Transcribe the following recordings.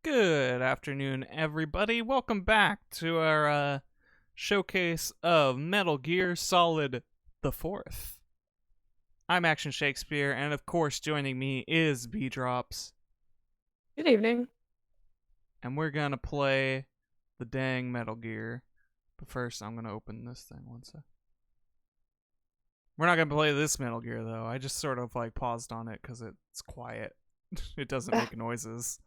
Good afternoon, everybody. Welcome back to our showcase of Metal Gear Solid the Fourth. I'm Action Shakespeare, and of course, joining me is B Drops, Good evening. and we're gonna play the dang Metal Gear. But first, I'm gonna open this thing. One sec. We're not gonna play this Metal Gear though. I just sort of paused on it because it's quiet. It doesn't make noises.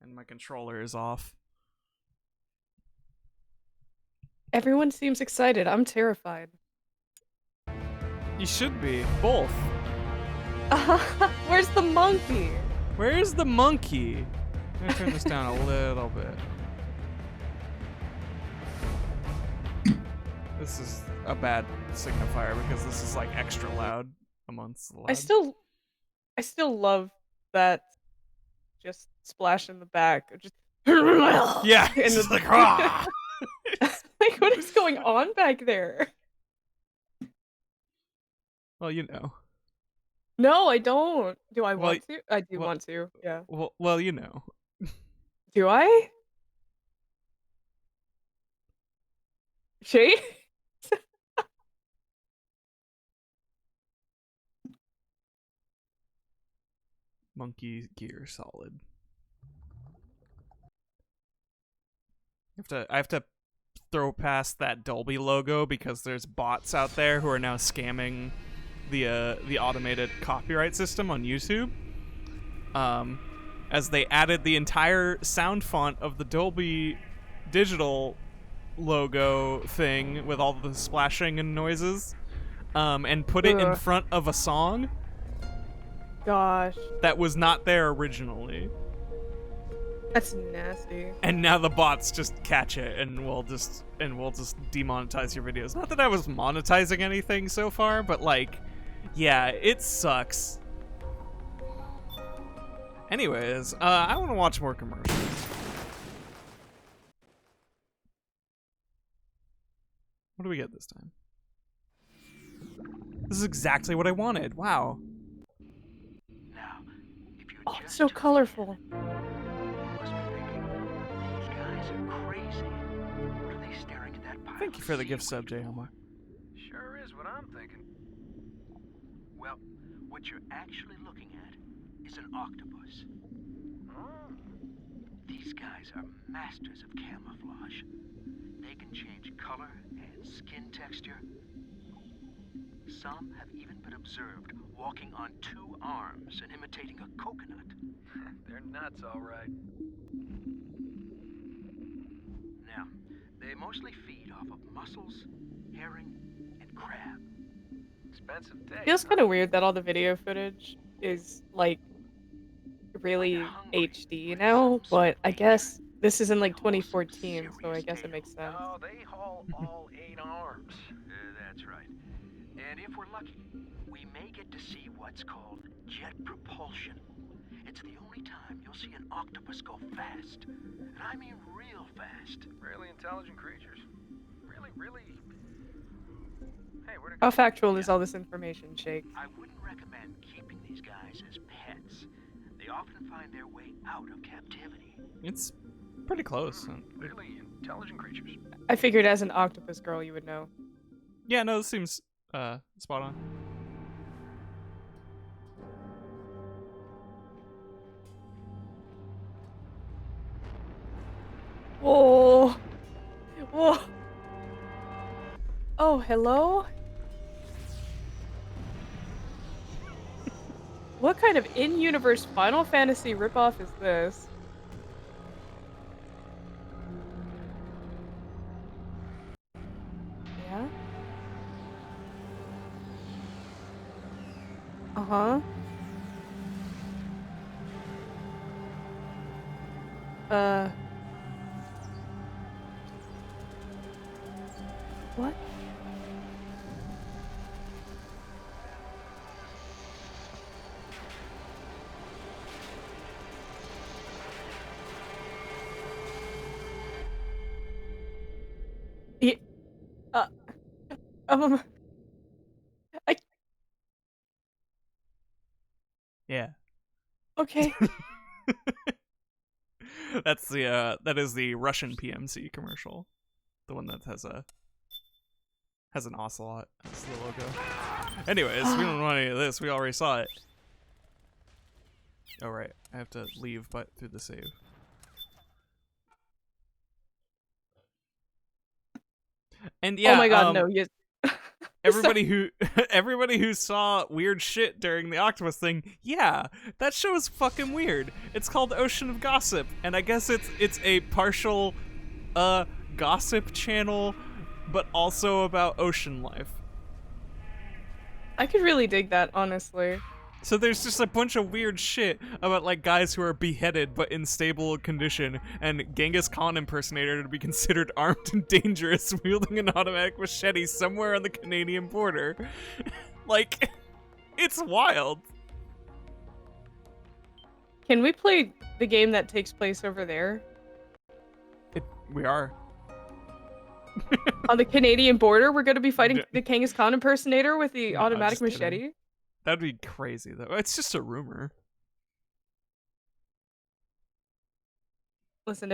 And my controller is off. Everyone seems excited. I'm terrified. You should be. Both. Where's the monkey? Where's the monkey? I'm gonna turn this down a little bit. This is a bad signifier because this is extra loud amongst the loud. I still love that just splash in the back. Just Yeah, and it's the, just ah! like what is going on back there? Well, you know. No, I don't. Do I Well, want to? I do well, want to. Yeah. well, you know. Do I? She? Monkey Gear Solid. I have to throw past that Dolby logo because there's bots out there who are now scamming the automated copyright system on YouTube. As they added the entire sound font of the Dolby Digital logo thing with all the splashing and noises, and put it in front of a song Gosh, that was not there originally. that's nasty. And now the bots just catch it and we'll just demonetize your videos. Not that I was monetizing anything so far, but yeah, it sucks. Anyways, I want to watch more commercials. What do we get this time? This is exactly what I wanted. Wow. Now, if you're Oh, it's so colorful. you must be thinking, these guys are crazy. What are they staring at that pile? Thank you for the gift sub, J. Homer. Sure is what I'm thinking. Well, what you're actually looking at is an octopus. These guys are masters of camouflage. They can change color and skin texture. Some have even been observed walking on two arms and imitating a coconut. They're nuts, all right. Now, they mostly feed off of mussels, herring, and crab. Expensive day. Feels kind of weird that all the video footage is really HD now, but I guess this is in 2014, so I guess it makes sense. Oh, they haul all 8 arms. That's right. And if we're lucky, we may get to see what's called jet propulsion. It's the only time you'll see an octopus go fast. And I mean real fast. Really intelligent creatures. Really. Hey, where'd it go? How factual is all this information, Shake? I wouldn't recommend keeping these guys as pets. They often find their way out of captivity. It's pretty close. Really intelligent creatures. I figured as an octopus girl you would know. Yeah, no, this seems spot on. Whoa! Whoa! Oh, hello? What kind of in-universe Final Fantasy ripoff is this? Yeah? Uh-huh. What? Yeah, uh, um, I, Yeah. okay. That's the that is the Russian PMC commercial, the one that has an ocelot as the logo. Anyways, we don't want any of this. We already saw it. Oh right, I have to leave, but through the save. And yeah, Oh my god, no, yes. everybody who saw weird shit during the octopus thing, yeah, that show is fucking weird. It's called Ocean of Gossip, and I guess it's a partial gossip channel, but also about ocean life. I could really dig that, honestly. So there's just a bunch of weird shit about like guys who are beheaded but in stable condition, and Genghis Khan impersonator to be considered armed and dangerous, wielding an automatic machete somewhere on the Canadian border. Like, it's wild. Can we play the game that takes place over there? We are. On the Canadian border, we're gonna be fighting the Genghis Khan impersonator with the No, I'm automatic just kidding. machete? That'd be crazy though. It's just a rumor. Listen,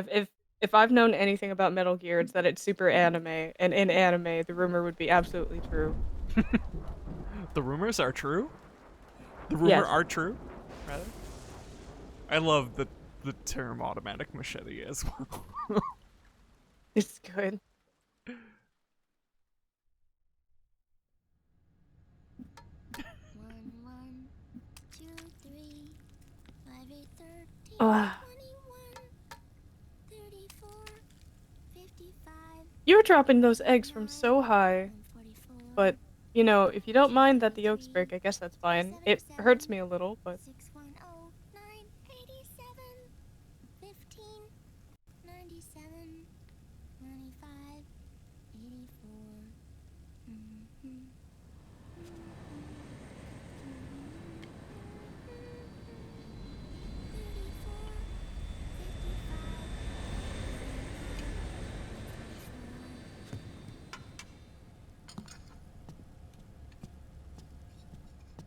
if I've known anything about Metal Gear, it's that it's super anime, and in anime, the rumor would be absolutely true. The rumors are true? The rumor Yes. are true? Rather? I love the term automatic machete as well. It's good. Ugh. You're dropping those eggs from so high. But, you know, if you don't mind that the yolks break, I guess that's fine. It hurts me a little, but... 610 987 15 97 95 84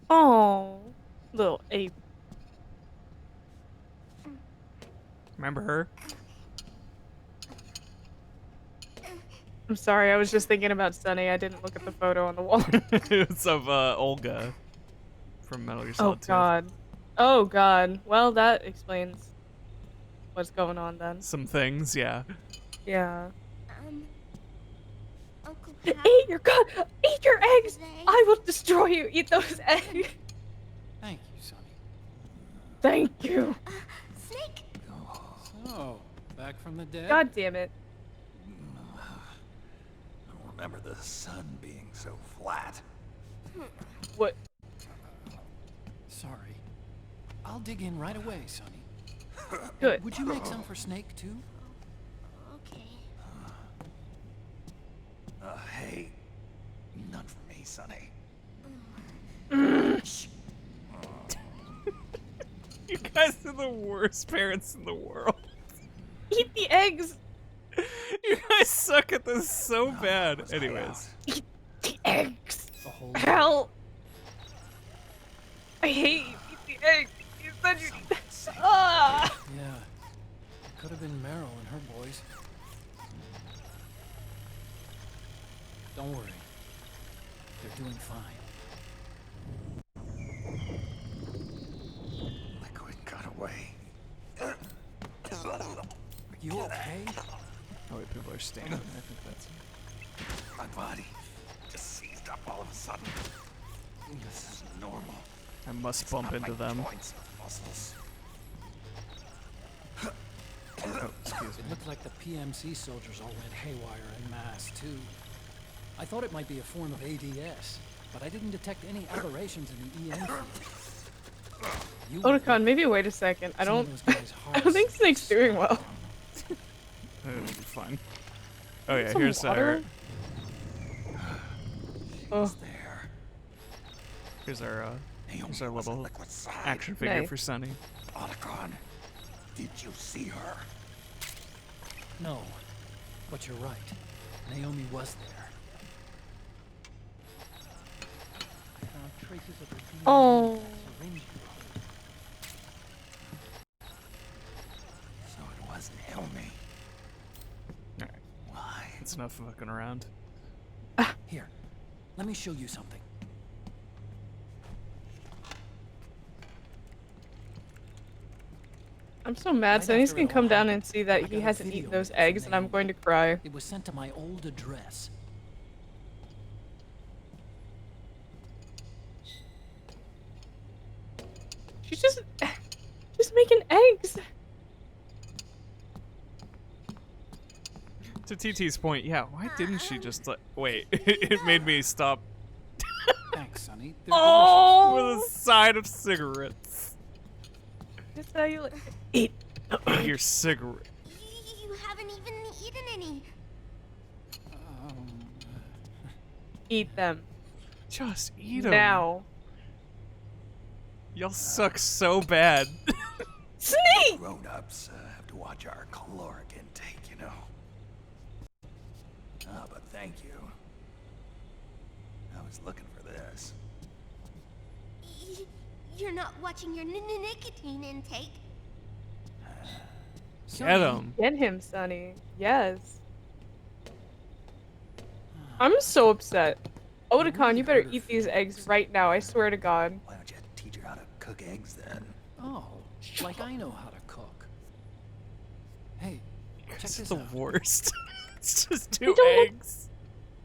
Oh, little ape. Remember her? I'm sorry, I was just thinking about Sunny. I didn't look at the photo on the wall. It's of Olga from Metal Gear Oh Solid 2. god. Oh god. Well, that explains what's going on then. Some things, yeah. Yeah. Uncle Eat Pat, eat your eggs! I will destroy you! Eat those eggs! Thank you, Sonny. Thank you! Snake. So, back from the dead? God damn it. I remember the sun being so flat. What? Sorry. I'll dig in right away, Sonny. Good. Would you make some for Snake, too? Okay. Hey, none for me, Sonny. You guys are the worst parents in the world. Eat the eggs! You guys suck at this so bad. Anyways. Eat the eggs! A whole Hell! I hate you. Eat the eggs! You said you... Ah! Yeah. Could have been Meryl and her boys. Don't worry. They're doing fine. Liquid got away. Are you okay? Oh wait, people are standing. I think that's it. My body just seized up all of a sudden. This is normal. I must It's bump not into my them. joints or muscles. Oh, excuse me. It looked like the PMC soldiers all went haywire en masse, too. I thought it might be a form of ADS, but I didn't detect any aberrations in the EM field. You were Otakon, maybe wait a second. I some don't... of those guys' I don't think hearts- Snake's doing well. It'll be fine. Oh yeah, Some here's water? Oh, There. here's our Naomi was a little liquid side. action figure Nice. for Sunny. Otacon, did you see her? No, but you're right. Naomi was there. I found traces of her DNA Oh. in that syringe not fucking around. Here, let me show you something. I'm so mad. Right Sonny's after gonna it all come down happened, and see I that got he a hasn't video eaten those of it from eggs, and I'm Naomi. going to cry. It was sent to my old address. She's just making eggs. To TT's point, yeah, why didn't she just like wait? It made me stop Thanks, Sonny. They're Oh, with a side of cigarettes. that's how you eat. Eat your cigarette. You haven't even eaten any. Eat them Just eat them. now. Y'all suck so bad. Snake! Grown-ups have to watch our caloric intake, you know. Ah, but thank you. I was looking for this. You're not watching your nicotine intake. Get him. Get him, Sonny. Yes. I'm so upset. Otakon, you better eat these eggs right now. I swear to God. Why don't you teach her how to cook eggs then? Oh, like I know how to cook. Hey, check This is this the out. worst. It's just They 2 don't look- eggs.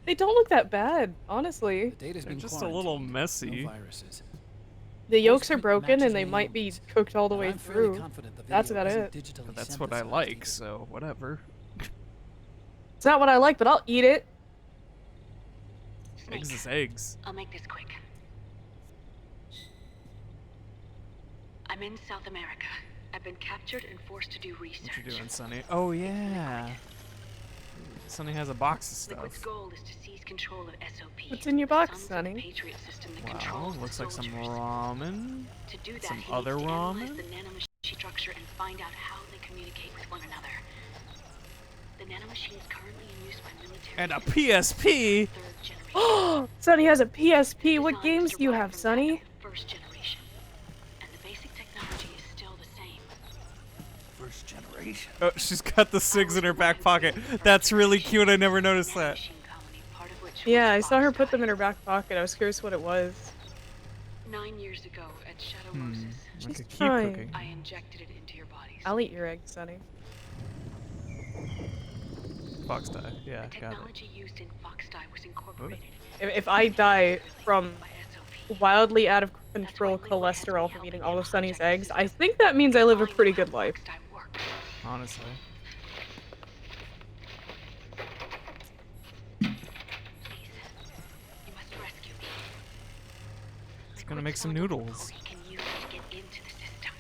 They don't look that bad, honestly. The data's They're been just a little quarantined. messy. No viruses. The yolks are Force broken matches and they might be Naomi's. cooked all the And way I'm fairly through. confident the That's video about isn't it. digitally But that's what I synthesized like, either. so whatever. It's not what I like, but I'll eat it. Eggs is eggs. I'll make this quick. I'm in South America. I've been captured and forced to do research. What you doing, Sonny? Oh yeah. Sonny has a box of Liquid's stuff. goal is to seize control of SOP. What's in your the box, sons of Sonny? the Patriot system that Wow, controls looks the like some soldiers. ramen. To do that, some he other needs to analyze ramen? the nanomachine structure and find out how they communicate with one another. The nanomachine is currently in use by military And a systems PSP. third generation. Sonny has a PSP. What Designed games to do you survive have, from that Sonny? of the first generation. And the basic technology is still the same. First generation. Oh, she's got the cigs in her back pocket. That's really cute. I never noticed that. Nanomachine colony, part of which Yeah, I was saw her Fox put them in Dye. her back pocket. I was curious what it was. 9 years ago at Shadow Moses, Like a She's keep trying. cooking. I injected it into your bodies. I'll eat your eggs, Sonny. Fox dye. Yeah, The got it. technology used in Fox Dye was incorporated If I die from by SOP. wildly out of control cholesterol from eating all of Sonny's eggs, I think that means I live a pretty good life. Fox Dye worked. Honestly. Please, you must rescue me. It's gonna make some noodles. He can use to get into the system.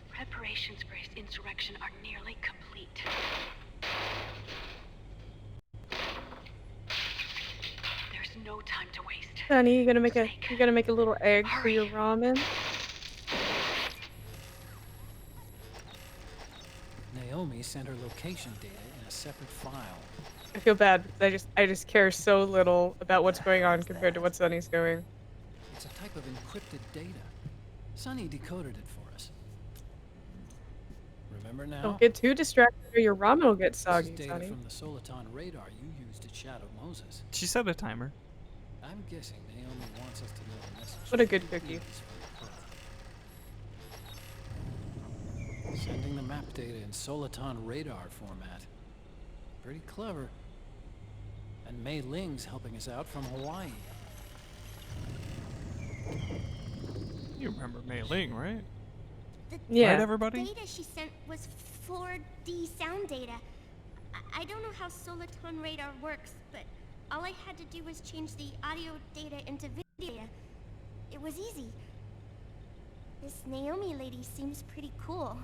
Preparations for his insurrection are nearly complete. There's no time to waste. Sonny, you gonna make a little egg for your ramen? Naomi sent her location data in a separate file. I feel bad because I just care so little about what's going on compared to what Sonny's doing. It's a type of encrypted data. Sonny decoded it for us. Remember now? Don't get too distracted or your ramen will get This is soggy, data Sonny. from the Soliton radar you used at Shadow Moses. She set a timer. I'm guessing Naomi wants us to know the message. What a good cookie. is for her. Sending the map data in Soliton radar format. Pretty clever. And Mei Ling's helping us out from Hawaii. You remember Mei Ling, right? The Yeah. Right, everybody? data she sent was 4D sound data. I don't know how Soliton radar works, but all I had to do was change the audio data into video data. It was easy. This Naomi lady seems pretty cool.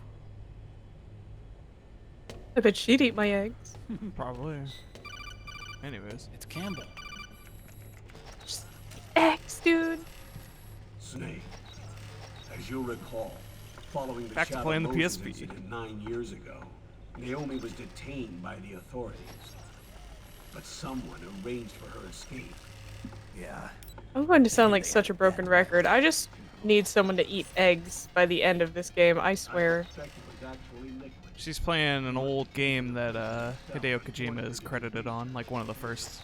I bet she'd eat my eggs. Probably. Anyways. It's Campbell. Eggs, dude. Snake, as you'll recall, following the Back to Shadow playing the Moses PSP. incident 9 years ago, Naomi was detained by the authorities. But someone arranged for her escape. Yeah. I'm going to sound like such a broken record. I just need someone to eat eggs by the end of this game, I I swear. suspect it was actually liquid. She's playing an old game that Hideo Kojima is credited on, like one of the first.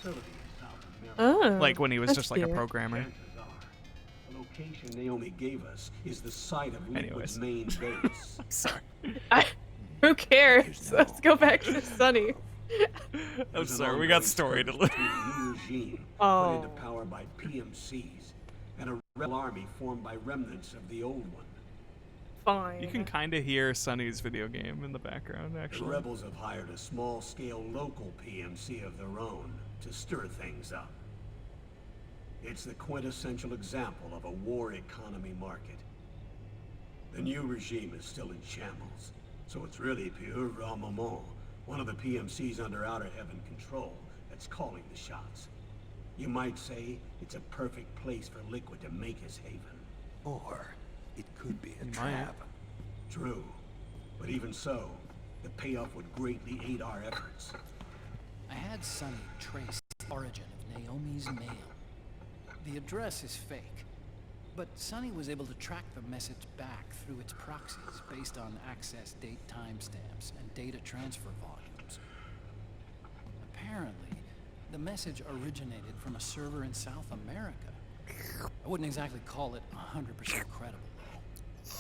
Oh, Like when he was that's just like a cute. programmer. The location Naomi gave us is the site of Liquid's Anyways. main base. Sorry. Who cares? Let's go back to Sunny. I'm There's an sorry, we got ongoing story to struggle live. between a new regime Oh. put into power by PMCs and a rebel army formed by remnants of the old one. Fine. You can kind of hear Sunny's video game in the background, The actually. rebels have hired a small-scale local PMC of their own to stir things up. It's the quintessential example of a war economy market. The new regime is still in shambles, so it's really pure Ramamon, one of the PMCs under Outer Heaven control, that's calling the shots. You might say it's a perfect place for Liquid to make his haven. Or it could be a Might. trap. True, but even so, the payoff would greatly aid our efforts. I had Sunny trace the origin of Naomi's mail. The address is fake, but Sunny was able to track the message back through its proxies based on access date timestamps and data transfer volumes. Apparently, the message originated from a server in South America. I wouldn't exactly call it 100% credible, though.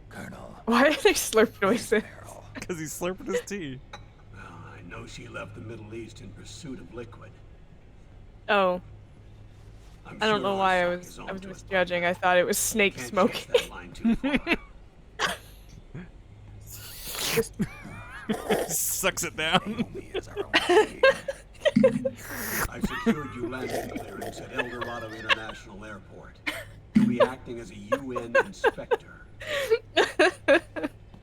Colonel, Why are they slurp noises? Meryl, Because he's slurping his tea. Well, I know she left the Middle East in pursuit of Liquid. Oh, I'm I don't sure know our why side I is was onto it. misjudging. I thought it was snake Can't smoking. stretch that line too far. Sucks it down. Naomi is our only lead. I've secured you landing clearance at El Dorado International Airport. You'll be acting as a UN inspector.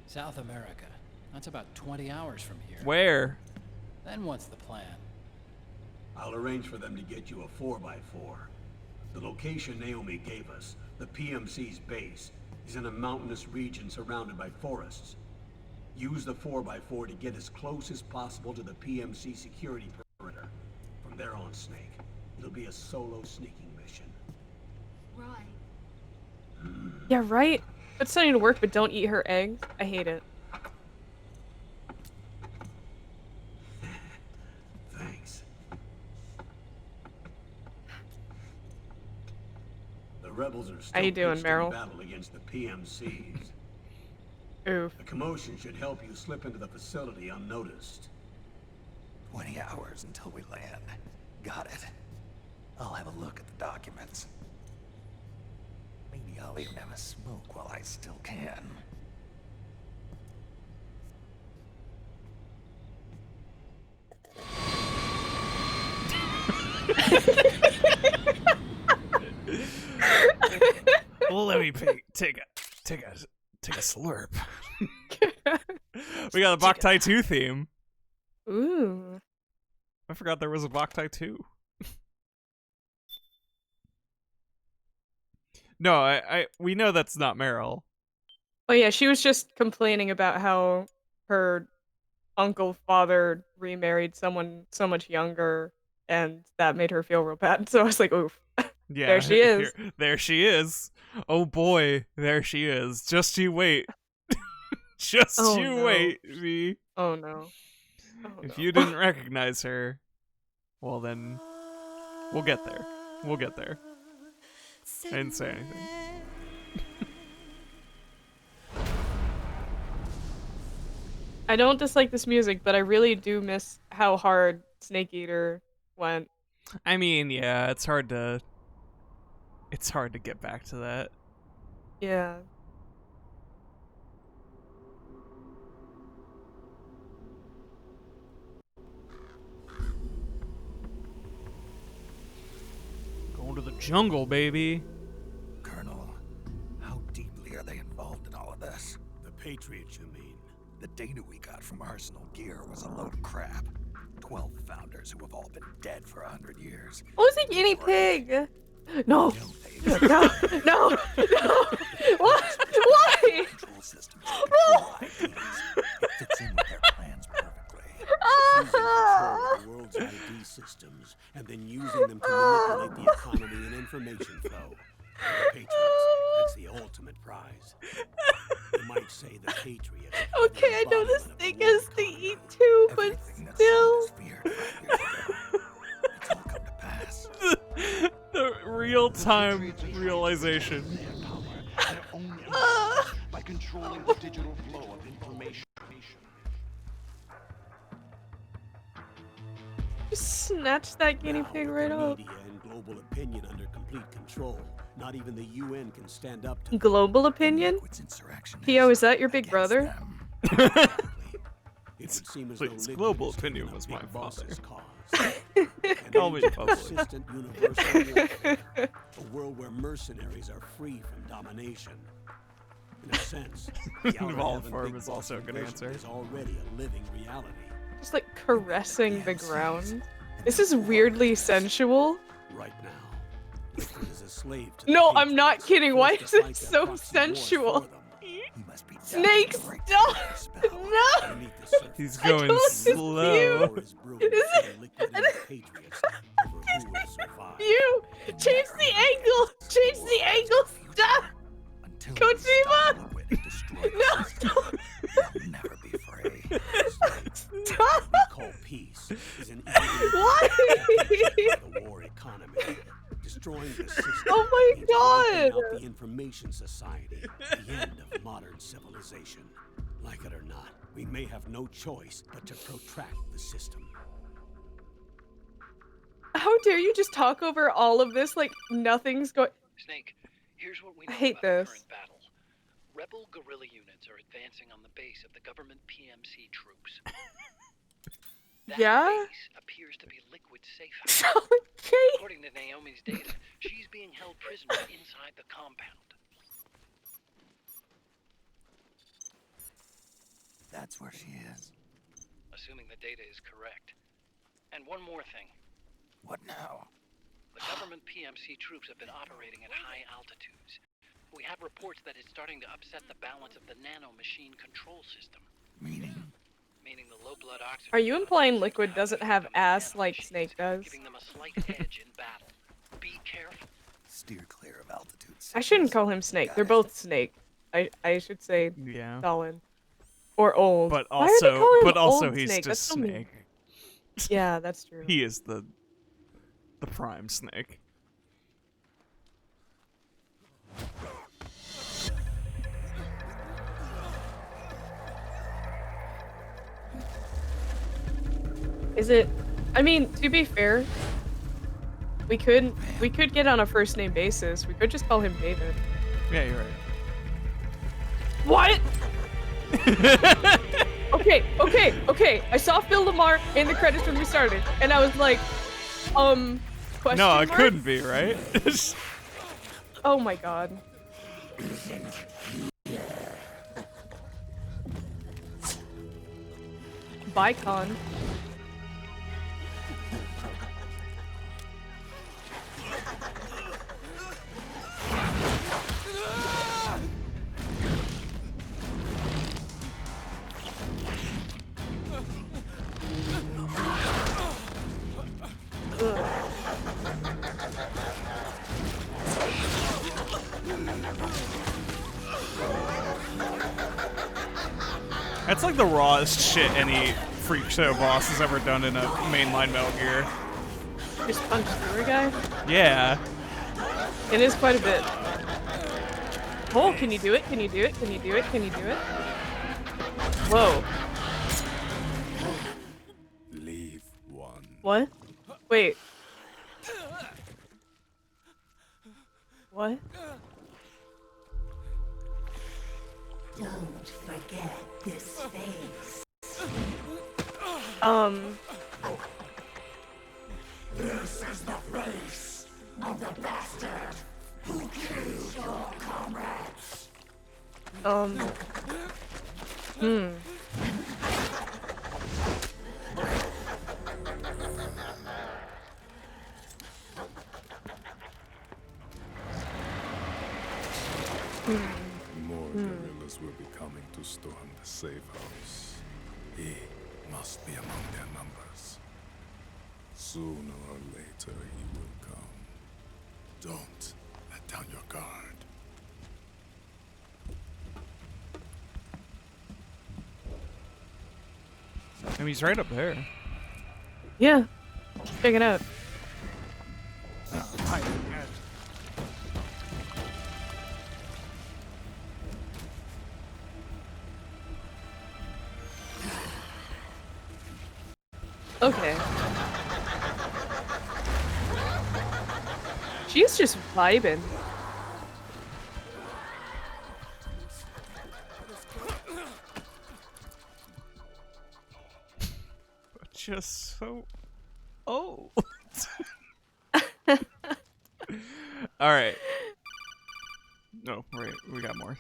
South America. That's about 20 hours from here. Where? Then what's the plan? I'll arrange for them to get you a 4x4. The location Naomi gave us, the PMC's base, is in a mountainous region surrounded by forests. Use the 4x4 to get as close as possible to the PMC security perimeter. From there on, Snake, it'll be a solo sneaking mission. Right. Yeah, right? Put Sunny to work, but don't eat her eggs. I hate it. Thanks. The rebels are still How you doing, pitched in Meryl? battle against the PMCs. Oof. The commotion should help you slip into the facility unnoticed. 20 hours until we land. Got it. I'll have a look at the documents. Maybe I'll even have a smoke while I still can. Well, let me take a slurp. We got a Boktai 2 theme. Ooh. I forgot there was a Boktai 2. No, we know that's not Meryl. Oh yeah, she was just complaining about how her father remarried someone so much younger, and that made her feel real bad. So I was like, oof. Yeah, There she is. There she is. Oh boy, there she is. Just you wait. Just Oh, you no. wait, V. Oh no. Oh, If no. you didn't recognize her, well then, we'll get there. We'll get there. I didn't say anything. I don't dislike this music, but I really do miss how hard Snake Eater went. I mean, yeah, it's hard to get back to that. Yeah. Going to the jungle, baby. Colonel, how deeply are they involved in all of this? The Patriots, you mean? The data we got from Arsenal Gear was a load of crap. 12 founders who have all been dead for 100 years. What was a guinea pig? No. No, they No. No. No. What? Why? control systems and control IDs. It fits in with their plans perfectly. Seizing control of the world's ID systems and then using them to manipulate the economy and information flow. The Patriots, that's the ultimate prize. You might say the Patriots. Okay, I know this thing has to eat too, but still. It's all come to pass. The real-time realization. By controlling the digital flow of information. Just snatch that guinea Now, pig with right the off. media and global opinion under complete control, not even the UN can stand up to Global opinion? Liquid's insurrection Pio, is that your big against brother? them. it would seem as though Please, Liquid global is taking opinion up was Big my Boss's father. cause. An Always age of public. consistent universal warfare, a world where mercenaries are free from domination. In a sense, the outer Vol heaven form Big is also a Boss good invasion answer. is already a living reality. Just like caressing the ground. This is weirdly sensual. Right now, Liquid is a slave to the No, I'm Patriots, not kidding. Why forced is to it fight their so proxy wars sensual? for them. He must be Snake, desperate to break stop! the spell. No! Beneath the surface, He's I going told you, slow. war is brewing Is it- between Liquid and the Patriots over who will survive. You! Change the angle! Change the angle! Stop! Until Coach we stop Eva! Liquid and destroy the No! system, we'll never be free. Stop! What we call peace is an Why? the war economy, destroying the system. Oh my means wiping God. out the information society, the end of modern civilization. Like it or not, we may have no choice but to protract the system. How dare you just talk over all of this like nothing's going. Snake, here's what we I know hate about this. the current battle. Rebel guerrilla units are advancing on the base of the government PMC troops. That Yeah? base appears to be Liquid's safe house. Okay. According to Naomi's data, she's being held prisoner inside the compound. That's where she is. Assuming the data is correct. And one more thing. What now? The government PMC troops have been operating at high altitudes. We have reports that it's starting to upset the balance of the nano-machine control system. Meaning? Meaning the low blood oxygen. Are you implying Liquid levels doesn't are have becoming ass like nanomachines, Snake does? giving them a slight edge in battle. Be careful. Steer clear of altitude. I shouldn't sickness. call him Snake. Got They're it. both Snake. I should say Yeah. Solid. Or old. But Why are they also, calling him but also old he's Snake? That's just so mean. Snake. Yeah, that's true. He is the prime Snake. Is it? I mean, to be fair, we could get on a first name basis. We could just call him David. Yeah, you're right. What? Okay. I saw Phil Lamar in the credits when we started, and I was like, question No, it mark? couldn't be, right? Oh my god. Bicon. That's like the rawest shit any freak show boss has ever done in a mainline Metal Gear. Just punch through a guy. Yeah. It is quite a bit. Oh, can you do it? Can you do it? Can you do it? Can you do it? Whoa. Leave one. What? Wait. What? Don't forget this face. This is the face of the bastard who killed your comrades. More guerrillas will be coming to storm the safe house. He must be among their numbers. Sooner or later he will come. Don't let down your guard. I mean, he's right up there. Yeah. Check it out. Okay. She's just vibing. Just so... Oh. Alright. No, wait, we got more.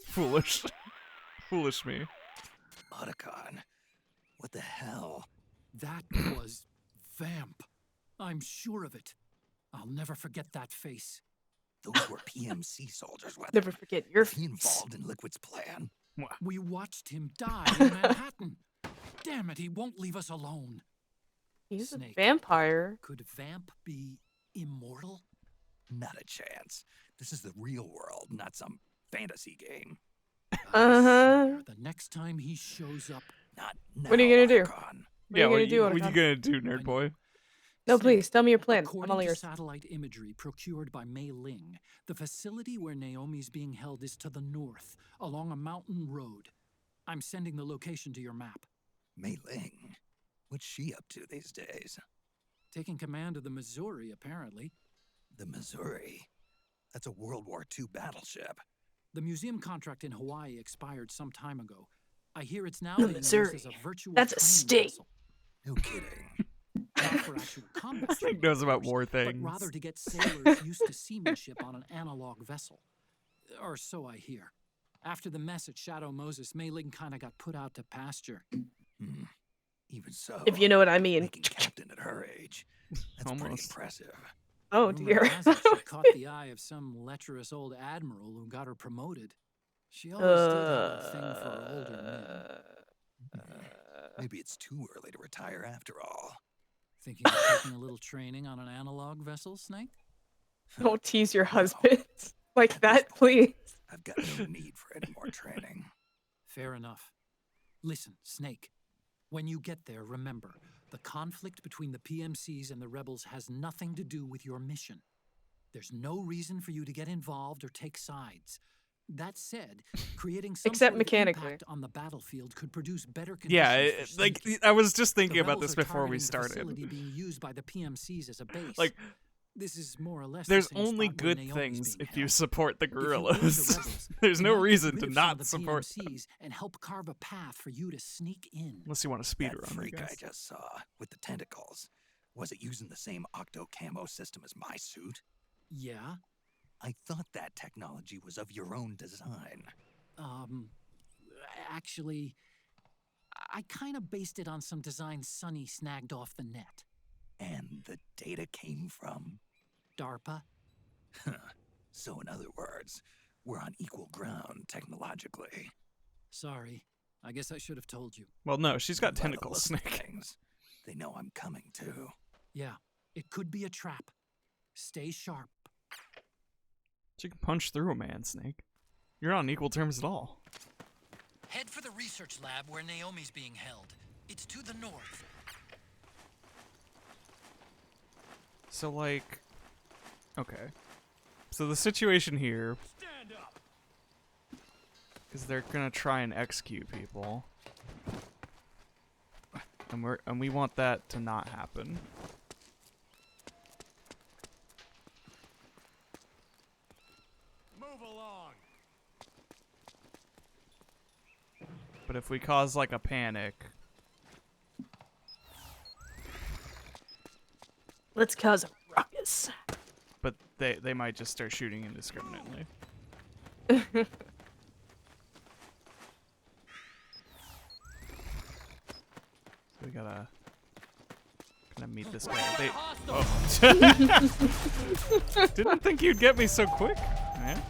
Foolish. Foolish me. Otacon. What the hell? That was Vamp. I'm sure of it. I'll never forget that face. Those were PMC soldiers, weren't Never forget your he face. involved in Liquid's plan? We watched him die in Manhattan. Damn it, he won't leave us alone. He's Snake. a vampire. Could Vamp be immortal? Not a chance. This is the real world, not some fantasy game. Uh-huh. The next time he shows up, Not now, What are you gonna do? Otacon. Yeah, what are do, you Otacon? gonna do, nerd boy? No, Snake, please, tell me your plan. I'm according all to ears. satellite imagery procured by Mei Ling, the facility where Naomi's being held is to the north, along a mountain road. I'm sending the location to your map. Mei Ling? What's she up to these days? Taking command of the Missouri, apparently. The Missouri? That's a World War II battleship. The museum contract in Hawaii expired some time ago. I hear it's now The being used Missouri. as a virtual That's a training state. vessel. No kidding. Not for actual combat Snake training, knows of about course, war but things. rather to get sailors used to seamanship on an analog vessel. Or so I hear. After the mess at Shadow Moses, Mei Ling kinda got put out to pasture. Even so, If you know what I mean. making captain at her age, that's pretty Almost. impressive. Oh Rumor dear. has it she caught the eye of some lecherous old admiral who got her promoted. She always did have a thing for older men. Maybe it's too early to retire after all. Thinking of taking a little training on an analog vessel, Snake? Don't tease your husband like that, please. I've got no need for any more training. Fair enough. Listen, Snake. When you get there, remember, the conflict between the PMCs and the rebels has nothing to do with your mission. There's no reason for you to get involved or take sides. That said, creating some Except sort of mechanically. impact on the battlefield could produce better conditions Yeah, for like sneaking. I was just The thinking about rebels this are before we targeting the started. facility being used by the PMCs as a base. Like, this is more or less the there's same only spot where good Naomi's things being if you held. support the If you aid the guerrillas. rebels, There's you no might get reason rid to of some not of the support them. PMCs and help carve a path for you to sneak in. Unless you want to speed That run, I freak I guess. just saw with the tentacles, was it using the same octo camo system as my suit? Yeah. I thought that technology was of your own design. Actually, I kind of based it on some designs Sonny snagged off the net. And the data came from? DARPA? So in other words, we're on equal ground technologically. Sorry. I guess I should have told you. Well, no, she's got By the tentacles, look of Snake. things, they know I'm coming too. Yeah, it could be a trap. Stay sharp. She can punch through a man, Snake. You're not on equal terms at all. Head for the research lab where Naomi's being held. It's to the north. So, like... Okay. So the situation here... is they're gonna try and execute people. And we want that to not happen. Move along. But if we cause, like, a panic... Let's cause a ruckus. But they might just start shooting indiscriminately. So we gotta kind of meet this guy. Oh. Didn't think you'd get me so quick, man.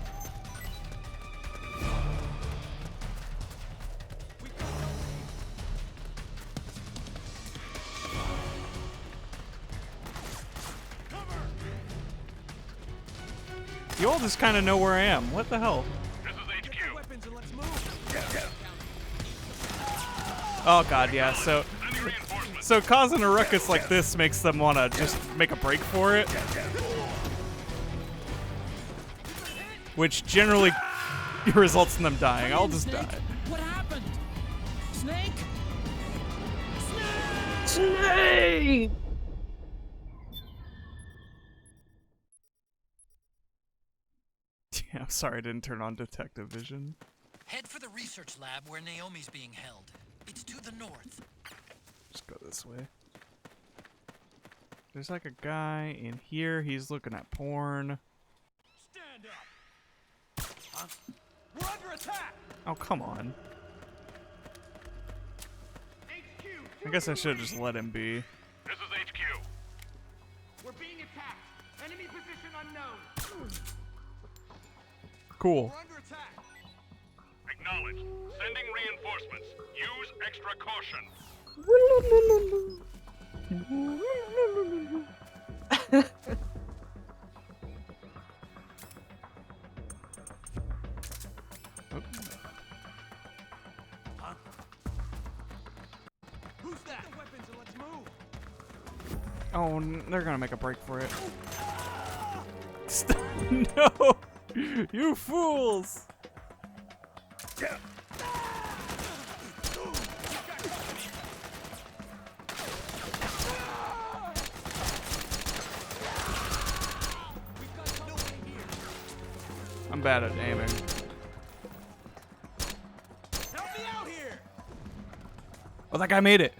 You all just kind of know where I am. What the hell? Weapons and let's move. Oh god, yeah. So causing a ruckus like this makes them want to just make a break for it, which generally results in them dying. I'll just die. What happened? Snake? Snake! Yeah, I'm sorry I didn't turn on detective vision. Head for the research lab where Naomi's being held. It's to the north. Just go this way. There's like a guy in here. He's looking at porn. Stand up. Huh? We're under attack. Oh, come on. HQ. I guess I should have just let him be. This is HQ. We're being attacked. Enemy position unknown. Cool. We're under attack. Acknowledged. Sending reinforcements. Use extra caution. Huh? Who's that? Get the weapons and let's move. Oh, they're gonna make a break for it. No! You fools! I'm bad at aiming. Help me out here. Oh, that guy made it.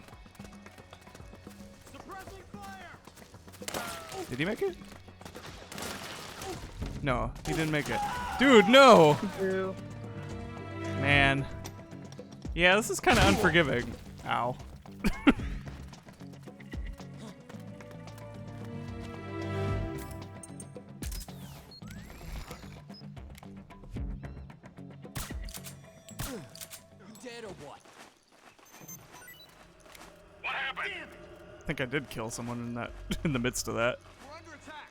Suppressing fire. Did he make it? No, he didn't make it. Dude, no! Boo. Man. Yeah, this is kind of unforgiving. Ow. Dead or what? What happened? I think I did kill someone in that in the midst of that. We're under attack.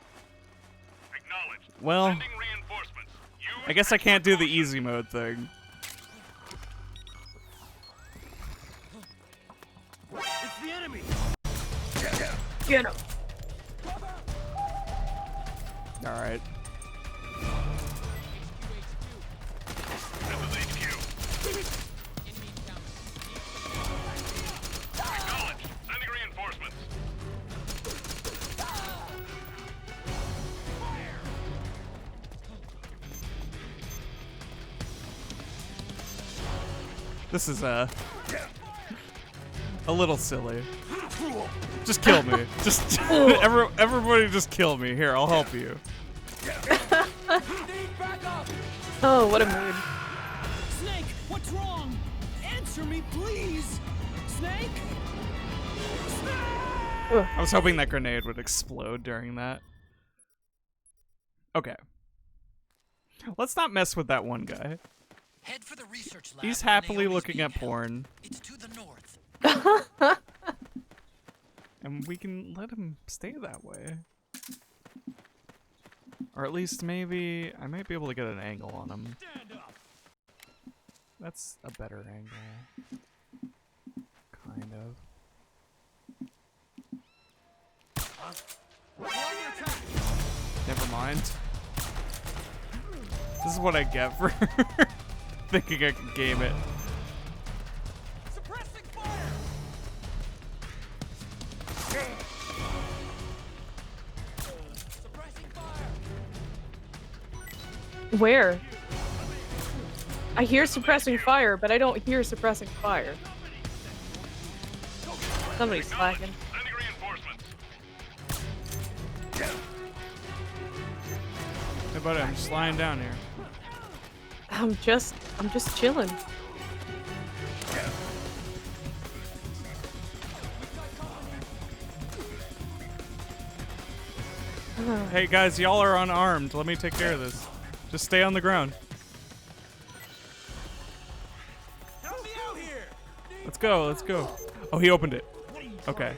Acknowledged. Well, Sending reinforcements. Use I guess I can't do the easy mode thing. It's the enemy. Get him. All right. This is HQ. Acknowledged. Sending reinforcements. This is a little silly. Just kill me. Just everybody just kill me. Here, I'll help you. Oh, what a mood. Snake, what's wrong? Answer me, please. Snake? I was hoping that grenade would explode during that. Okay. Let's not mess with that one guy. Head for the research lab. He's where happily Naomi's looking being at held. porn. It's to the north. And we can let him stay that way. Or at least maybe I might be able to get an angle on him. Stand up. That's a better angle. Kind of. We're under attack. Never mind. This is what I get for thinking I can game it. Suppressing fire. Suppressing fire. Where? I hear suppressing fire, but I don't hear suppressing fire. Somebody's slacking. Sending reinforcements. Hey buddy, I'm just lying down here. I'm just chilling. Hey guys, y'all are unarmed. Let me take care of this. Just stay on the ground. Help me out here. Let's go, let's go. Oh, he opened it. Okay.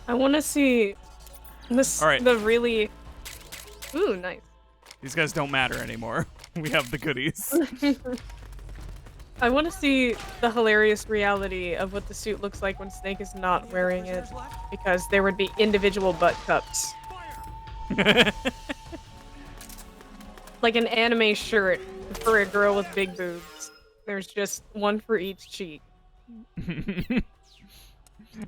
I want to see this. All right. The really. Ooh, nice. These guys don't matter anymore. We have the goodies. I want to see the hilarious reality of what the suit looks like when Snake is not wearing it, because there would be individual butt cups. Like an anime shirt for a girl with big boobs. There's just one for each cheek.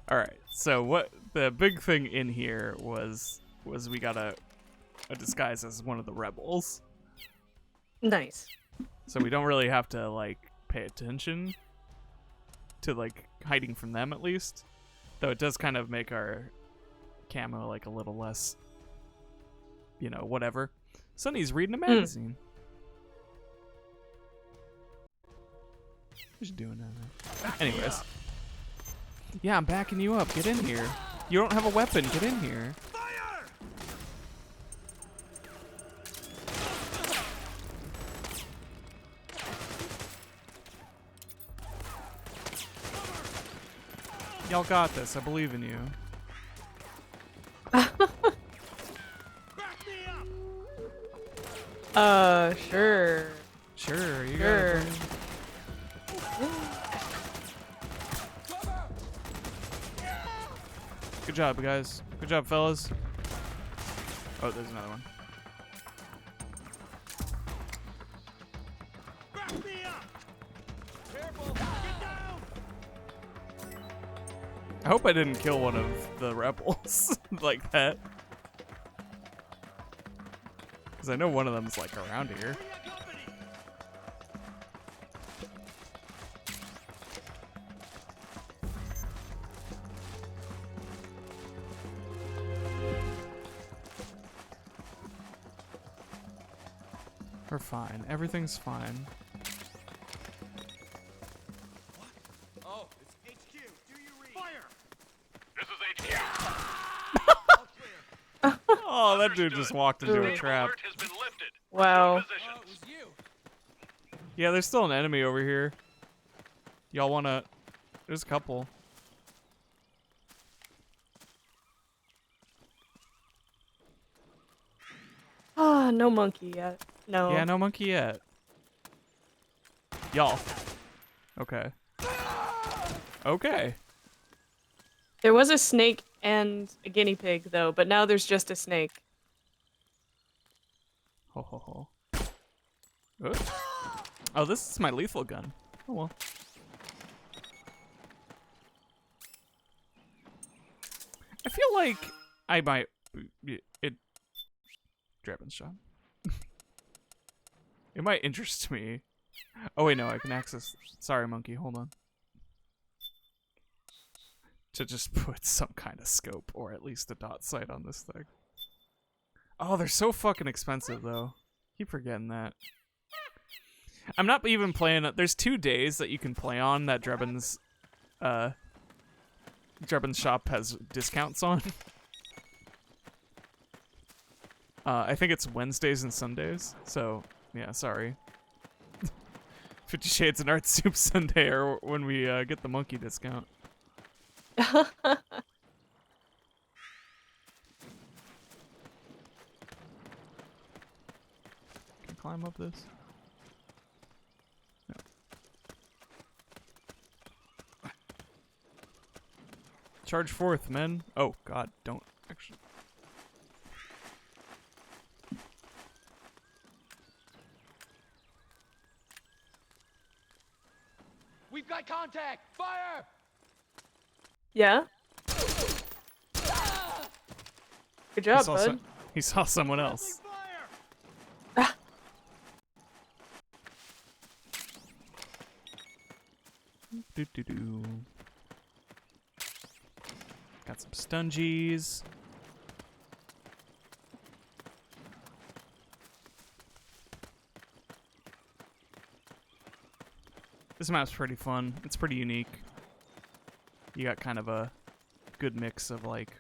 All right. So what the big thing in here was we got a disguise as one of the rebels. Nice. So we don't really have to like pay attention to like hiding from them at least. Though it does kind of make our camo like a little less, you know, whatever. Sonny's reading a magazine. What's she doing down there? Anyways. Yeah, I'm backing you up. Get in here. You don't have a weapon. Get in here. Y'all got this. I believe in you. Sure. Sure, you Sure. got it. Good job, guys. Good job, fellas. Oh, there's another one. I hope I didn't kill one of the rebels like that. Because I know one of them's like around here. We're fine. Everything's fine. Oh, it's HQ. Do you read? Fire! This is HQ. Oh, that dude just walked into a trap. Alert has been lifted. Wow. It was you. Yeah, there's still an enemy over here. Y'all wanna... There's a couple. Ah, no monkey yet. No. Yeah, no monkey yet. Y'all. Okay. Okay. There was a snake and a guinea pig, though, but now there's just a snake. Ho ho ho. Oops. Oh, this is my lethal gun. Oh well. I feel like I might... It... Dragon's shot. It might interest me. Oh wait, no, I can access... Sorry, monkey, hold on. To just put some kind of scope, or at least a dot sight on this thing. Oh, they're so fucking expensive, though. Keep forgetting that. I'm not even playing... There's 2 days that you can play on that Drebin's shop has discounts on. I think it's Wednesdays and Sundays, so yeah, sorry. 50 Shades and Art Soup Sunday, or when we get the monkey discount. Can I climb up this? No. Charge forth, men. Oh, God, don't actually. We've got contact. Fire! Yeah? Good job, saw bud. he saw someone else. Do. Got some stungies. This map's pretty fun. It's pretty unique. You got kind of a good mix of like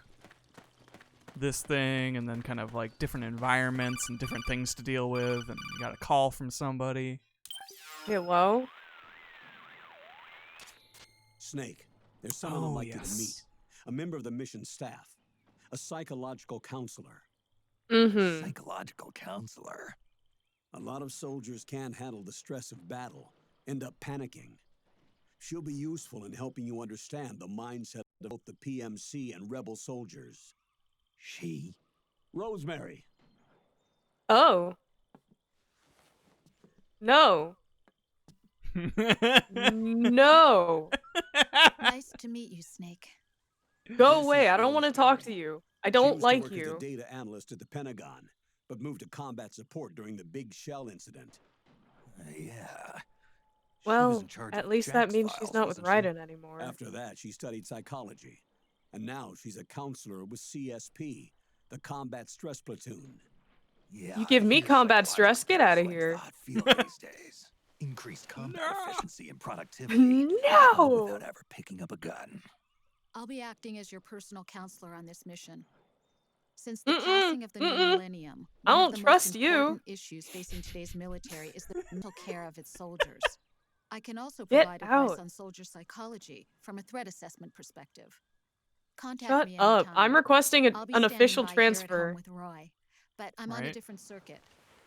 this thing and then kind of like different environments and different things to deal with, and you got a call from somebody. Hello? Snake, there's someone I'd like you to yes. meet. A member of the mission staff. A psychological counselor. Psychological counselor. A lot of soldiers can't handle the stress of battle, end up panicking. She'll be useful in helping you understand the mindset of both the PMC and rebel soldiers. She? Rosemary. Oh. No. No. Nice to meet you, Snake. Go This away. is I don't want to Rosemary. talk to you. I She don't used to like work as a you. data analyst at the Pentagon, but moved to combat support during the Big Shell incident. Yeah. She was Well, in charge at of least that Jack's means she's files, not with wasn't she? Raiden anymore. After that, she studied psychology, and now she's a counselor with CSP, the Combat Stress Platoon. Yeah, You give I me hear combat psychological stress, get outta counseling's here. the hot field these days. Increased combat efficiency and productivity. No! All without ever picking up a gun. I'll be acting as your personal counselor on this mission. Since the passing of the new millennium, I one don't of the trust most you. important issues facing today's military is the mental care of its soldiers. I can also Get provide advice out. on soldier psychology from a threat assessment perspective. Contact Shut me up. anytime. I'm requesting I'll be an standing official by here at home transfer. with Roy, but I'm on a Right. different circuit.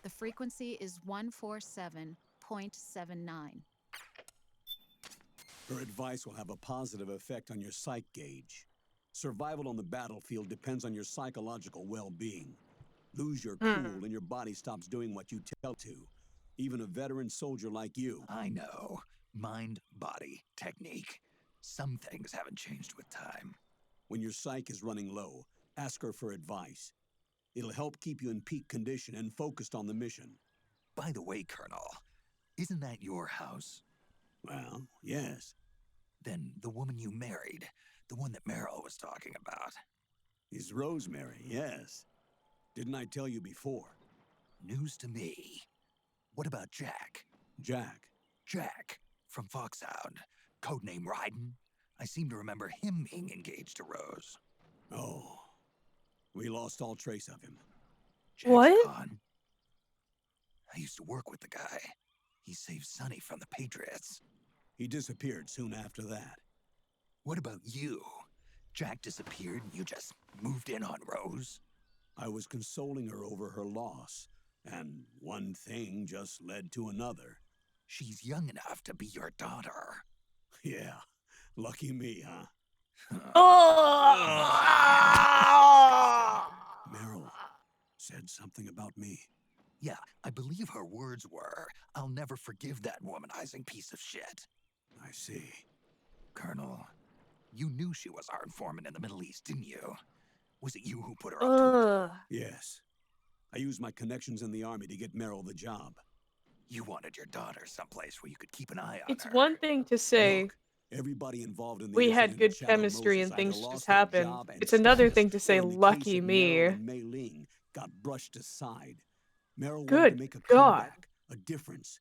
The frequency is 147.79. Her advice will have a positive effect on your psych gauge. Survival on the battlefield depends on your psychological well-being. Lose your cool and your body stops doing what you tell to. Even a veteran soldier like you. I know. Mind, body, technique. Some things haven't changed with time. When your psyche is running low, ask her for advice. It'll help keep you in peak condition and focused on the mission. By the way, Colonel, isn't that your house? Well, yes. Then the woman you married, the one that Meryl was talking about. Is Rosemary, yes. Didn't I tell you before? News to me. What about Jack? Jack. Jack, from Foxhound. Codename Raiden. I seem to remember him being engaged to Rose. Oh. We lost all trace of him. Jack's What? gone. I used to work with the guy. He saved Sonny from the Patriots. He disappeared soon after that. What about you? Jack disappeared and you just moved in on Rose? I was consoling her over her loss, and one thing just led to another. She's young enough to be your daughter. Yeah, lucky me, huh? Meryl said something about me. Yeah, I believe her words were, "I'll never forgive that womanizing piece of shit." I see. Colonel, you knew she was our informant in the Middle East, didn't you? Was it you who put her up to it? Yes. I used my connections in the army to get Meryl the job. You wanted your daughter someplace where you could keep an eye on It's her. one thing to say Look, everybody involved in the we had incident good at Shadow chemistry Moses and either things lost just their happened. job and It's another status, thing to say or in the lucky case of me. Meryl and Mei Ling, got brushed aside. Meryl wanted Good to make a God. comeback, a difference.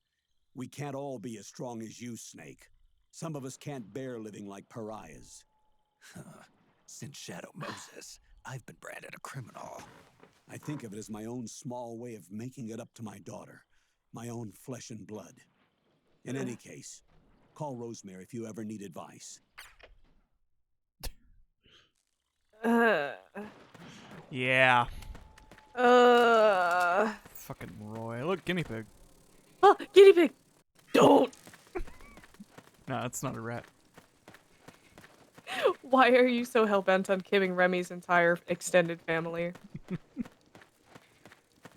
We can't all be as strong as you, Snake. Some of us can't bear living like pariahs. Since Shadow Moses, I've been branded a criminal. I think of it as my own small way of making it up to my daughter, my own flesh and blood. In any case, call Rosemary if you ever need advice. Yeah. Fucking Roy. Look, guinea pig. Oh, guinea pig! Don't! No, it's not a rat. Why are you so hell-bent on killing Remy's entire extended family?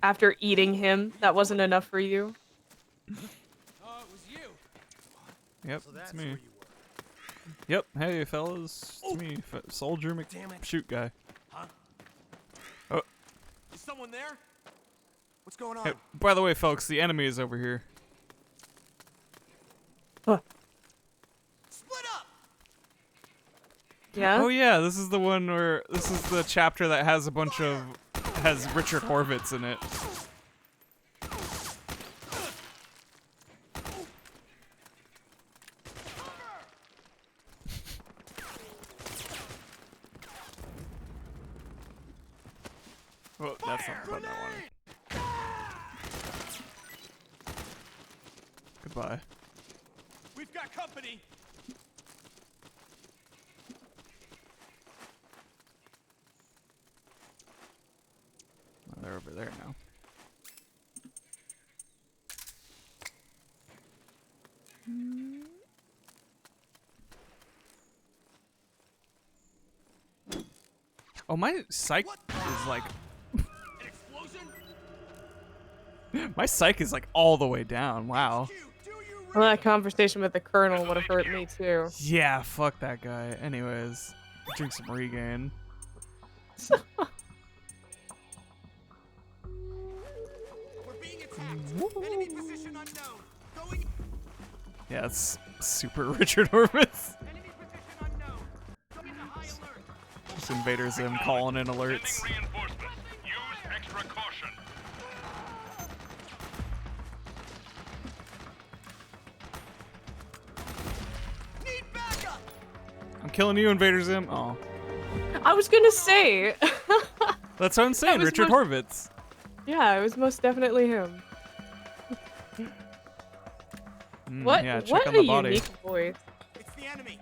After eating him, that wasn't enough for you? Oh, it was you. Yep, So it's that's me. where you were. Yep, hey fellas, it's me, Soldier Shoot guy. Huh? Oh, Is someone there? What's going on? hey, by the way, folks, the enemy is over here. Split up. Yeah? Oh yeah, this is the one where this is the chapter that has a bunch of has Richard Horvitz in it. Oh, that's not the button I wanted. Goodbye. We've got company. Oh, they're over there now. Oh, my psych is like... My psych is like all the way down. Wow. Well, that conversation with the colonel would have hurt me too. Yeah, fuck that guy. Anyways, drink some regain. We're being attacked. Enemy position unknown. Going. Yeah, it's super Richard Horvitz. Enemy position unknown. Going into high alert. Just invaders him calling in alerts. Reinforcements. Use extra caution. Need backup. I'm killing you, invaders him. Oh. I was gonna say. That's what I'm saying, was Richard most- Horvitz. Yeah, it was most definitely him. What? Yeah, check What on a the body. unique voice. It's the enemy.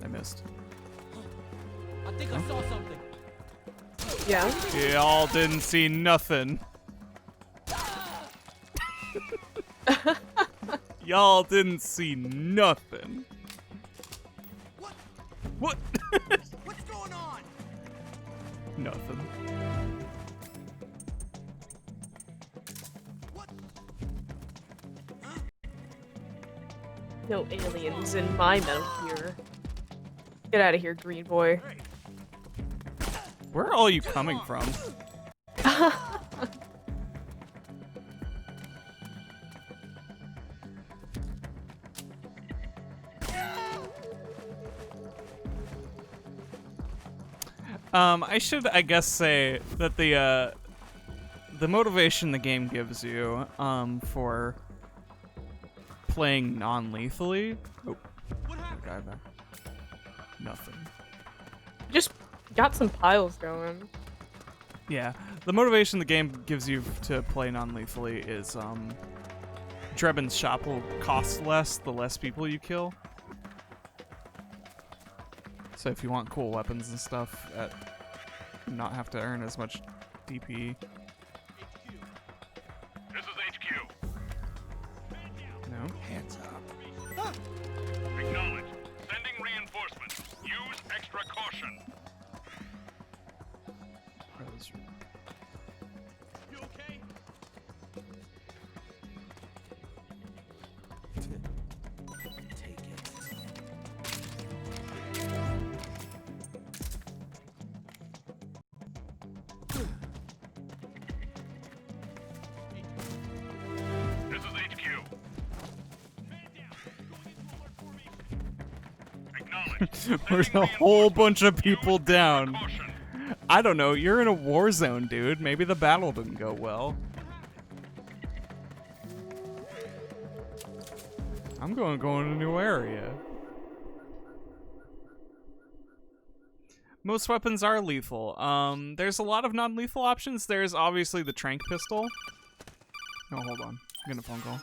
I missed. I think I saw something. Yeah. Y'all didn't see nothing. Y'all didn't see nothing. What? What's going on? Nothing. No aliens in my Metal Gear. Get out of here, green boy. Where are all you coming from? I should, I guess, say that the motivation the game gives you, for playing non-lethally. Oh, guy back. Nothing. Just got some piles going. Yeah, the motivation the game gives you to play non-lethally is, Drebin's shop will cost less the less people you kill. So if you want cool weapons and stuff, not have to earn as much DP. This is HQ. No. Hands up. Acknowledge. Sending reinforcements. Use extra caution. You okay? Take it. This is HQ. Acknowledge. There's a whole bunch of people down. I don't know, you're in a war zone, dude. Maybe the battle didn't go well. I'm going to a new area. Most weapons are lethal. There's a lot of non-lethal options. There's obviously the tranq pistol. Oh, hold on. I'm getting a phone call.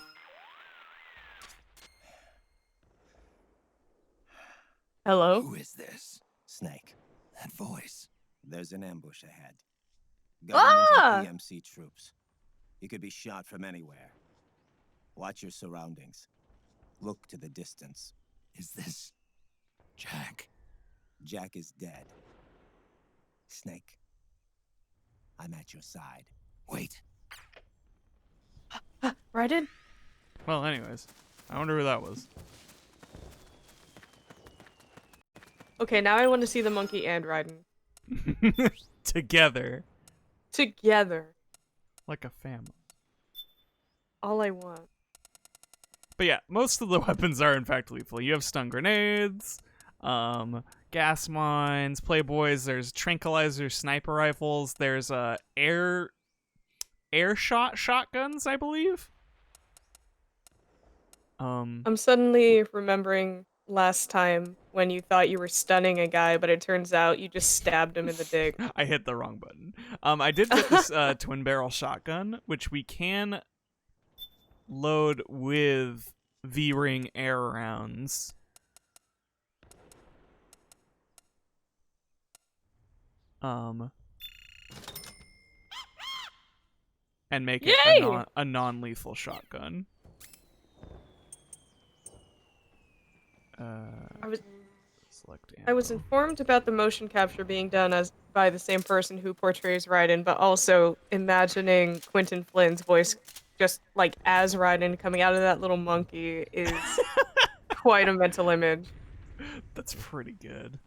Hello? Who is this? Snake. That voice. There's an ambush ahead. Government Ah! and PMC troops. You could be shot from anywhere. Watch your surroundings. Look to the distance. Is this Jack? Jack is dead. Snake. I'm at your side. Wait. Raiden? Well, anyways. I wonder who that was. Okay, now I want to see the monkey and Raiden. Together. Together. Like a family. All I want. But yeah, most of the weapons are in fact lethal. You have stun grenades, gas mines, playboys, there's tranquilizer sniper rifles, there's air shot shotguns, I believe. I'm suddenly remembering last time when you thought you were stunning a guy, but it turns out you just stabbed him in the dick. I hit the wrong button. I did get this twin barrel shotgun, which we can load with V-ring air rounds. And make it a non-lethal shotgun. Select I was ammo. informed about the motion capture being done by the same person who portrays Raiden, but also imagining Quentin Flynn's voice just like as Raiden coming out of that little monkey is quite a mental image. That's pretty good.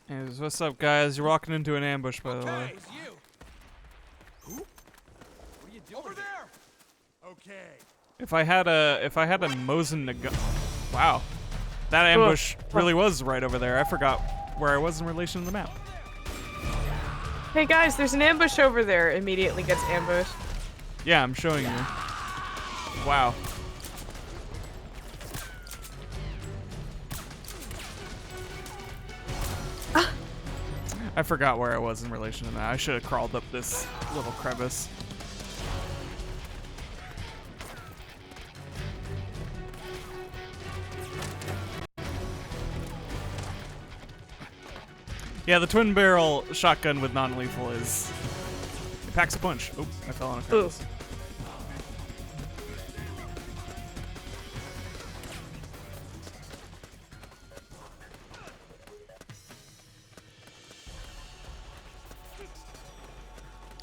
Anyways, what's up, guys? You're walking into an ambush, by the way. It's you. Who? What are you doing? Over there. Okay. If I had a Mosin Nagant, wow, that ambush really was right over there. I forgot where I was in relation to the map. Hey guys, there's an ambush over there. Immediately gets ambushed. Yeah, I'm showing you. Wow. I forgot where I was in relation to that. I should have crawled up this little crevice. Yeah, the twin barrel shotgun with non-lethal it packs a punch. Oh, I fell on a crevice.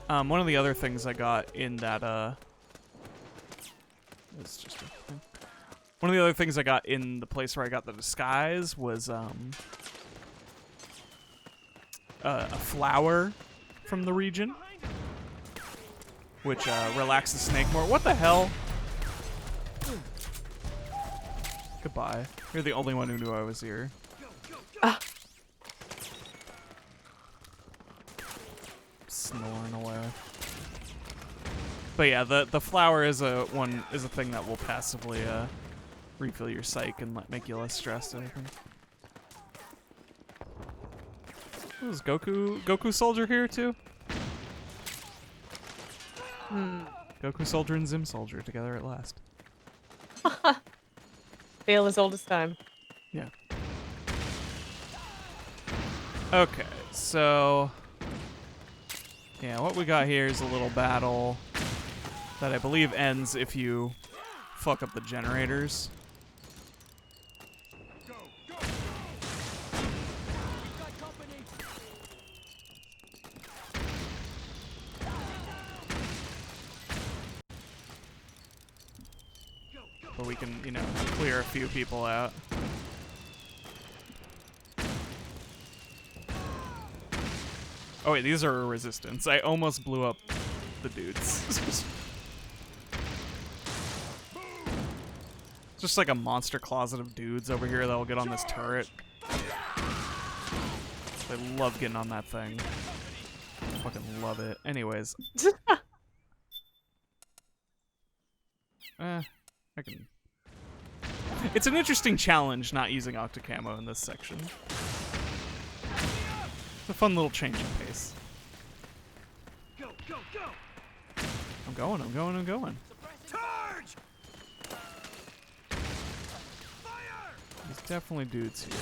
One of the other things I got in that, it's just one of the other things I got in the place where I got the disguise was, a flower from the region, which, relaxes Snake more. What the hell? Goodbye. You're the only one who knew I was here. Snoring away. But yeah, the flower is a thing that will passively refill your psych and make you less stressed, I think. Oh, is Goku Soldier here too? Goku Soldier and Zim Soldier together at last. Tale as old as time. Yeah. Okay, so yeah, what we got here is a little battle that I believe ends if you fuck up the generators. But we can, you know, clear a few people out. Oh wait, these are a resistance. I almost blew up the dudes. Just like a monster closet of dudes over here that will get on this turret. I love getting on that thing. Fucking love it. Anyways. I can... It's an interesting challenge not using Octocamo in this section. It's a fun little change of pace. Go, go, go. I'm going. Charge! There's definitely dudes here.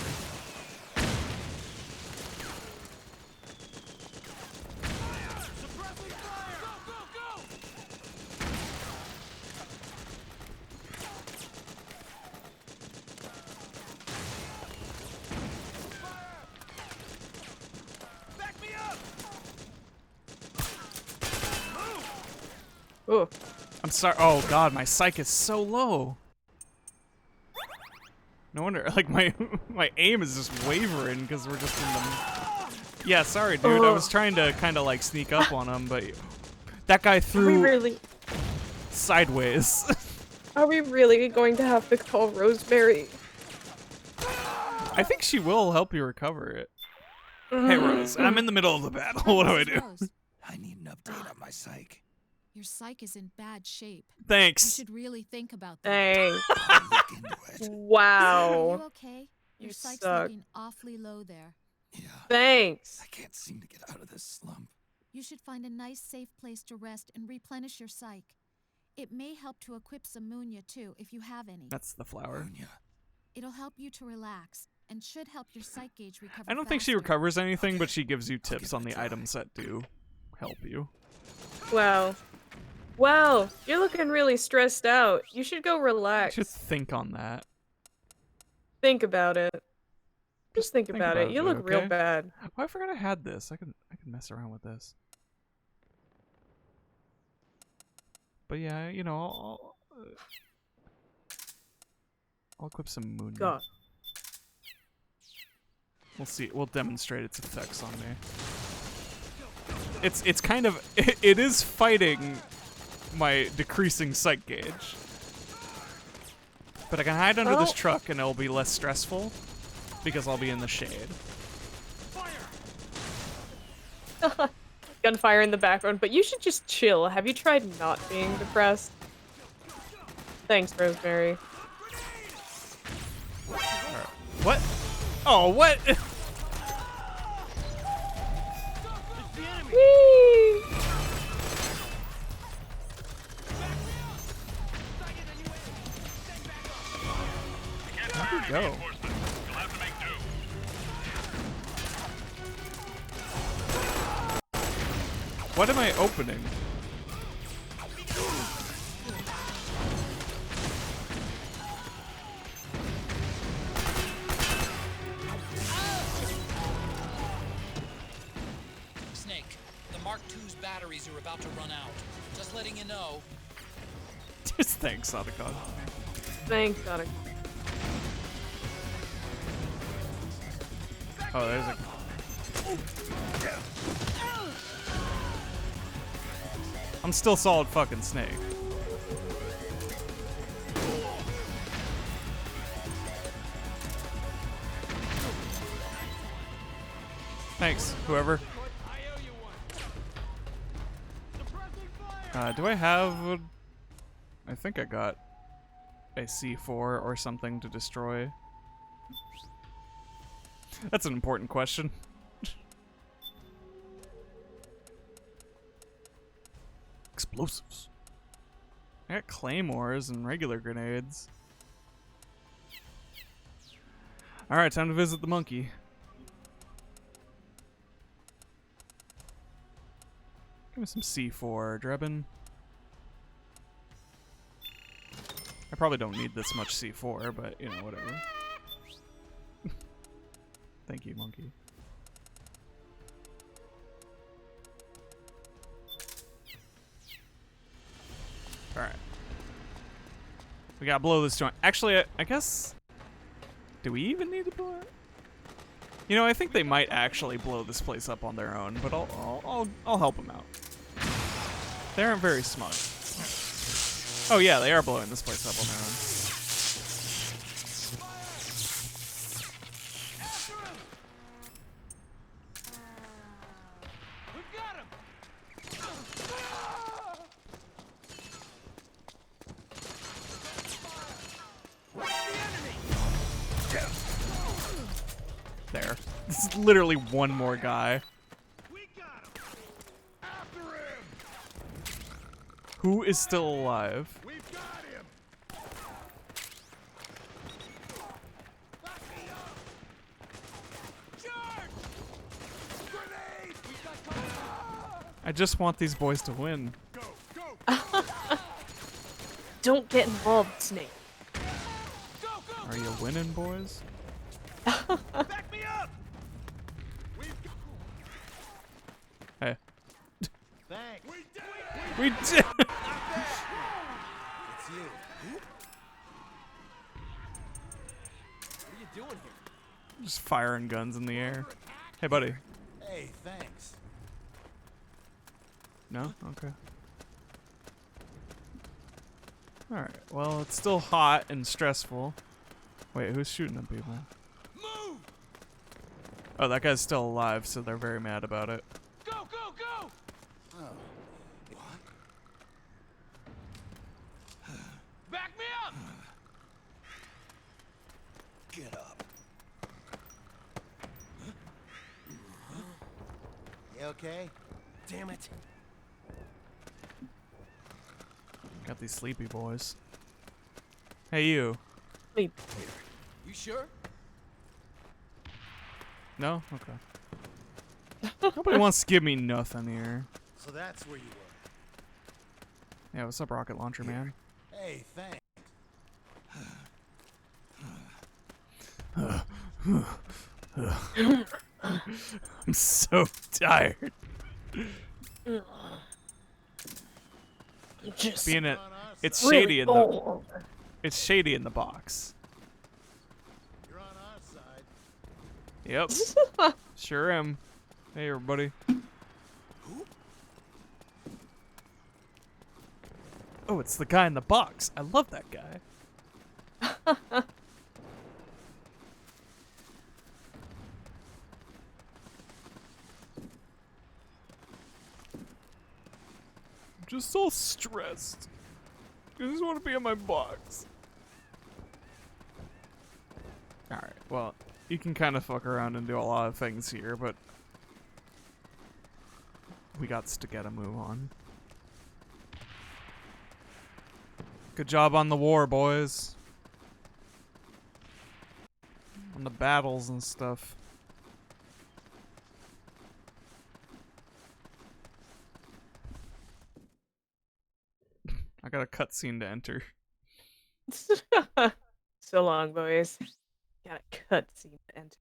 Ooh. I'm sorry. Oh god, my psych is so low. No wonder, like my aim is just wavering because we're just in the. Yeah, sorry, dude. I was trying to kind of like sneak up on him, but that guy threw sideways. Are we really going to have to call Rosemary? I think she will help you recover it. Hey, Rose, I'm in the middle of the battle. What do I do? I need an update on my psych. Your psych is in bad shape. Thanks. You should really think about that. Thanks. Wow. Are you okay? Your You psych's suck. looking awfully low there. Yeah. Thanks. I can't seem to get out of this slump. You should find a nice, safe place to rest and replenish your psych. It may help to equip some Munya too, if you have any. That's the flower. It'll help you to relax and should help your psych gauge recover. I don't think she recovers anything, but she gives you tips on the items that do help you. Wow. Wow, you're looking really stressed out. You should go relax. Just think on that. think about it. Just think about it. You look real okay? bad. Oh, I forgot I had this. I can mess around with this. But yeah, you know, I'll equip some moon. God. We'll see. We'll demonstrate its effects on me. It's kind of it is fighting my decreasing sight gauge. But I can hide under this truck and it'll be less stressful because I'll be in the shade. Gunfire in the background, but you should just chill. Have you tried not being depressed? Thanks, Rosemary. What? Oh, what? Whee! Where'd he go? What am I opening? Snake, the Mark II's batteries are about to run out. Just letting you know. Just thanks, Otacon. Thanks, Otacon. Oh, there's a... I'm still solid fucking Snake. Thanks, whoever. Do I have... I think I got a C4 or something to destroy. That's an important question. Explosives. I got claymores and regular grenades. Alright, time to visit the monkey. Give me some C4, Drebin. I probably don't need this much C4, but, you know, whatever. Thank you, monkey. Alright. We gotta blow this joint. Actually, I guess... Do we even need to blow it? You know, I think they might actually blow this place up on their own, but I'll help them out. They aren't very smart. Oh yeah, they are blowing this place up on their own. There. This is literally one more guy. Who is still alive? I just want these boys to win. Don't get involved, Snake. Are you winning, boys? Back me up! Hey. Thanks. We did. It's you. What are you doing here? Just firing guns in the air. Hey, buddy. Hey, thanks. No? Okay. Alright, well, it's still hot and stressful. Wait, who's shooting at people? Move! Oh, that guy's still alive, so they're very mad about it. Go, go, go! Oh. What? Back me up! Get up. You okay? Damn it. Got these sleepy boys. Hey, you. Sleep. You sure? No? Okay. Nobody wants to give me nothing here. So that's where you were. Yeah, what's up, rocket launcher man? Hey, thanks. I'm so tired. Just Being it, it's really shady in the. It's shady in the box. You're on our side. Yep. Sure am. Hey, everybody. Oh, it's the guy in the box. I love that guy. I'm just so stressed. I just want to be in my box. Alright, well, you can kind of fuck around and do a lot of things here, but we got to get a move on. Good job on the war, boys. On the battles and stuff. I got a cutscene to enter. So long, boys. Got a cutscene to enter.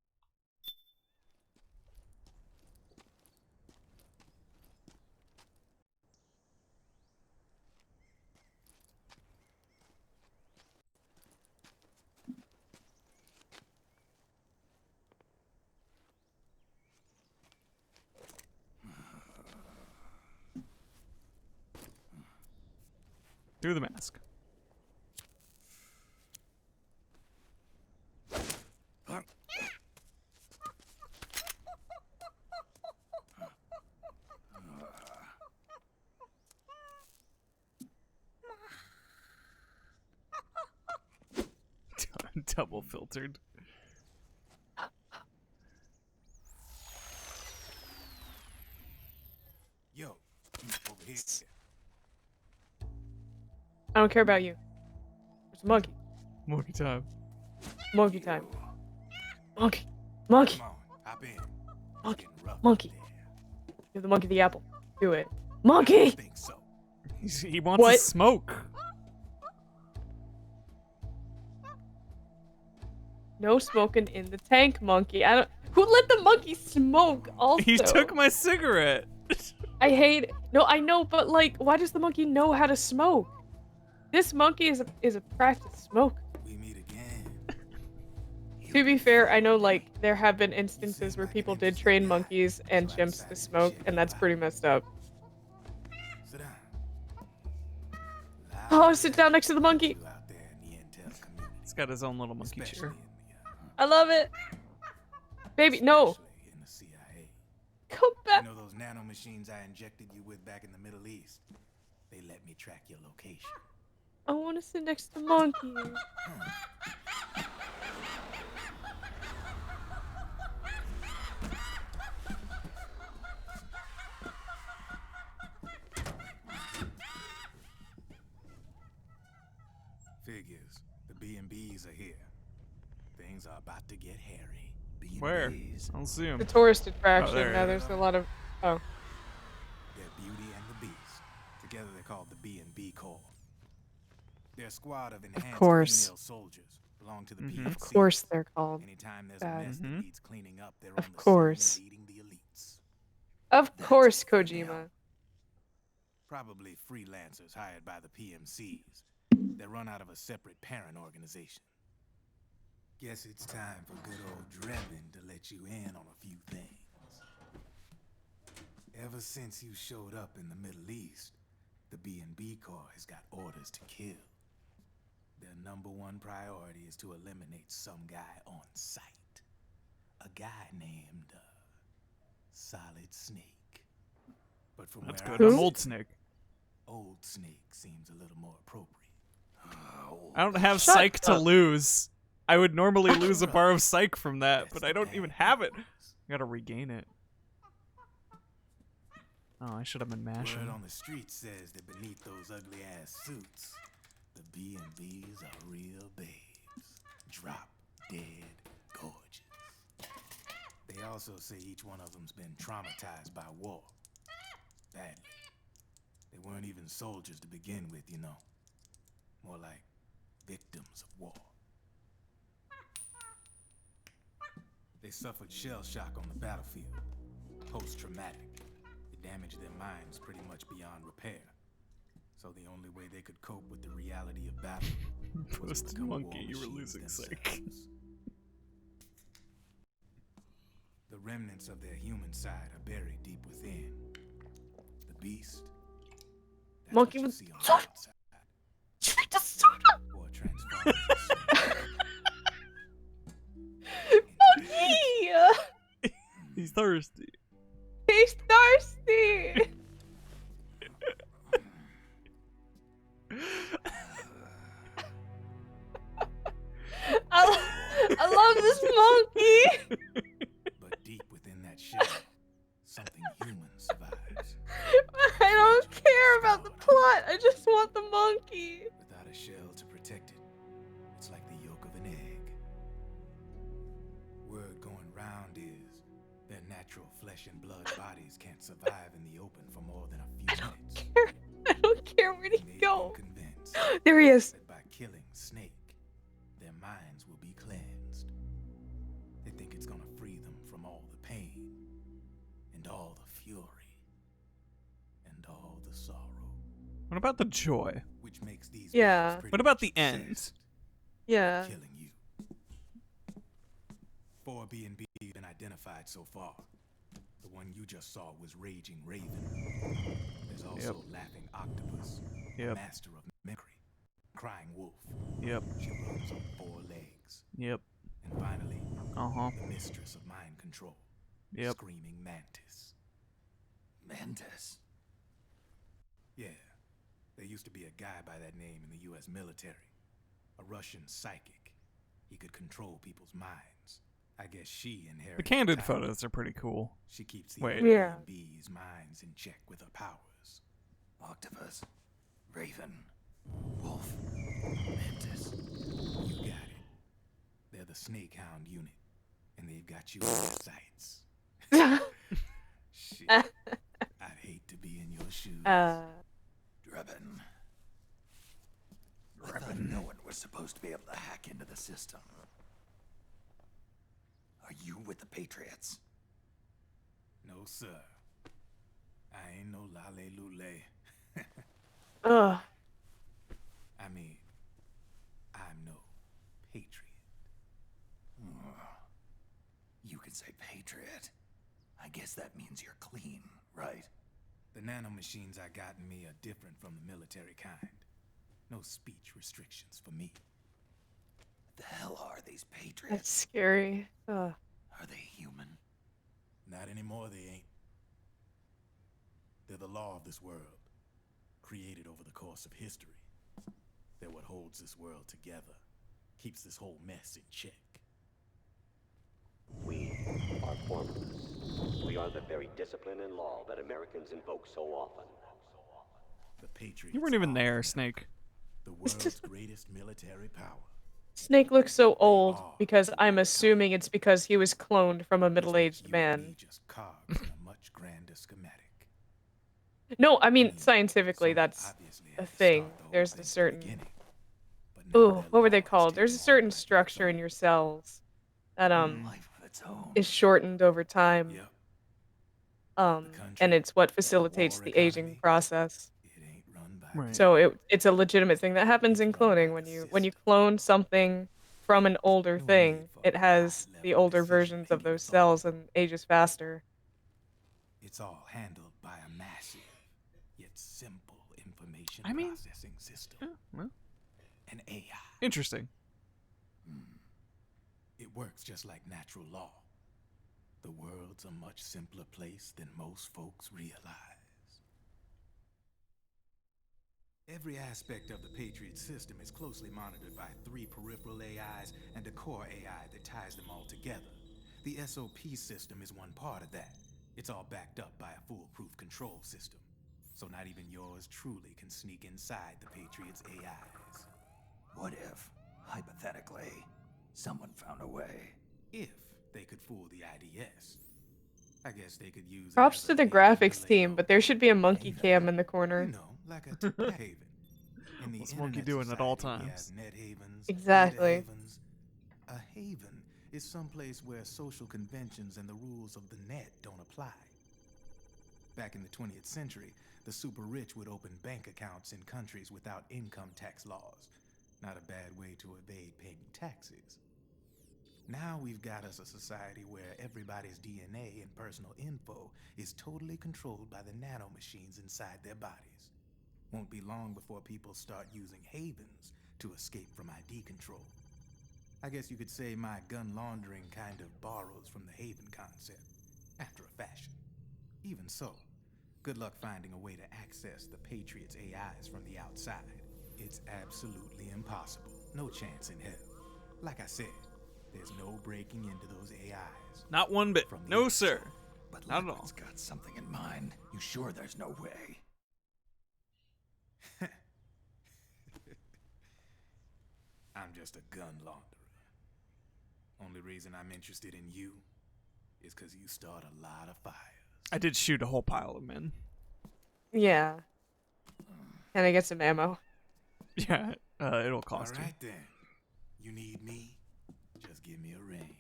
Through the mask. Double filtered. Yo, over here. I don't care about you. There's a monkey. Monkey time. Monkey time. Monkey. Monkey. Come on, hop in. Monkey. Getting rough Monkey. up there. Give the monkey the apple. Do it. Monkey! I think so. He wants What? to smoke. No smoking in the tank, monkey. I don't. Who let the monkey smoke? Also, He took my cigarette. I hate. No, I know, but like, why does the monkey know how to smoke? This monkey is a practiced smoker. We meet again. To be fair, I know like there have been instances where people did train monkeys and chimps to smoke, and that's pretty messed up. Sit down. Oh, sit down next to the monkey. Out there in the intel community, He's got his own little monkey especially chair. in I love it. Baby, no. especially in the CIA. Come back. You know those nanomachines I injected you with back in the Middle East? They let me track your location. I want to sit next to monkey. Figures. The B&Bs are here. Things are about to get hairy. Where? B&Bs. I don't see him. The tourist attraction. there. Now there's a lot of. Oh. They're Beauty and the Beast. Together they're called the B&B Corps. They're a squad of enhanced course. female soldiers. Belong to the Mhm. PMC. Of course they're called. Anytime there's that. a mess Mhm. that needs cleaning up, they're Of on the course. scene leading the elites. Of That's course, who they Kojima. are. Probably freelancers hired by the PMCs. They're run out of a separate parent organization. Guess it's time for good old Drebin to let you in on a few things. Ever since you showed up in the Middle East, the B&B Corps has got orders to kill. Their #1 priority is to eliminate some guy on sight. A guy named Solid Snake. But from That's where good. I I'm Old sit, Snake. Old Snake seems a little more appropriate. I don't have Shut psych to up. lose. I would normally lose a bar of psych from that, but I don't even have it. I gotta regain it. Oh, I should have been mashing. Word on the street says that beneath those ugly ass suits, the B&Bs are real babes. Drop dead gorgeous. They also say each one of them's been traumatized by war. Badly. They weren't even soldiers to begin with, you know. More like victims of war. They suffered shell shock on the battlefield. Post-traumatic. It damaged their minds pretty much beyond repair. So the only way they could cope with the reality of battle was to Twisted become monkey, war you were machines losing sick. themselves. The remnants of their human side are buried deep within. The beast. That's Monkey what you with see on the soda. outside. Drink the soda. Or transforms Monkey! He's thirsty. He's thirsty. I love this monkey. But deep within that shell, something human survives. I don't care about the plot. I just want the monkey. Without a shell to protect it, it's like the yolk of an egg. Word going round is their natural flesh and blood bodies can't survive in the open for more than a few minutes. I don't care where he go. Convinced There he is. that by killing Snake, their minds will be cleansed. They think it's gonna free them from all the pain, and all the fury, and all the sorrow. What about the joy? Which makes these Yeah. What about the end? Yeah. killing you. 4 B&B been identified so far. The one you just saw was Raging Raven. There's also Laughing Octopus, Master of Mimicry, Crying Wolf. Yep. She runs on 4 legs. Yep. And finally, Uh-huh. the Mistress of Mind Control, Yep. Screaming Mantis. Mantis? Yeah. There used to be a guy by that name in the U.S. military. A Russian psychic. He could control people's minds. I guess she inherited The candid power. photos are pretty cool. She keeps the Wait. Yeah. B&B's minds in check with her powers. Octopus, Raven, Wolf, Mantis. You got it. They're the Snake Hound unit, and they've got you in their sights. Shit. I'd hate to be in your shoes. Drebin. I thought no one was supposed to be able to hack into the system. Are you with the Patriots? No, sir. I ain't no lale-lule. Ugh. I mean, I'm no patriot. You can say Patriot. I guess that means you're clean, right? The nanomachines I got in me are different from the military kind. No speech restrictions for me. What the hell are these That's Patriots? scary. Ugh. Are they human? Not anymore, they ain't. They're the law of this world, created over the course of history. They're what holds this world together, keeps this whole mess in check. We are formalists. We are the very discipline and law that Americans invoke so often. The Patriots You weren't even there, Snake. the world's greatest military power. Snake looks so old because I'm assuming it's because he was cloned from a middle-aged man. Just cogs in a much grander schematic. No, I mean scientifically that's a thing. There's a certain ooh, what were they called? There's a certain structure in your cells that is shortened over time. And it's what facilitates the aging process. Right. So it's a legitimate thing that happens in cloning. When you clone something from an older thing, it has the older versions of those cells and ages faster. It's all handled by a massive, yet simple information I mean, processing system. Well, An AI. interesting. It works just like natural law. The world's a much simpler place than most folks realize. Every aspect of the Patriot system is closely monitored by 3 peripheral AIs and a core AI that ties them all together. The SOP system is one part of that. It's all backed up by a foolproof control system. So not even yours truly can sneak inside the Patriots' AIs. What if, hypothetically, someone found a way? If they could fool the IDS. I guess they could use Props to the graphics team, but there should be a monkey cam in the corner. like a haven. In the What's Monkey internet doing at all society, we times? have net havens, Exactly. data havens. A haven is someplace where social conventions and the rules of the net don't apply. Back in the 20th century, the super rich would open bank accounts in countries without income tax laws. Not a bad way to evade paying taxes. Now we've got us a society where everybody's DNA and personal info is totally controlled by the nanomachines inside their bodies. Won't be long before people start using havens to escape from ID control. I guess you could say my gun laundering kind of borrows from the haven concept, after a fashion. Even so, good luck finding a way to access the Patriots' AIs from the outside. It's absolutely impossible. No chance in hell. Like I said, there's no breaking into those AIs. Not one bit. No, sir. But Not at all. Leopard's got something in mind. You sure there's no way? I'm just a gun launderer. Only reason I'm interested in you is because you start a lot of fires. I did shoot a whole pile of men. Yeah. Can I get some ammo? Yeah, it'll cost All right, then. You need me? Just give me a ring.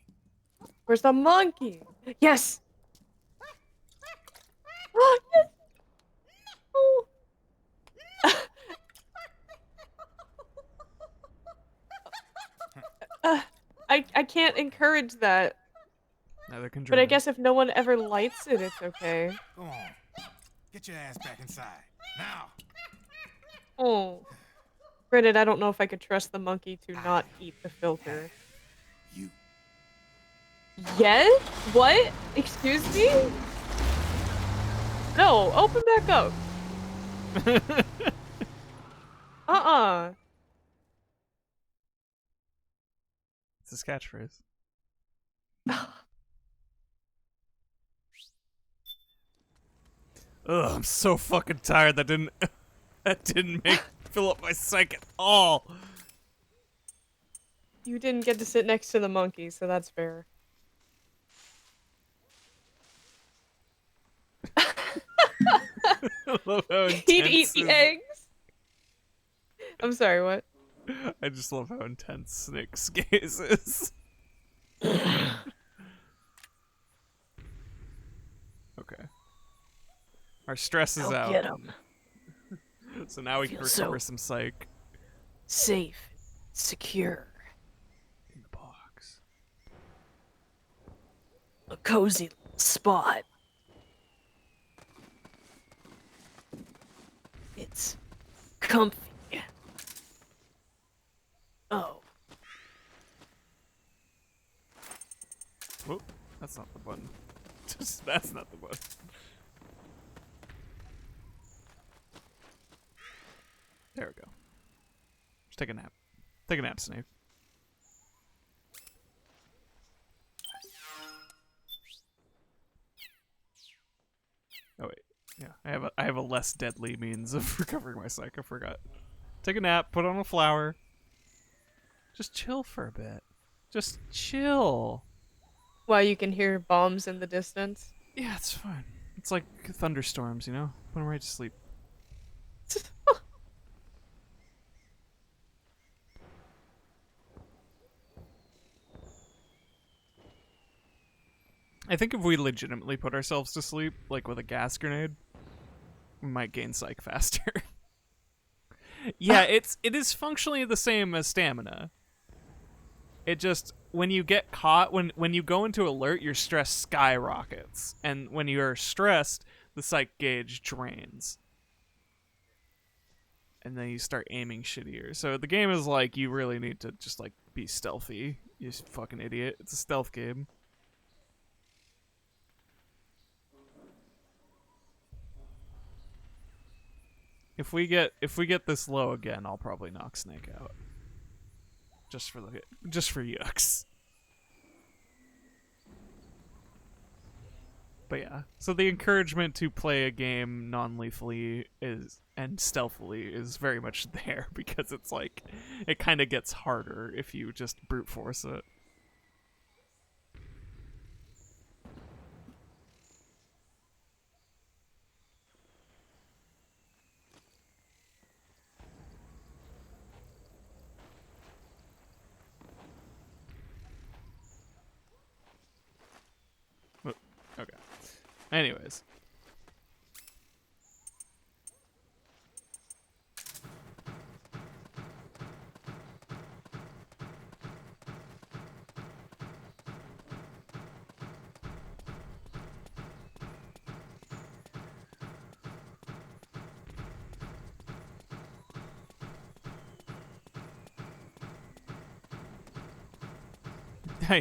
Where's the monkey? Yes! Oh, yes! Oh. I can't encourage that. Neither can But I Jordan. guess if no one ever lights it, it's okay. Go on. Get your ass back inside. Now! Oh. Granted, I don't know if I could trust the monkey to not eat the filter. You. Yes? What? Excuse me? No, open back up. Uh-uh. It's his catchphrase. Ugh, I'm so fucking tired. That didn't fill up my psych at all. You didn't get to sit next to the monkey, so that's fair. I love how intense He'd eat the eggs. I'm sorry, what? I just love how intense Nick's gaze is. Okay. Our stress is Go out. get 'em. So now we can Feel recover so some psych. Safe. Secure. In the box. A cozy little spot. It's comfy. Oh. Whoop. That's not the button. That's not the button. There we go. Just take a nap. Take a nap, Snape. Oh wait, yeah, I have a less deadly means of recovering my psych. I forgot. Take a nap. Put on a flower. Just chill for a bit. Just chill. Why, you can hear bombs in the distance? Yeah, it's fine. It's like thunderstorms, you know? Put them right to sleep. I think if we legitimately put ourselves to sleep, like with a gas grenade, we might gain psych faster. Yeah, it is functionally the same as stamina. It just, when you get caught, when you go into alert, your stress skyrockets. And when you're stressed, the psych gauge drains. And then you start aiming shittier. So the game is like, you really need to just like be stealthy. You fucking idiot. It's a stealth game. If we get this low again, I'll probably knock Snake out. Just for yucks. But yeah, so the encouragement to play a game non-lethally and stealthily is very much there, because it's like it kind of gets harder if you just brute force it. Anyways.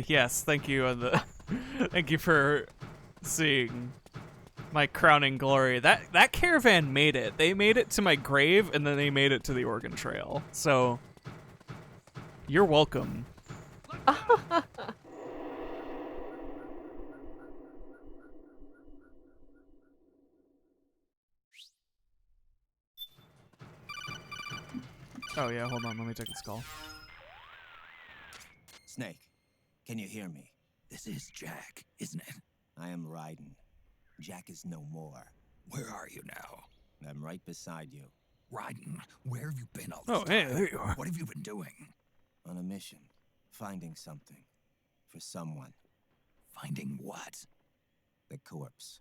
Yes, thank you. Thank you for seeing my crowning glory. That caravan made it. They made it to my grave, and then they made it to the Oregon Trail. So, you're welcome. Oh yeah, hold on. Let me take this call. Snake, can you hear me? This is Jack, isn't it? I am Raiden. Jack is no more. Where are you now? I'm right beside you. Raiden, where have you been all this time? Hey, there you are. What have you been doing? On a mission. Finding something. For someone. Finding what? The corpse.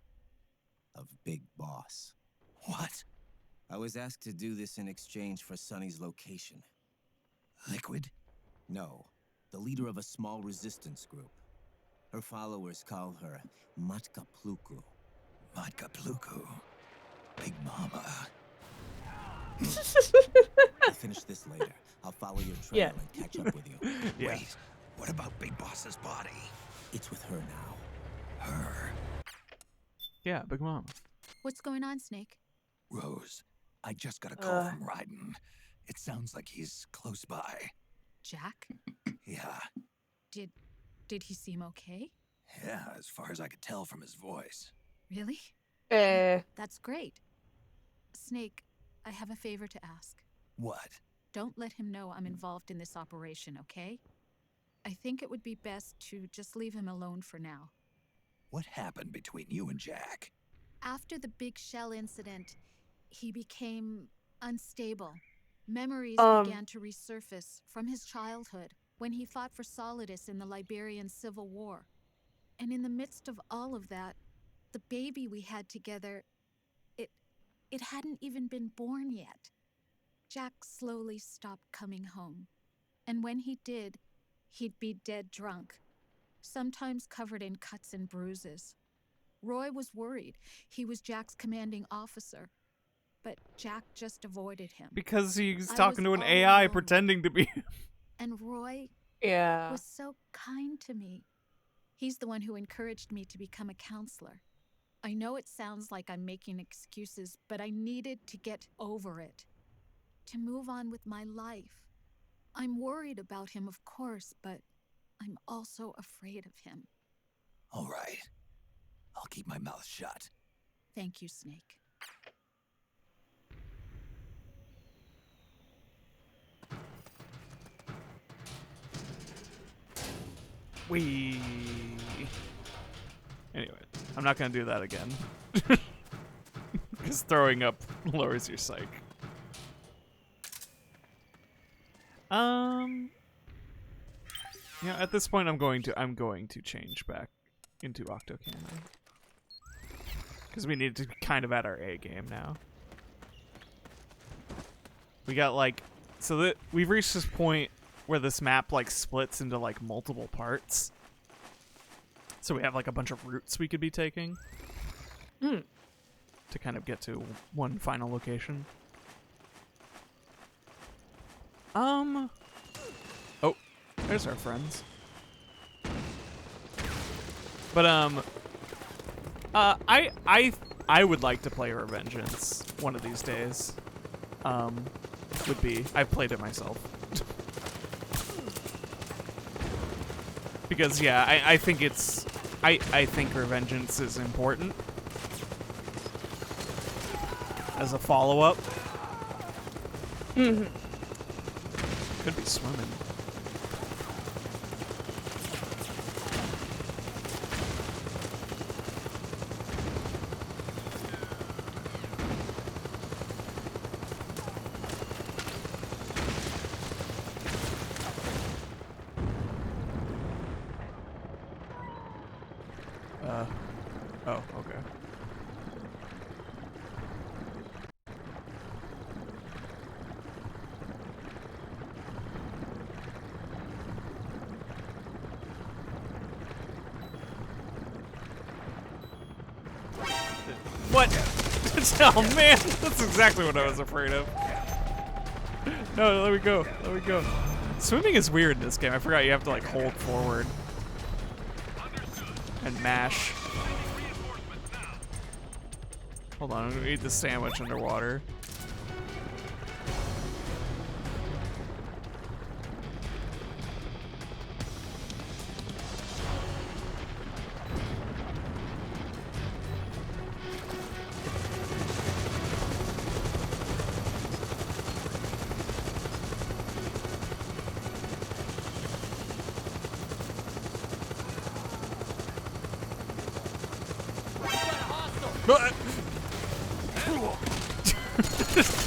Of Big Boss. What? I was asked to do this in exchange for Sonny's location. Liquid? No. The leader of a small resistance group. Her followers call her Matka Pluku. Matka Pluku. Big Mama. I'll finish this later. I'll follow your trail and catch up with you. Yeah. Wait, what about Big Boss's body? It's with her now. Her? Yeah, Big Mama. What's going on, Snake? Rose, I just got a call from Raiden. It sounds like he's close by. Jack? Yeah. Did he seem okay? Yeah, as far as I could tell from his voice. Really? That's great. Snake, I have a favor to ask. What? Don't let him know I'm involved in this operation, okay? I think it would be best to just leave him alone for now. What happened between you and Jack? After the big shell incident, he became unstable. Memories began to resurface from his childhood when he fought for Solidus in the Liberian Civil War. And in the midst of all of that, the baby we had together, it hadn't even been born yet. Jack slowly stopped coming home. And when he did, he'd be dead drunk, sometimes covered in cuts and bruises. Roy was worried. He was Jack's commanding officer. But Jack just avoided him. Because he's talking to an AI pretending to be. And Roy was so kind to me. He's the one who encouraged me to become a counselor. I know it sounds like I'm making excuses, but I needed to get over it. To move on with my life. I'm worried about him, of course, but I'm also afraid of him. All right. I'll keep my mouth shut. Thank you, Snake. Anyway, I'm not gonna do that again. Because throwing up lowers your psych. Yeah, at this point I'm going to change back into Octocannon. Because we need to be kind of at our A game now. We got like, so that we've reached this point where this map like splits into like multiple parts. So we have like a bunch of routes we could be taking to kind of get to one final location. Oh, there's our friends. But I would like to play Revengeance one of these days. I've played it myself. Because yeah, I think I think Revengeance is important as a follow-up. Could be swimming. Oh, okay. What? Oh man, that's exactly what I was afraid of. No, let me go. Let me go. Swimming is weird in this game. I forgot you have to like hold forward and mash. Hold on, I'm gonna eat the sandwich underwater.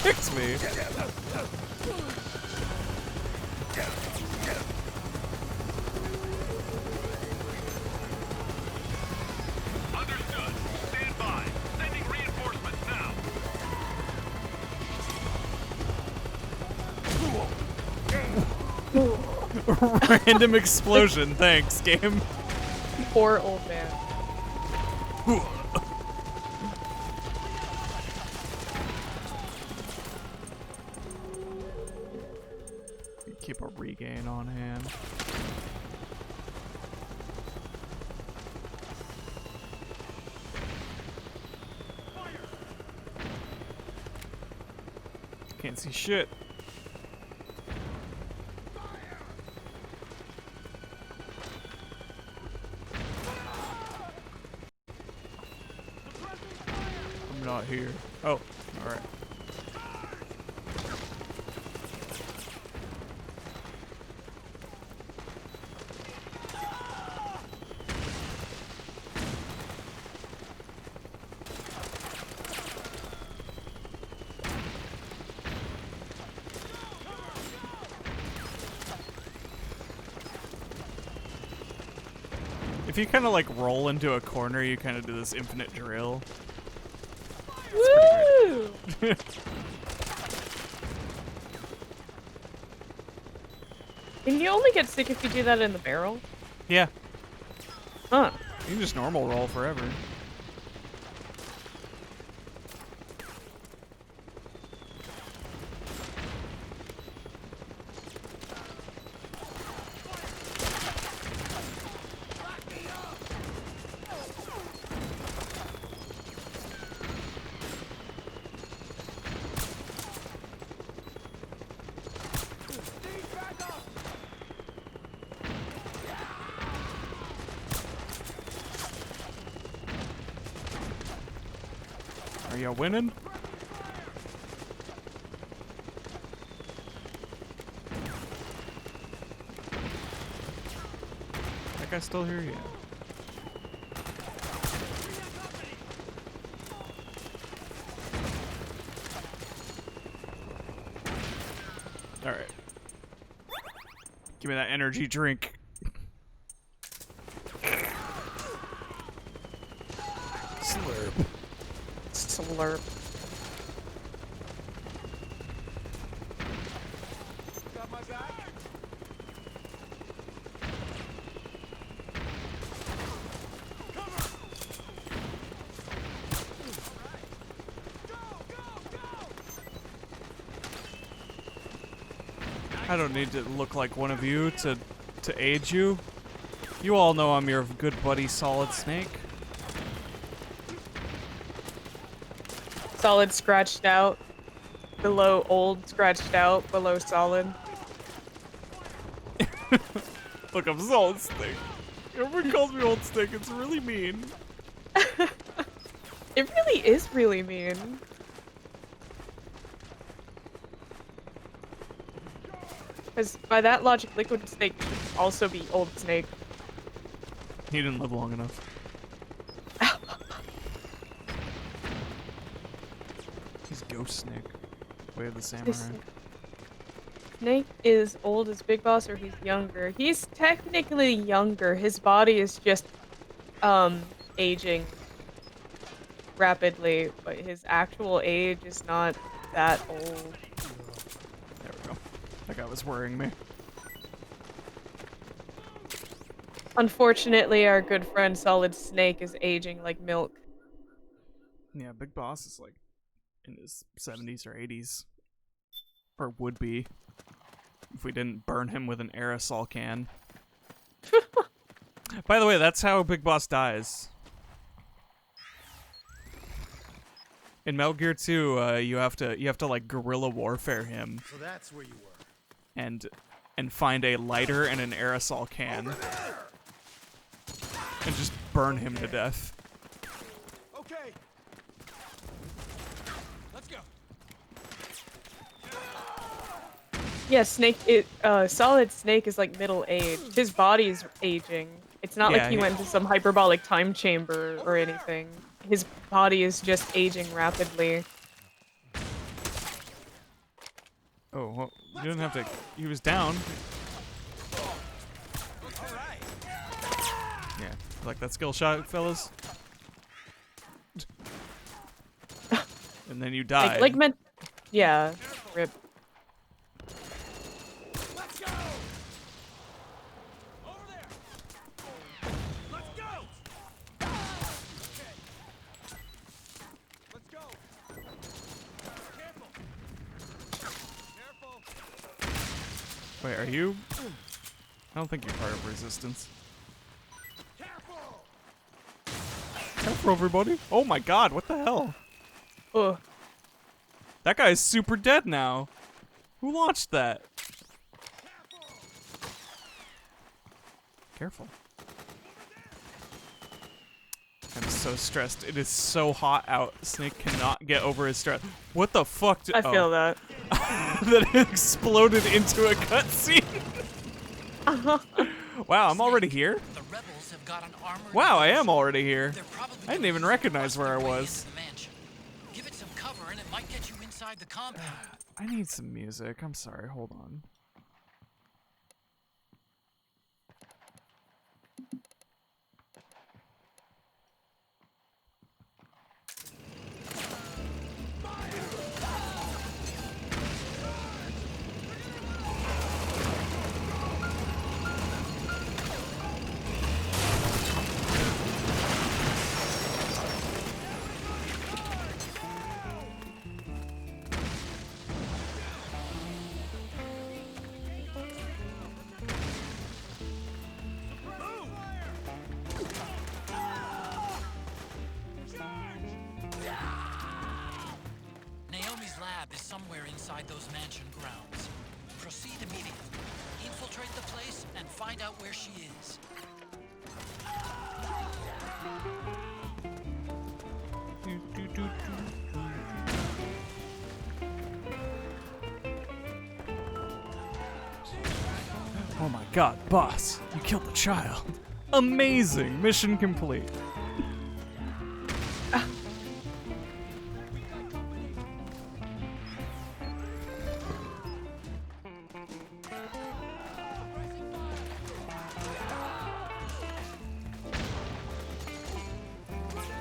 Fix me. Understood. Stand by. Sending reinforcements now. Random explosion. Thanks, game. Poor old man. Keep a regain on hand. Can't see shit. I'm not here. Oh, alright. If you kind of like roll into a corner, you kind of do this infinite drill. Woo! Can you only get sick if you do that in the barrel? Yeah. Huh. You can just normal roll forever. Are you winning? That guy still here? Yeah. Alright. Give me that energy drink. Slurp. Slurp. Got my back? I don't need to look like one of you to aid you. You all know I'm your good buddy, Solid Snake. Solid scratched out. Below old scratched out. Below solid. Look, I'm Solid Snake. Everyone calls me Old Snake. It's really mean. It really is really mean. Because by that logic, Liquid Snake should also be Old Snake. He didn't live long enough. He's Ghost Snake. Way of the Samurai. Snake is old as Big Boss, or he's younger. He's technically younger. His body is just, aging rapidly, but his actual age is not that old. There we go. That guy was worrying me. Unfortunately, our good friend Solid Snake is aging like milk. Yeah, Big Boss is like in his 70s or 80s. Or would be. If we didn't burn him with an aerosol can. By the way, that's how Big Boss dies. In Metal Gear 2, you have to like guerrilla warfare him. So that's where you were. And find a lighter and an aerosol can. And just burn him to death. Okay. Let's go. Yeah, Solid Snake is like middle-aged. His body's aging. It's not like he went into some hyperbolic time chamber or anything. His body is just aging rapidly. Oh, well, you didn't have to. He was down. Yeah, like that skill shot, fellas. And then you died. Yeah, rip. Let's go. Over there. Let's go. Okay. Let's go. Careful. Careful. Wait, are you? I don't think you're part of Resistance. Careful, everybody! Oh my God! What the hell? Ugh. That guy's super dead now. Who launched that? Careful. I'm so stressed. It is so hot out. Snake cannot get over his stress. What the fuck? I feel that. That exploded into a cutscene. Wow, I'm already here? Wow, I am already here. I didn't even recognize where I was. Give it some cover and it might get you inside the compound. I need some music. I'm sorry. Hold on. Is somewhere inside those mansion grounds. Proceed immediately. Infiltrate the place and find out where she is. Oh my God, boss! You killed the child. Amazing! Mission complete.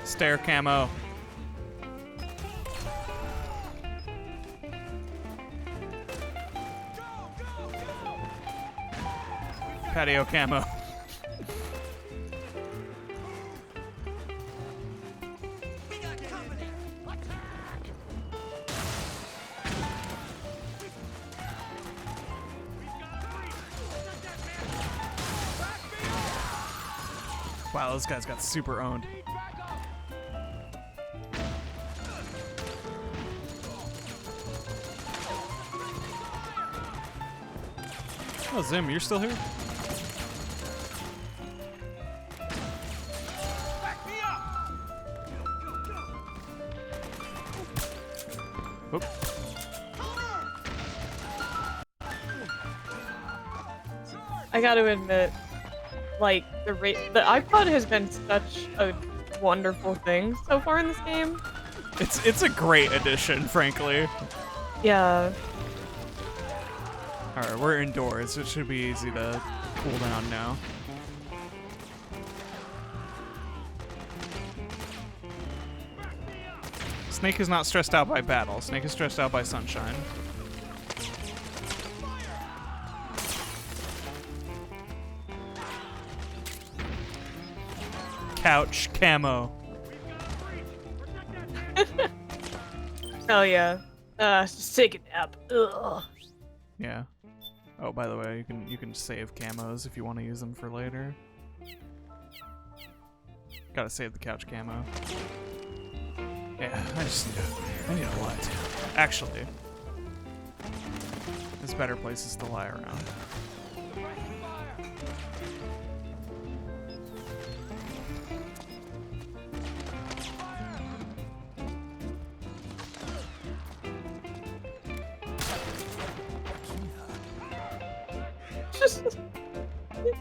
Stair camo. Patio camo. Wow, this guy's got super owned. Oh, Zim, you're still here? Oop. I gotta admit, like, the iPod has been such a wonderful thing so far in this game. It's a great addition, frankly. Yeah. Alright, we're indoors. It should be easy to cool down now. Snake is not stressed out by battle. Snake is stressed out by sunshine. Couch camo. Hell yeah. Just take a nap. Ugh. Yeah. Oh, by the way, you can save camos if you want to use them for later. Gotta save the couch camo. Yeah, I need to lie down. Actually, there's better places to lie around.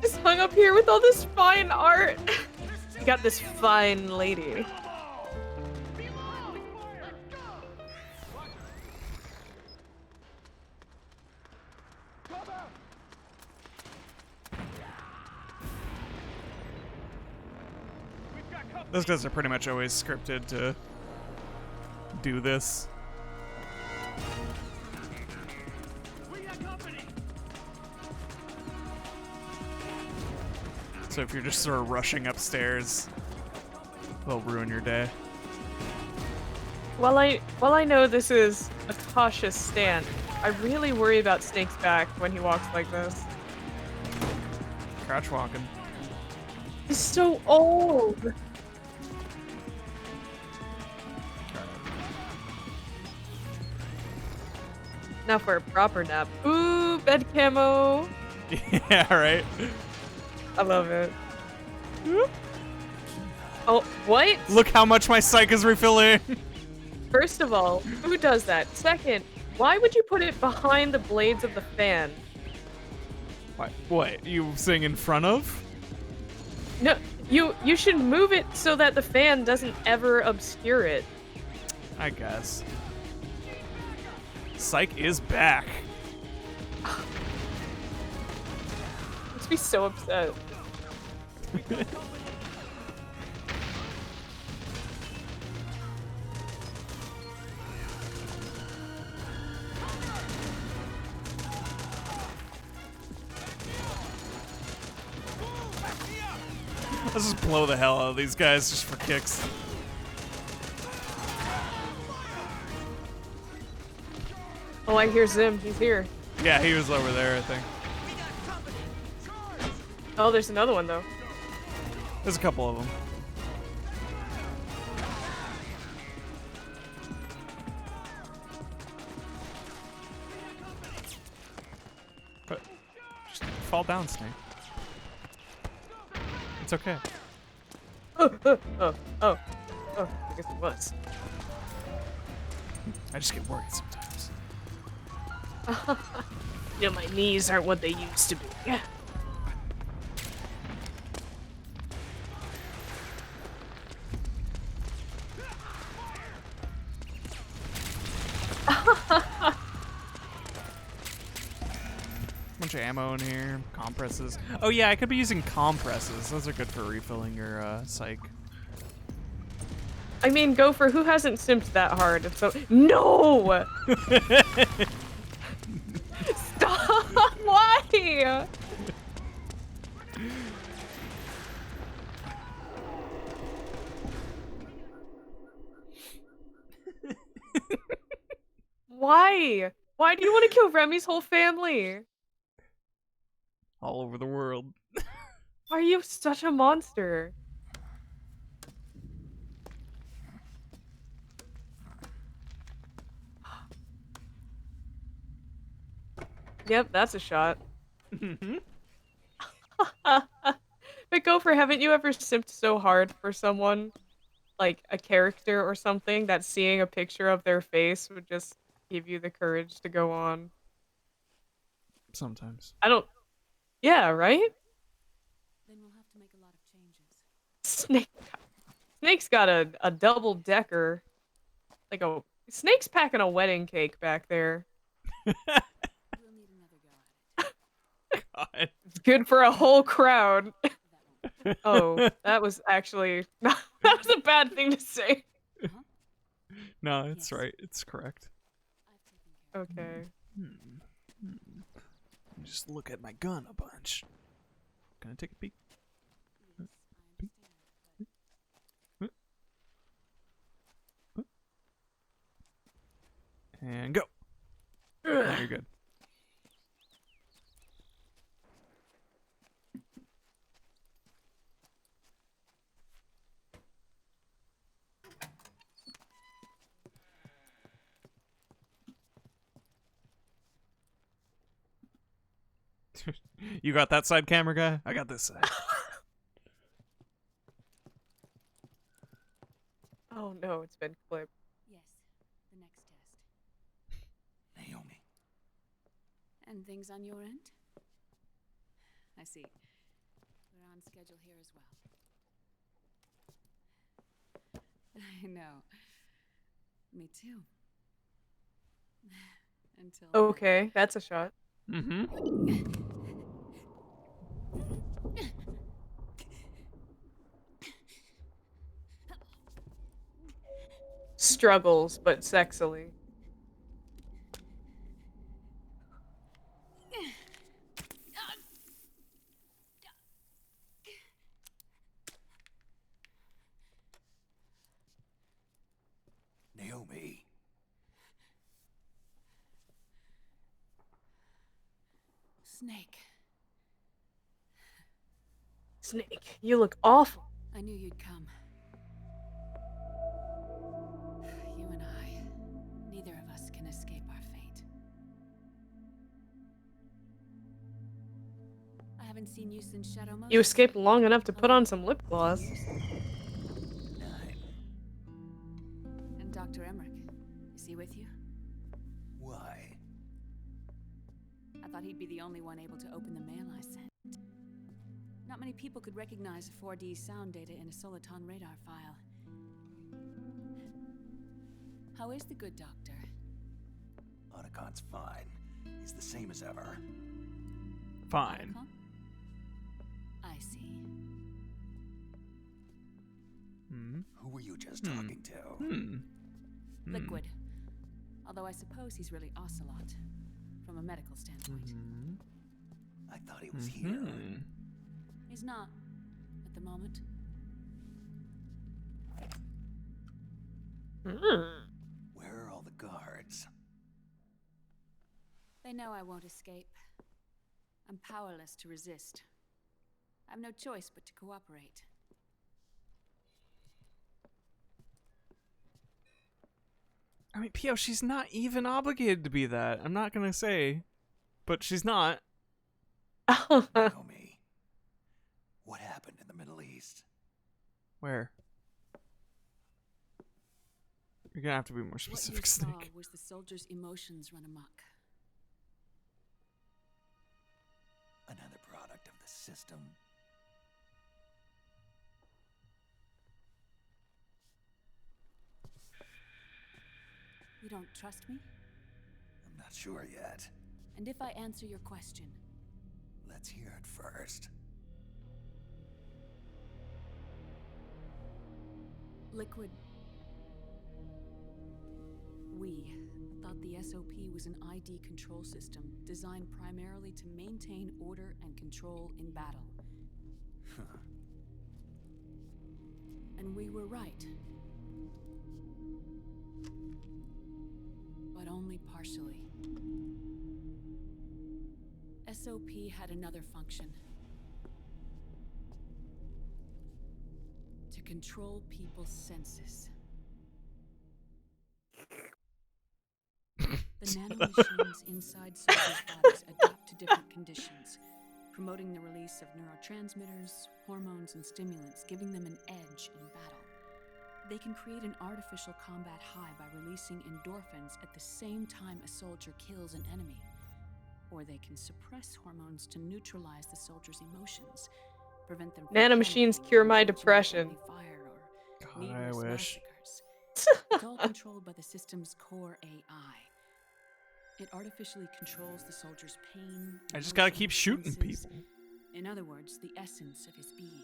Just hung up here with all this fine art. You got this fine lady. Those guys are pretty much always scripted to do this. So if you're just sort of rushing upstairs, they'll ruin your day. While I know this is a cautious stand, I really worry about Snake's back when he walks like this. Crouch walking. He's so old. Now for a proper nap. Ooh, bed camo. Yeah, right? I love it. Oh, what? Look how much my psych is refilling. First of all, who does that? Second, why would you put it behind the blades of the fan? What? You sing in front of? No, you should move it so that the fan doesn't ever obscure it. I guess. Psych is back. Makes me so upset. Let's just blow the hell out of these guys just for kicks. Oh, I hear Zim. He's here. Yeah, he was over there, I think. Oh, there's another one, though. There's a couple of them. But just fall down, Snake. It's okay. Oh, I guess it was. I just get worried sometimes. Yeah, my knees aren't what they used to be. Yeah. Bunch of ammo in here, compresses. Oh yeah, I could be using compresses. Those are good for refilling your psych. I mean, Gopher, who hasn't simped that hard? So no. Stop! Why? Why? Why do you want to kill Remy's whole family? All over the world. Why are you such a monster? Yep, that's a shot. But Gopher, haven't you ever simped so hard for someone, like a character or something, that seeing a picture of their face would just give you the courage to go on? Sometimes. I don't... Yeah, right? Then we'll have to make a lot of changes. Snake's got a double-decker. Like a... Snake's packing a wedding cake back there. God. It's good for a whole crowd. Oh, that was actually... that was a bad thing to say. No, it's right. It's correct. Okay. Just look at my gun a bunch. Can I take a peek? And go. Now you're good. You got that side camera guy? I got this side. Oh no, it's been clipped. Yes, the next test. Naomi. And things on your end? I see. We're on schedule here as well. I know. Me too. Until Okay, that's a shot. Mm-hmm. Struggles, but sexily. Naomi. Snake. Snake, you look awful. I knew you'd come. You and I, neither of us can escape our fate. I haven't seen you since Shadow Moses. You escaped long enough to put on some lip gloss. And Dr. Emmerich, is he with you? Why? I thought he'd be the only one able to open the mail I sent. Not many people could recognize 4D sound data in a Soliton radar file. How is the good doctor? Otacon's fine. He's the same as ever. Fine. Otacon? I see. Who were you just talking to? Liquid. Although I suppose he's really Ocelot, from a medical standpoint. I thought he was here. He's not, at the moment. Where are all the guards? They know I won't escape. I'm powerless to resist. I have no choice but to cooperate. I mean, Pio, she's not even obligated to be that. I'm not gonna say, but she's not. Naomi, what happened in the Middle East? Where? You're gonna have to be more specific, What you saw Snake. was the soldiers' emotions run amok. Another product of the system. You don't trust me? I'm not sure yet. And if I answer your question? Let's hear it first. Liquid. We thought the SOP was an ID control system designed primarily to maintain order and control in battle. And we were right. But only partially. SOP had another function. To control people's senses. The nanomachines inside soldiers' bodies adapt to different conditions, promoting the release of neurotransmitters, hormones, and stimulants, giving them an edge in battle. They can create an artificial combat high by releasing endorphins at the same time a soldier kills an enemy. Or they can suppress hormones to neutralize the soldier's emotions, prevent them from Nanomachines panicking, cure my launching depression. friendly fire, or God, I needless wish. massacres. It's all controlled by the system's core AI. It artificially controls the soldier's pain. I just gotta emotions, keep shooting senses. people. In other words, the essence of his being.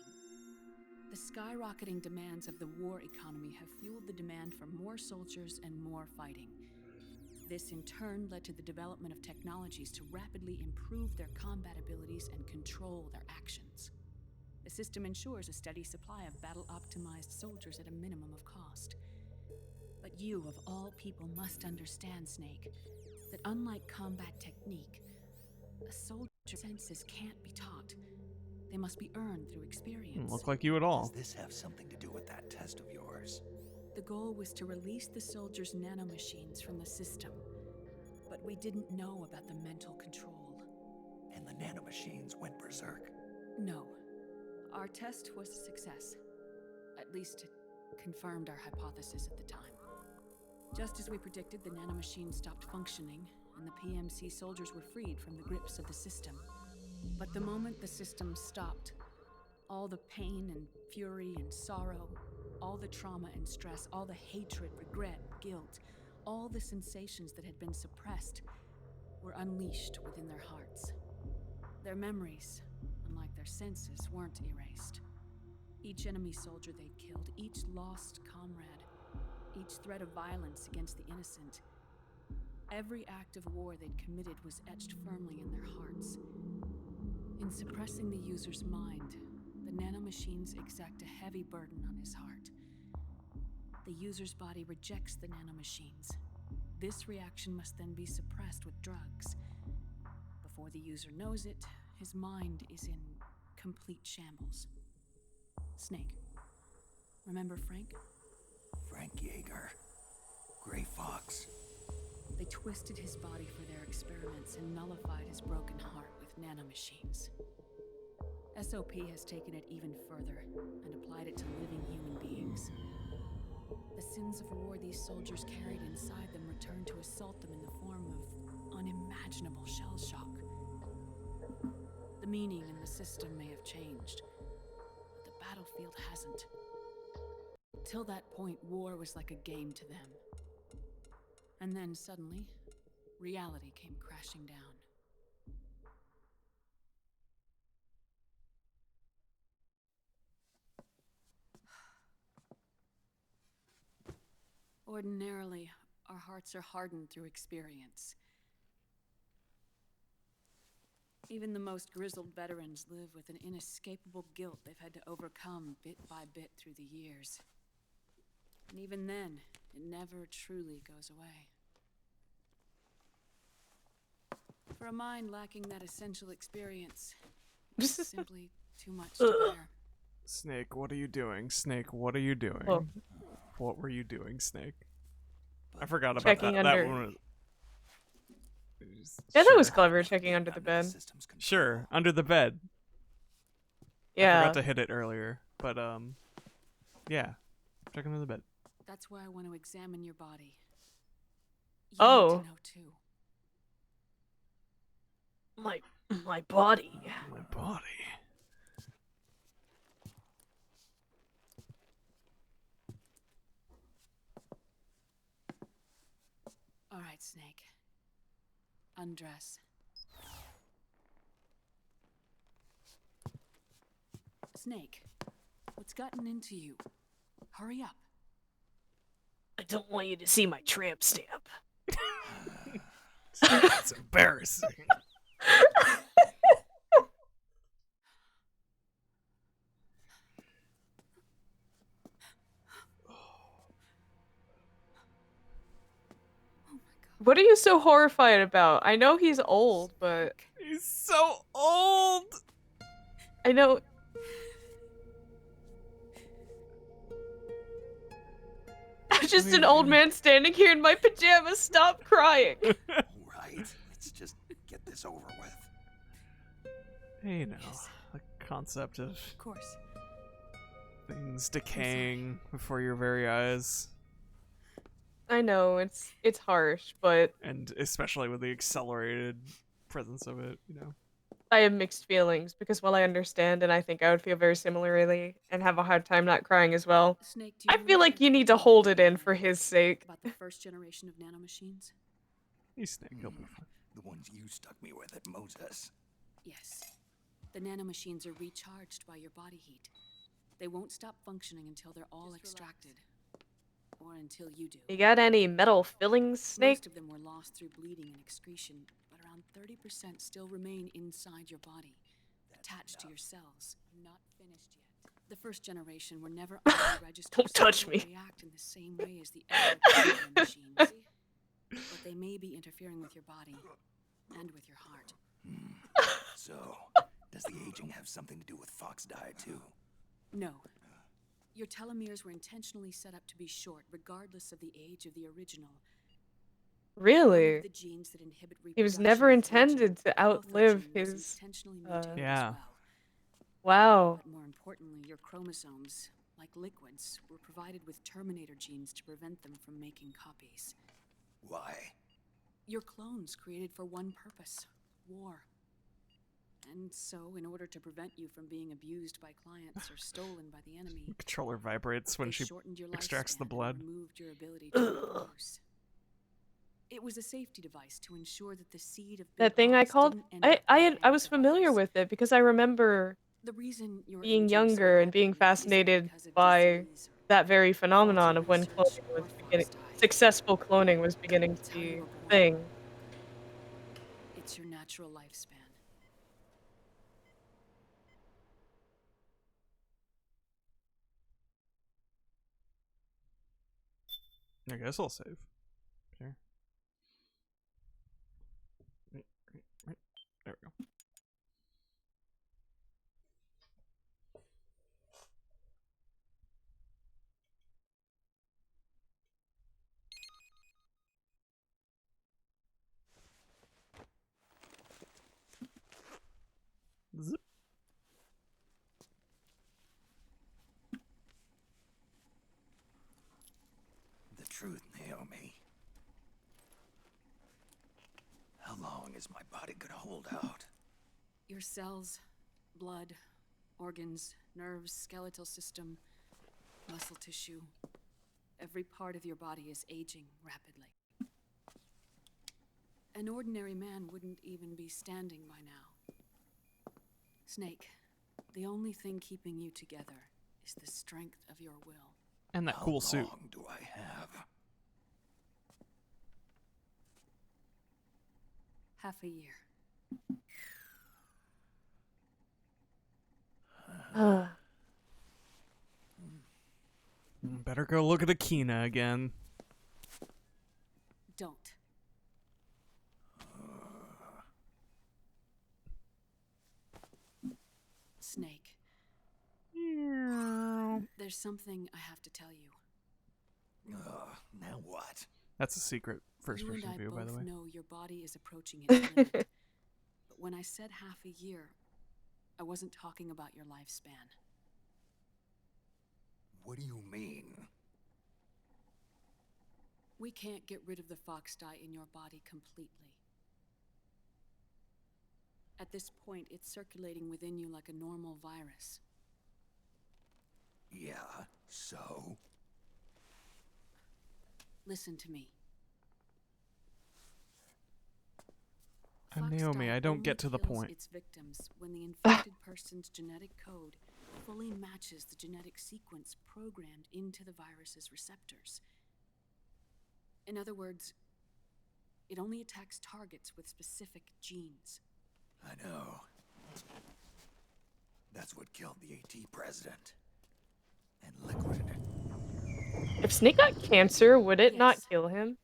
The skyrocketing demands of the war economy have fueled the demand for more soldiers and more fighting. This in turn led to the development of technologies to rapidly improve their combat abilities and control their actions. The system ensures a steady supply of battle-optimized soldiers at a minimum of cost. But you, of all people, must understand, Snake, that unlike combat technique, a soldier's senses can't be taught. They must be earned through experience. Doesn't look like you at all. Does this have something to do with that test of yours? The goal was to release the soldiers' nanomachines from the system, but we didn't know about the mental control. And the nanomachines went berserk? No. Our test was a success. At least it confirmed our hypothesis at the time. Just as we predicted, the nanomachines stopped functioning, and the PMC soldiers were freed from the grips of the system. But the moment the system stopped, all the pain and fury and sorrow, all the trauma and stress, all the hatred, regret, guilt, all the sensations that had been suppressed were unleashed within their hearts. Their memories, unlike their senses, weren't erased. Each enemy soldier they'd killed, each lost comrade, each threat of violence against the innocent, every act of war they'd committed was etched firmly in their hearts. In suppressing the user's mind, the nanomachines exact a heavy burden on his heart. The user's body rejects the nanomachines. This reaction must then be suppressed with drugs. Before the user knows it, his mind is in complete shambles. Snake. Remember Frank? Frank Yeager. Gray Fox. They twisted his body for their experiments and nullified his broken heart with nanomachines. SOP has taken it even further and applied it to living human beings. The sins of war these soldiers carried inside them returned to assault them in the form of unimaginable shell shock. The meaning in the system may have changed, but the battlefield hasn't. Till that point, war was like a game to them. And then suddenly, reality came crashing down. Ordinarily, our hearts are hardened through experience. Even the most grizzled veterans live with an inescapable guilt they've had to overcome bit by bit through the years. And even then, it never truly goes away. For a mind lacking that essential experience, it's simply too much to bear. Snake, what are you doing? Snake, what are you doing? Whoa. What were you doing, Snake? I forgot about Checking that. under. That one was... Yeah, that was clever, checking under the bed. Sure, under the bed. Yeah. I forgot to hit it earlier, but yeah, checking under the bed. That's why I want to examine your body. You Oh. need to know too. My body. My body. All right, Snake. Undress. Snake, what's gotten into you? Hurry up. I don't want you to see my tramp stamp. It's embarrassing. What are you so horrified about? I know he's old, but... He's so old! I know... I'm just an old man standing here in my pajamas. Stop crying. Right, let's just get this over with. You know, the concept of course. Things decaying before your very eyes. I know, it's harsh, but... And especially with the accelerated presence of it, you know. I have mixed feelings, because while I understand, and I think I would feel very similarly, and have a hard time not crying as well, Snake, do I you feel like you need to hold it in for his sake. about the first generation of nanomachines? He's Snake, he'll be fine. The ones you stuck me with at Moses. Yes. The nanomachines are recharged by your body heat. They won't stop functioning until they're all extracted. Or until you do. You got any metal fillings, Snake? Most of them were lost through bleeding and excretion, but around 30% still remain inside your body, attached to your cells. Not finished yet. The first generation were never registered. Don't touch me. React in the same way as the other machines. But they may be interfering with your body and with your heart. So, does the aging have something to do with Fox die too? No. Your telomeres were intentionally set up to be short, regardless of the age of the original. Really? The genes that inhibit He was reproduction never of intended to outlive gene was his. intentionally mutated as Yeah. well. Wow. But more importantly, your chromosomes, like liquids, were provided with terminator genes to prevent them from making copies. Why? Your clones created for one purpose: war. And so, in order to prevent you from being abused by clients or stolen by the enemy, Controller vibrates when they she shortened your extracts the lifespan blood. and removed your ability to reproduce. It was a safety device to ensure that the seed of That Big thing I Boss called. didn't end up in the I hands was of familiar others. with it because I remember The reason you're being aging so younger and being rapidly isn't fascinated because of by disease or that very phenomenon faulty of when research cloning was or beginning. Fox die. Successful cloning was beginning to It's how you be were a born. thing. It's your natural lifespan. I guess I'll save. Sure. Right. There we go. Zip. The truth, Naomi. How long is my body gonna hold out? Your cells, blood, organs, nerves, skeletal system, muscle tissue. Every part of your body is aging rapidly. An ordinary man wouldn't even be standing by now. Snake, the only thing keeping you together is the strength of your will. And that cool suit. How long do I have? Half a year. Better go look at Akina again. Don't. Snake. There's something I have to tell you. Now what? That's a secret first You and person I view, by the both way. know your body is approaching its limit. But when I said half a year, I wasn't talking about your lifespan. What do you mean? We can't get rid of the fox dye in your body completely. At this point, it's circulating within you like a normal virus. Yeah, so? Listen to me. I'm Fox Naomi, dye I don't only get to the kills point. its victims when the infected person's genetic code fully matches the genetic sequence programmed into the virus's receptors. In other words, it only attacks targets with specific genes. I know. That's what killed the AT president. And Liquid. If Snake got cancer, would it not Yes. kill him?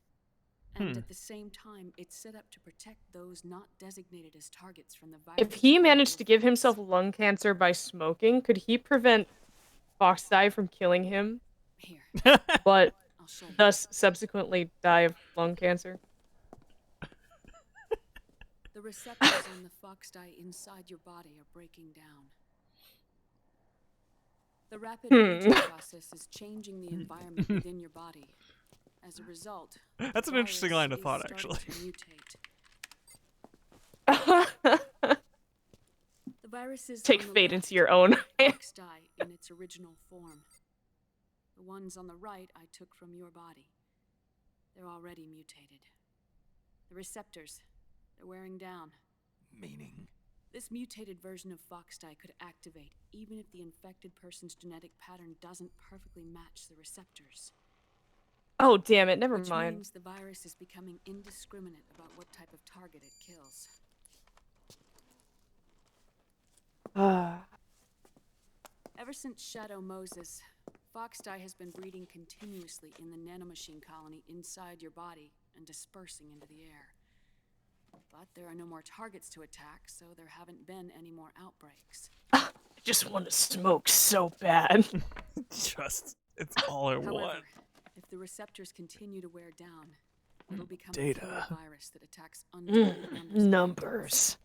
And at the same time, it's set up to protect those not designated as targets from the virus. If he managed to give himself lung cancer by smoking, could he prevent fox dye from killing him? Here. But I'll show you. thus subsequently die of lung cancer? The receptors on the fox dye inside your body are breaking down. The rapid aging process is changing the environment within your body. As a result, That's the an interesting line of virus thought, is starting actually. to mutate. The viruses Take on the fate left into your own are fox dye in its original form. The ones on the right I took from your body. They're already mutated. The receptors, they're wearing down. Meaning? This mutated version of Foxdie could activate even if the infected person's genetic pattern doesn't perfectly match the receptors. Oh, damn it, never Which mind. means the virus is becoming indiscriminate about what type of target it kills. Ever since Shadow Moses, Foxdie has been breeding continuously in the nanomachine colony inside your body and dispersing into the air. But there are no more targets to attack, so there haven't been any more outbreaks. I just want to smoke so bad. It's all I However, want. if the receptors continue to wear down, it'll become Data. a killer virus that attacks untold Numbers.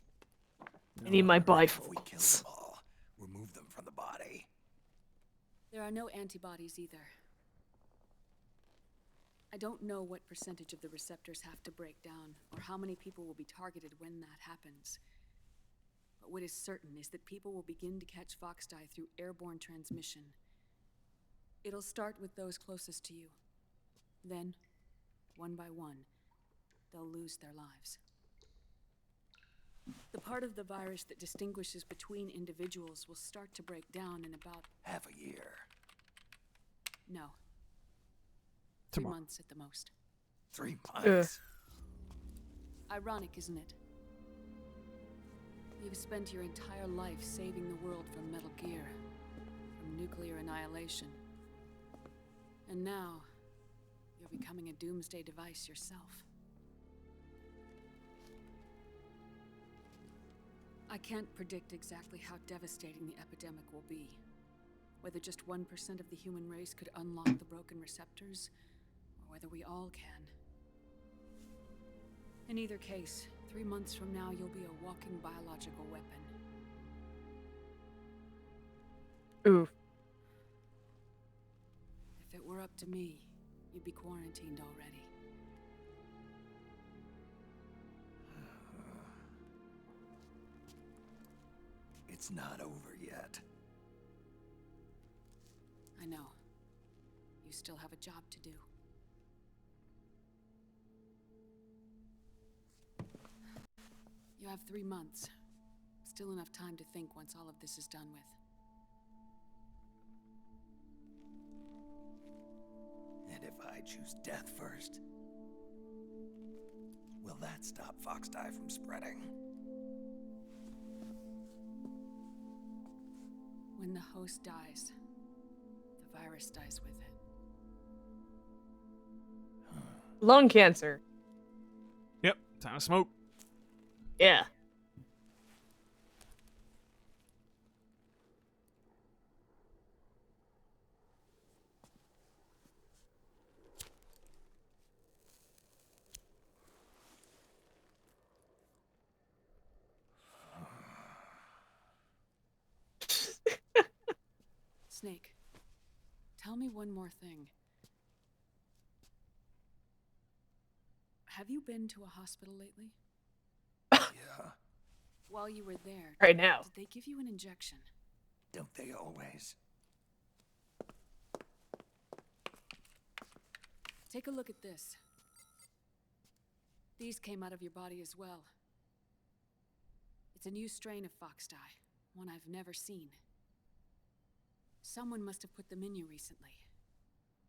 I need my bifocals. Remove them from the body. There are no antibodies either. I don't know what percentage of the receptors have to break down, or how many people will be targeted when that happens. But what is certain is that people will begin to catch Foxdie through airborne transmission. It'll start with those closest to you. Then, one by one, they'll lose their lives. The part of the virus that distinguishes between individuals will start to break down in about... half a year. No. 3 months at the most. 3 months? Ironic, isn't it? You've spent your entire life saving the world from Metal Gear, from nuclear annihilation. And now, you're becoming a doomsday device yourself. I can't predict exactly how devastating the epidemic will be. Whether just 1% of the human race could unlock the broken receptors, or whether we all can. In either case, 3 months from now, you'll be a walking biological weapon. Oof. If it were up to me, you'd be quarantined already. It's not over yet. I know. You still have a job to do. You have 3 months. Still enough time to think once all of this is done with. And if I choose death first, will that stop Foxdie from spreading? When the host dies, the virus dies with it. Lung cancer. Yep, time to smoke. Yeah. Snake, tell me one more thing. Have you been to a hospital lately? Yeah. While you were there, Right now. did they give you an injection? Don't they always? Take a look at this. These came out of your body as well. It's a new strain of Foxdie, one I've never seen. Someone must have put them in you recently.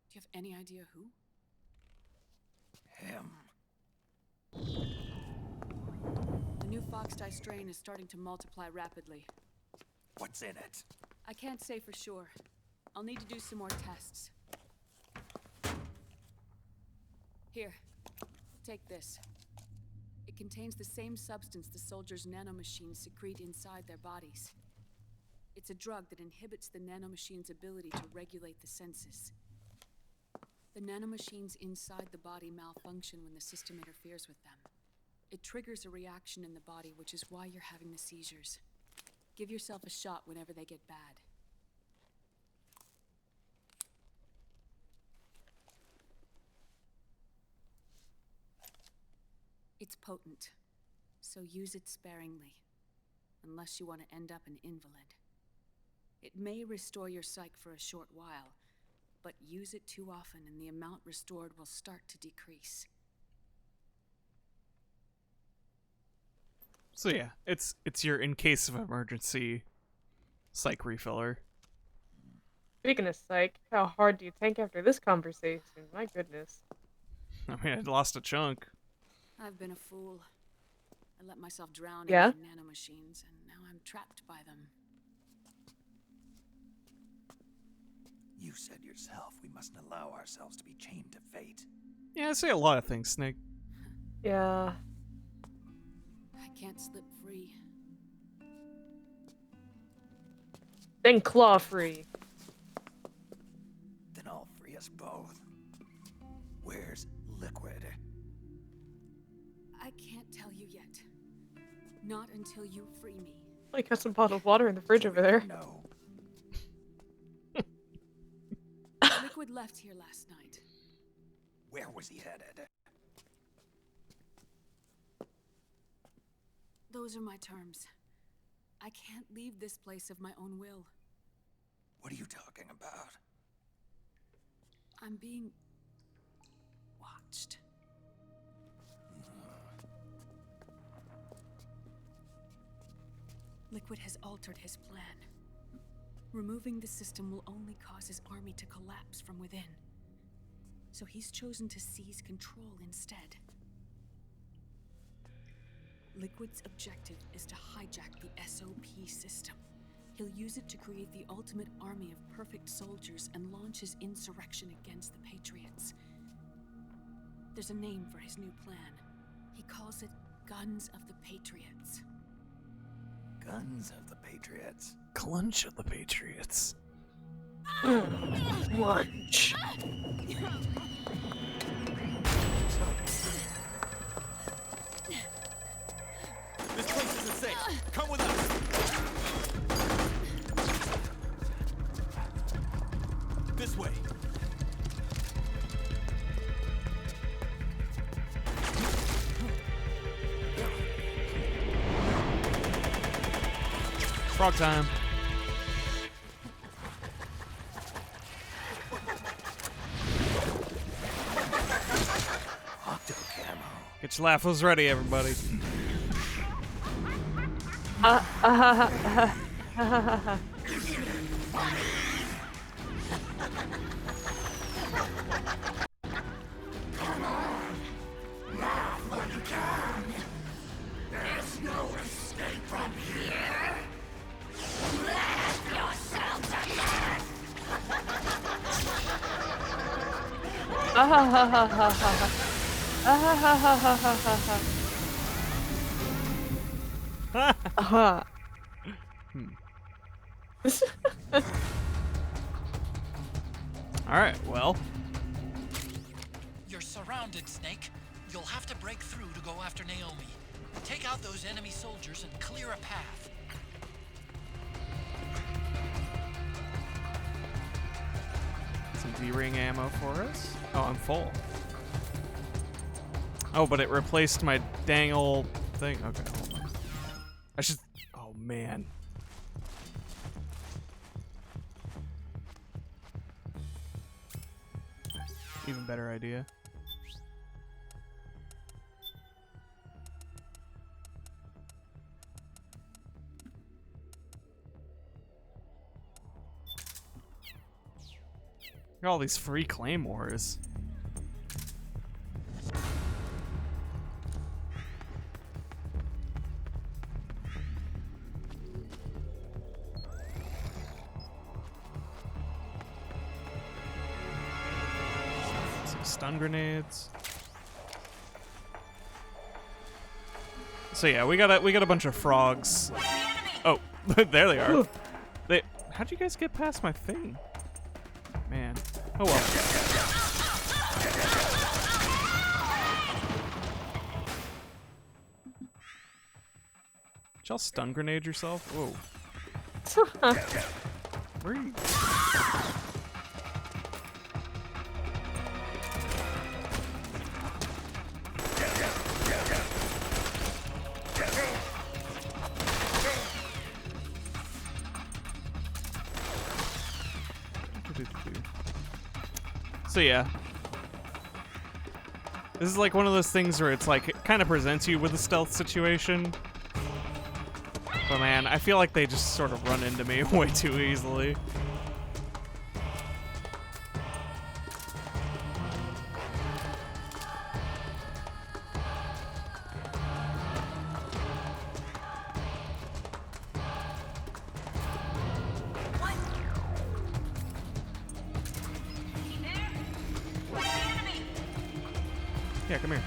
Do you have any idea who? Him. The new Foxdie strain is starting to multiply rapidly. What's in it? I can't say for sure. I'll need to do some more tests. Here, take this. It contains the same substance the soldiers' nanomachines secrete inside their bodies. It's a drug that inhibits the nanomachine's ability to regulate the senses. The nanomachines inside the body malfunction when the system interferes with them. It triggers a reaction in the body, which is why you're having the seizures. Give yourself a shot whenever they get bad. It's potent, so use it sparingly, unless you want to end up an invalid. It may restore your psyche for a short while, but use it too often and the amount restored will start to decrease. So yeah, it's your in case of emergency psych refiller. Speaking of psych, how hard do you tank after this conversation? My goodness. I mean, I lost a chunk. I've been a fool. I let myself drown Yeah? in my nanomachines, and now I'm trapped by them. You said yourself we mustn't allow ourselves to be chained to fate. Yeah, I say a lot of things, Snake. Yeah. I can't slip free. Then claw free. Then I'll free us both. Where's Liquid? I can't tell you yet. Not until you free me. Like, got some bottled water in the fridge over there. No. Liquid left here last night. Where was he headed? Those are my terms. I can't leave this place of my own will. What are you talking about? I'm being watched. Liquid has altered his plan. Removing the system will only cause his army to collapse from within. So he's chosen to seize control instead. Liquid's objective is to hijack the SOP system. He'll use it to create the ultimate army of perfect soldiers and launch his insurrection against the Patriots. There's a name for his new plan. He calls it Guns of the Patriots. Guns of the Patriots. KLUNCH of the Patriots. Lunch. This place isn't safe. Come with us. This way. Frog time. Octo camo. Get your laffles ready, everybody. There's no escape from here. Laugh yourself to death. Alright, well. You're surrounded, Snake. You'll have to break through to go after Naomi. Take out those enemy soldiers and clear a path. Some D-ring ammo for us. Oh, I'm full. Oh, but it replaced my dang old thing. Okay, hold on. I should... Oh, man. Even better idea. Look at all these free claymores. Some stun grenades. So yeah, we got a bunch of frogs. Oh, there they are. How'd you guys get past my thing? Man. Oh well. Did y'all stun grenade yourself? Whoa. Where are you? So yeah, this is like one of those things where it's like it kind of presents you with a stealth situation, But man, I feel like they just sort of run into me way too easily. Yeah, come here.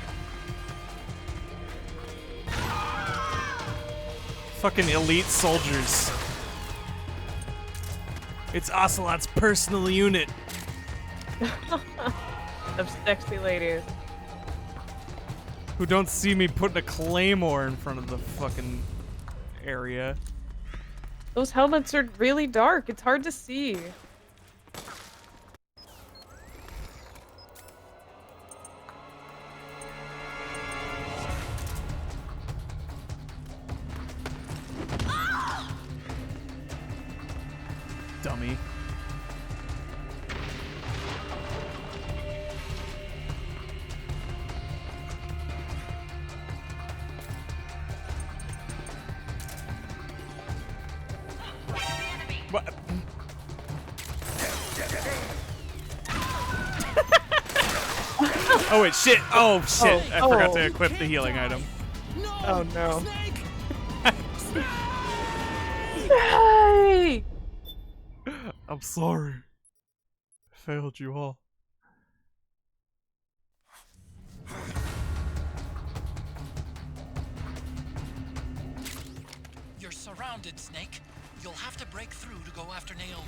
Fucking elite soldiers. It's Ocelot's personal unit. Of sexy ladies. Who don't see me putting a claymore in front of the fucking area. Those helmets are really dark. It's hard to see. Dummy. What? Oh wait, shit! Oh shit! I forgot to equip the healing item. Oh no. Hey! I'm sorry. I failed you all. You're surrounded, Snake. You'll have to break through to go after Naomi.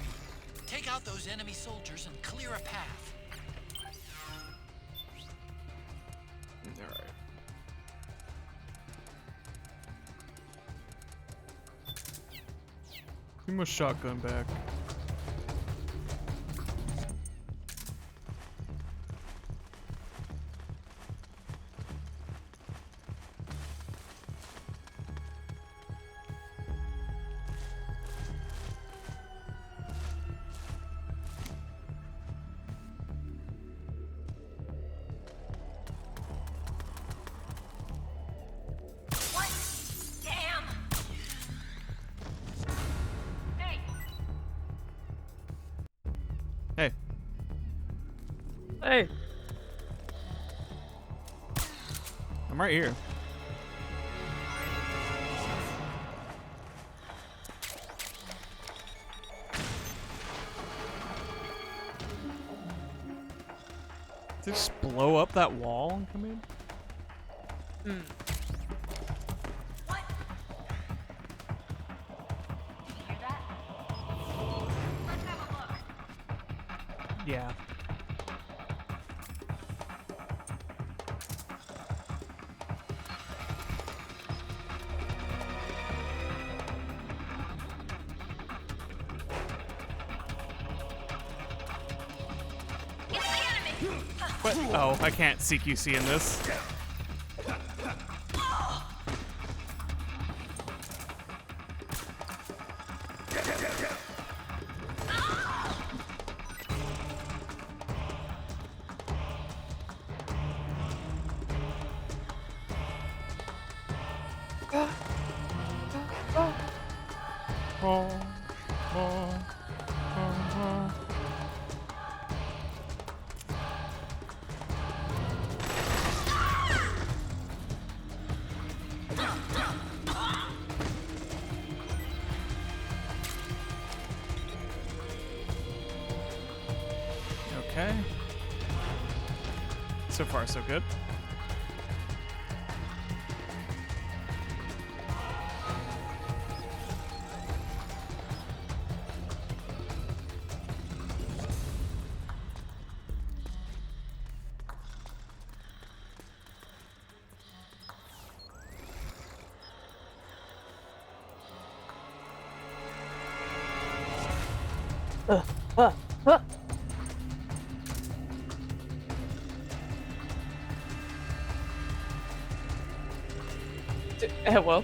Take out those enemy soldiers and clear a path. Alright. Give my shotgun back. Hey. Hey. I'm right here. Did it just blow up that wall and come in? Hmm. Yeah. What? Oh, I can't CQC in this. Okay. So far, so good. Uh. Well.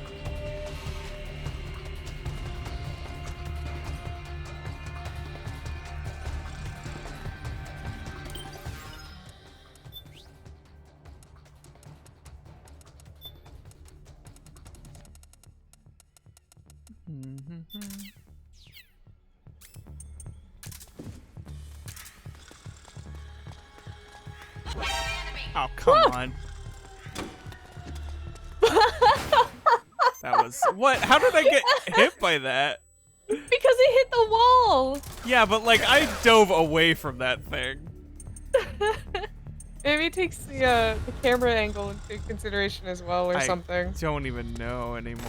Oh, come on. That was... What? How did I get hit by that? Because it hit the wall! Yeah, but like, I dove away from that thing. Maybe it takes the camera angle into consideration as well or something. I don't even know anymore.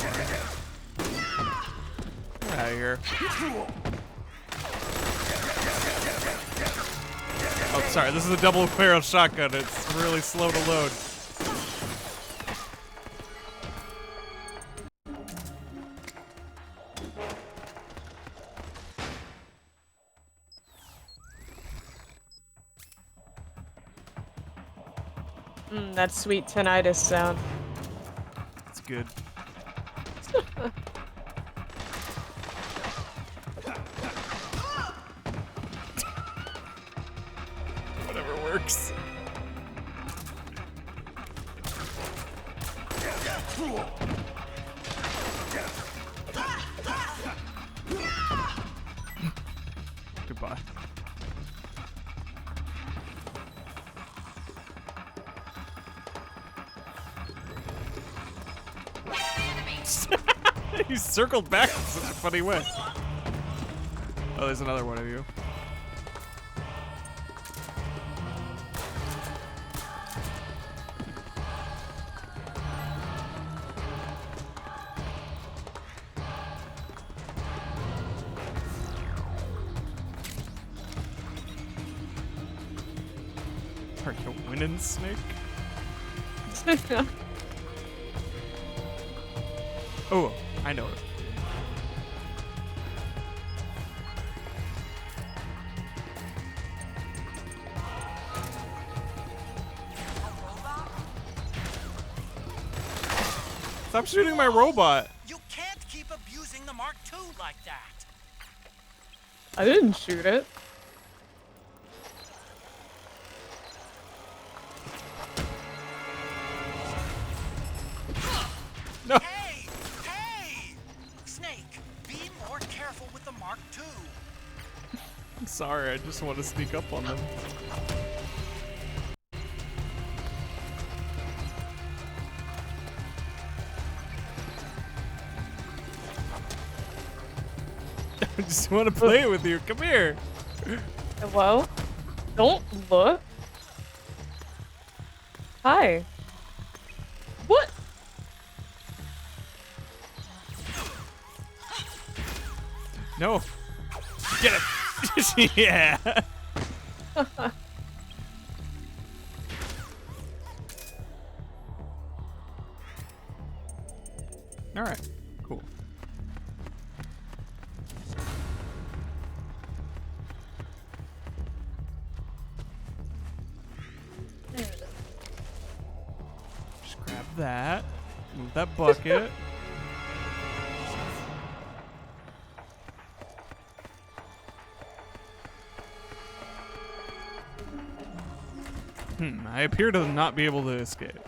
Get out of here. Oh, sorry, this is a double-barrel shotgun. It's really slow to load. That sweet tinnitus sound. It's good. Whatever works. Goodbye. You circled back in such a funny way. Oh, there's another one of you. Are you winning, Snake? Oh, I know it. Stop shooting my robot. You can't keep abusing the Mark II like that. I didn't shoot it. No. Hey! Hey! Snake, be more careful with the Mark II. I'm sorry, I just want to sneak up on them. I just want to play with you. Come here. Hello? Don't look. Hi. What? No. Get him. Yeah. All right. Cool. Just grab that. Move that bucket. I appear to not be able to escape.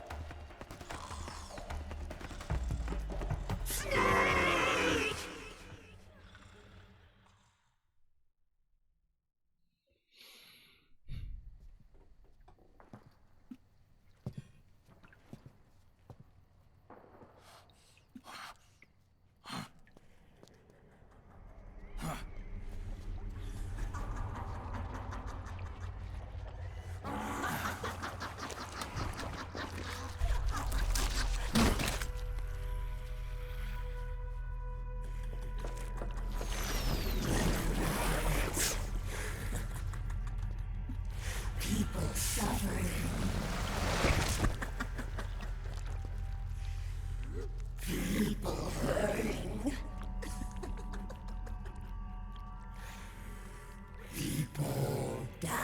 People suffering. People hurting. People dying.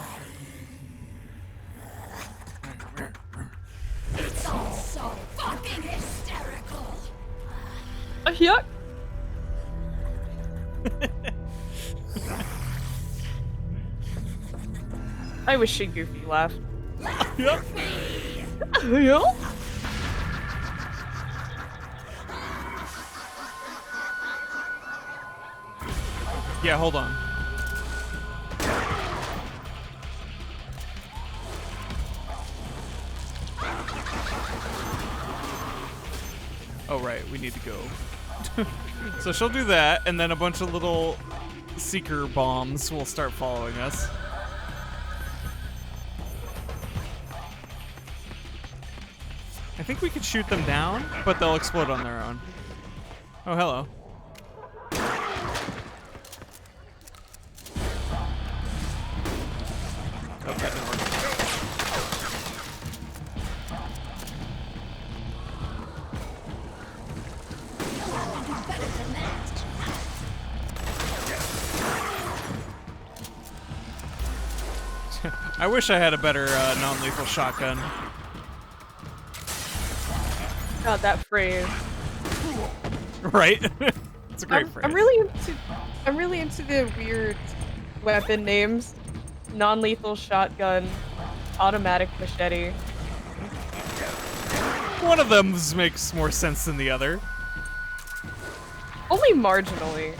It's all so fucking hysterical. Yuck. I wish she Goofy laughed. Yep. Yup. Yeah, hold on. Oh, right, we need to go. So she'll do that, and then a bunch of little seeker bombs will start following us. I think we could shoot them down, but they'll explode on their own. Oh, hello. Oh, that didn't work. I wish I had a better non-lethal shotgun. God, that phrase. Right? It's a great phrase. I'm really into the weird weapon names. Non-lethal shotgun, automatic machete. One of them makes more sense than the other. Only marginally.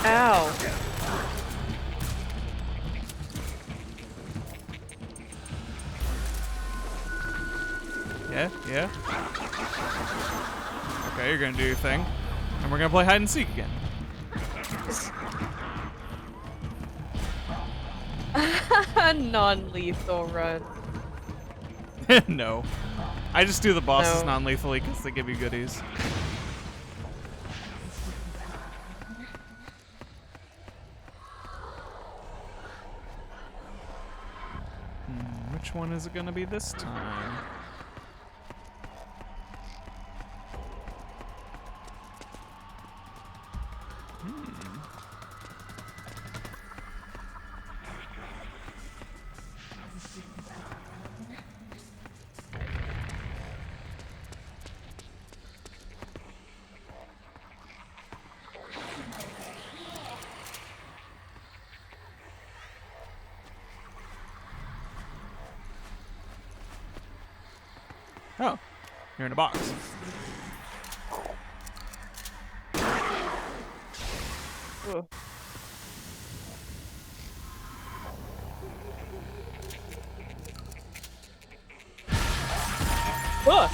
Ow. Yeah, yeah. Okay, you're gonna do your thing. And we're gonna play hide and seek again. Non-lethal run. No. I just do the bosses No. non-lethally because they give you goodies. Which one is it gonna be this time? Oh, you're in a box. Ugh. Ugh.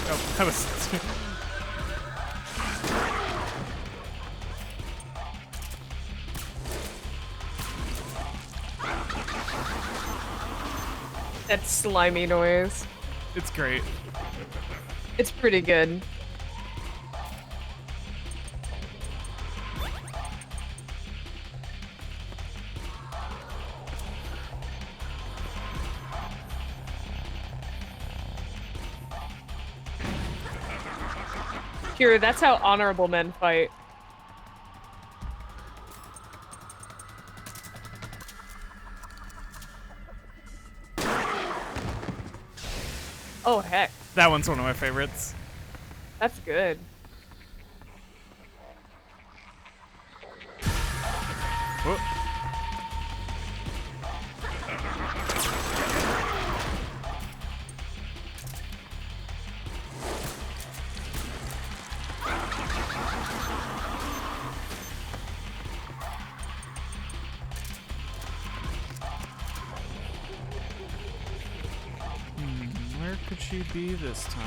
Oh, that was... That slimy noise. It's great. It's pretty good. Here, that's how honorable men fight. Oh, heck. That one's one of my favorites. That's good. Whoop. Where could she be this time?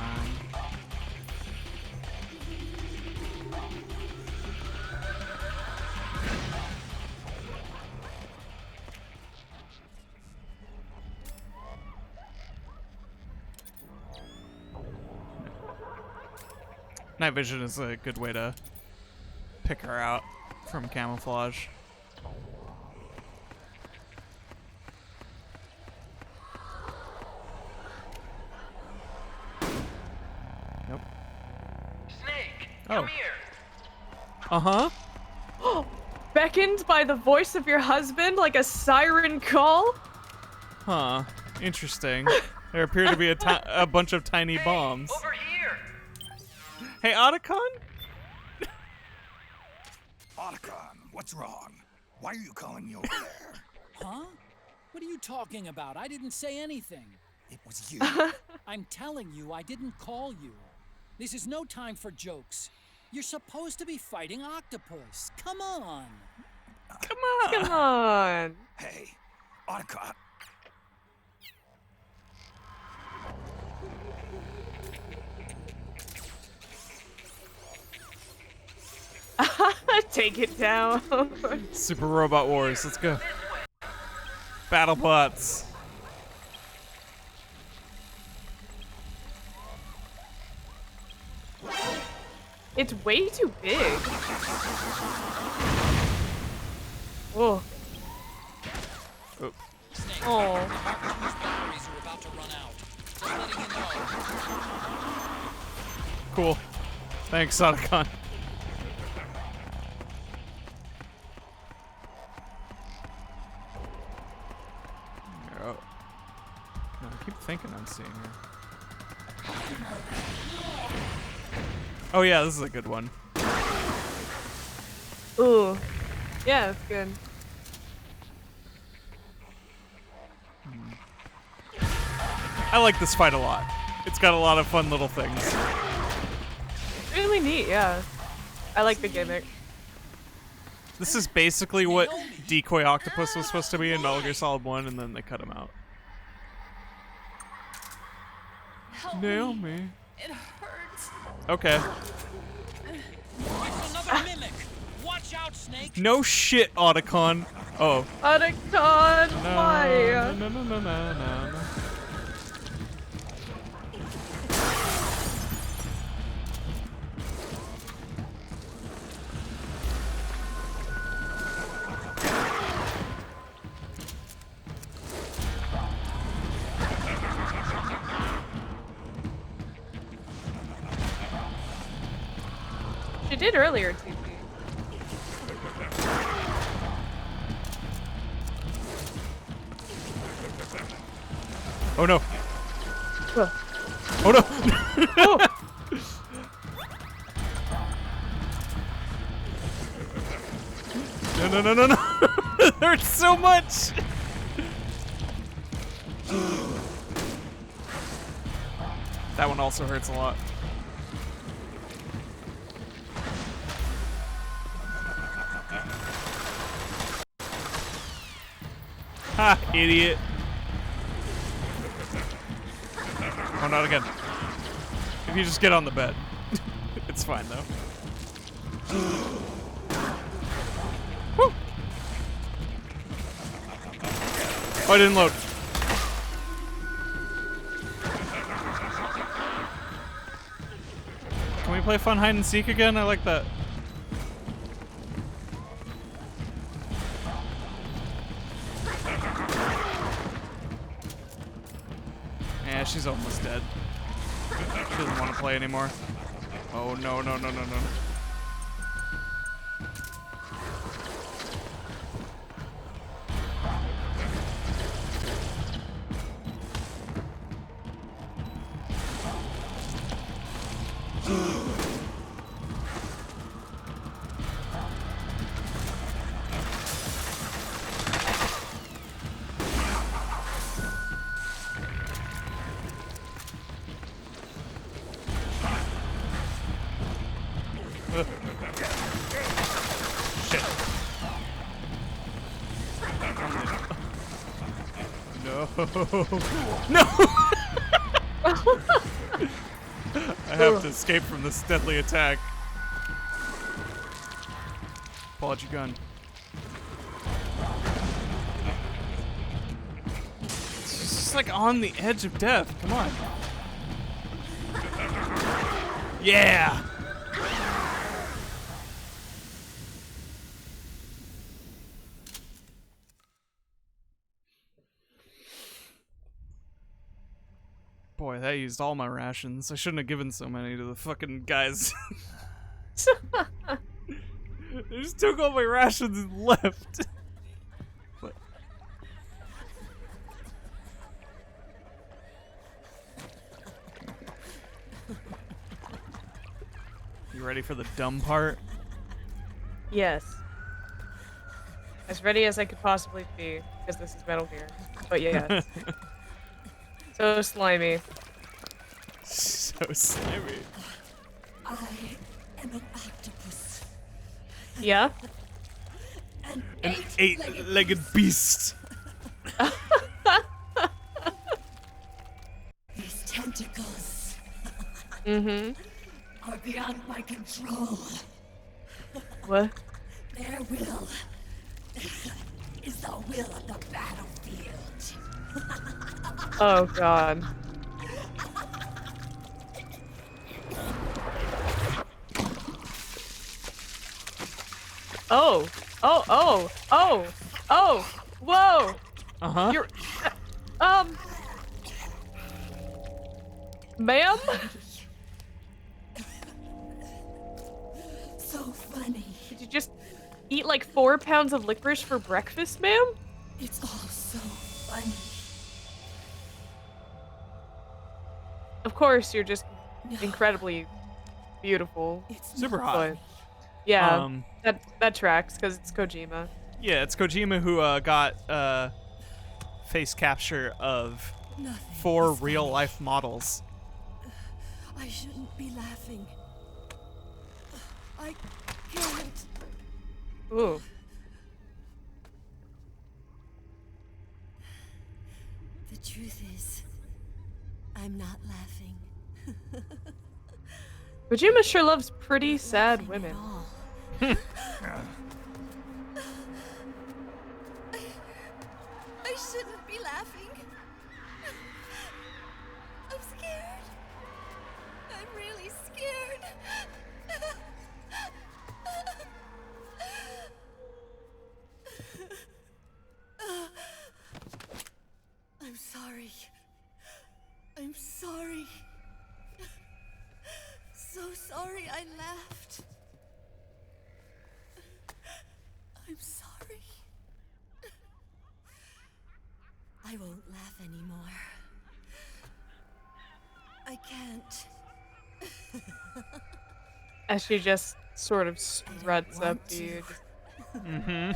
Night vision is a good way to pick her out from camouflage. Nope. Snake, Oh. come here. Uh-huh. Beckoned by the voice of your husband like a siren call? Huh. Interesting. There appear to be a bunch of tiny bombs. Over here. Hey, Otacon? Otacon, what's wrong? Why are you calling me over there? Huh? What are you talking about? I didn't say anything. It was you. I'm telling you, I didn't call you. This is no time for jokes. You're supposed to be fighting Octopus. Come on. Come on. Come on. Hey, Autocrat. Take it down. Super Robot Wars. Let's go. BattleBots. It's way too big. Whoa. Oh. Oh. Batteries are about to run out. Just letting you know. Cool. Thanks, Otacon. Oh. No, I keep thinking I'm seeing her. Oh yeah, this is a good one. Ooh. Yeah, it's good. I like this fight a lot. It's got a lot of fun little things. It's really neat, yeah. I like the gimmick. This is basically what Decoy Octopus was supposed to be in Metal Gear Solid 1, and then they cut him out. Naomi. It hurts. Okay. It's another mimic. Watch out, Snake. No shit, Otacon. Oh. Otacon, why? No. She did earlier, TP. Oh no. Oh, oh no. Oh. No. It hurts so much. That one also hurts a lot. Ha, idiot. Oh, not again. If you just get on the bed. It's fine, though. Woo! Oh, I didn't load. Can we play fun hide and seek again? I like that. Yeah, she's almost dead. She doesn't want to play anymore. Oh, no. Shit. No! I have to escape from this deadly attack. Pull out your gun. It's just like on the edge of death. Come on. Yeah! Boy, that used all my rations. I shouldn't have given so many to the fucking guys. They just took all my rations and left. But... You ready for the dumb part? Yes. As ready as I could possibly be, because this is Metal Gear. But yeah. So slimy. So slimy. I am an octopus. Yeah? An eight-legged beast. These tentacles Mm-hmm. are beyond my control. What? Their will is the will of the battlefield. Oh god. Oh. Oh, oh, oh, oh, whoa. Uh-huh. You're, ma'am? So funny. Did you just eat like 4 pounds of licorice for breakfast, ma'am? It's all so funny. Of course, you're just incredibly beautiful. Super hot. But, yeah, that tracks, because it's Kojima. Yeah, it's Kojima who got face capture of 4 real-life models. I shouldn't be laughing. I can't. Ooh. The truth is, I'm not laughing. Kojima sure loves pretty sad women. I shouldn't be laughing. I'm scared. I'm really scared. I'm sorry. I'm sorry. So sorry I laughed. I'm sorry. I won't laugh anymore. I can't. As she just sort of struts up to you. Mm-hmm.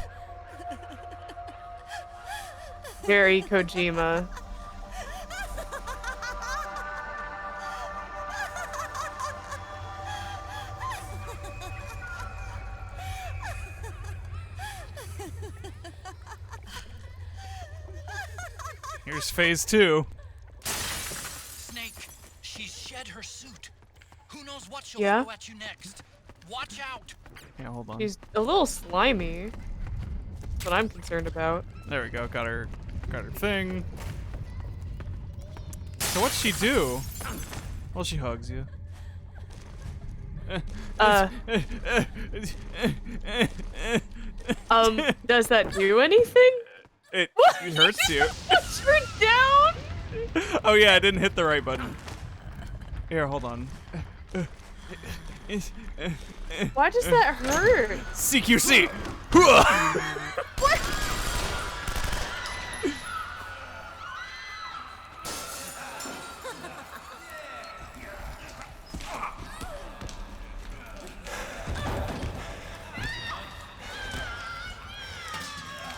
Very Kojima. Here's phase 2. Snake, she's shed her suit. Who knows what she'll Yeah? throw at you next? Watch out! Yeah, hold on. She's a little slimy. That's what I'm concerned about. There we go. Got her thing. So what'd she do? Well, she hugs you. Does that do anything? It hurts you. Push her down? Oh yeah, I didn't hit the right button. Here, hold on. Why does that hurt? CQC. What?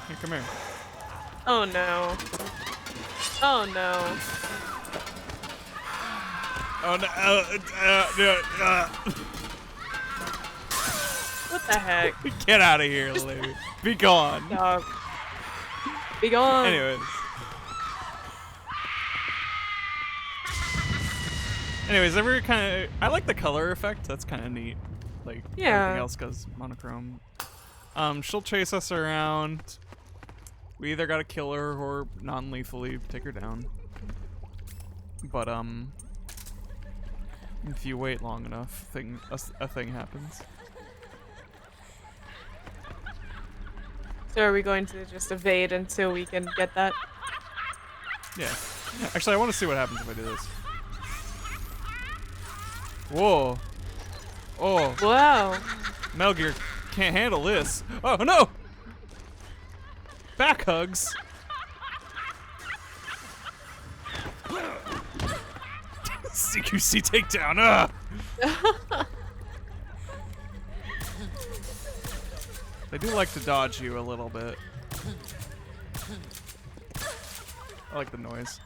Here, come here. Oh no. Oh no. Oh no. What the heck? Get out of here, lady. Be gone. Dog. Be gone. Anyways, I like the color effect. That's kind of neat. Like Yeah. everything else goes monochrome. She'll chase us around. We either gotta kill her or non-lethally take her down. But if you wait long enough, a thing happens. So are we going to just evade until we can get that? Yeah. Actually, I want to see what happens if I do this. Whoa. Oh. Wow. Metal Gear can't handle this. Oh no! Back hugs. CQC takedown. They do like to dodge you a little bit. I like the noise.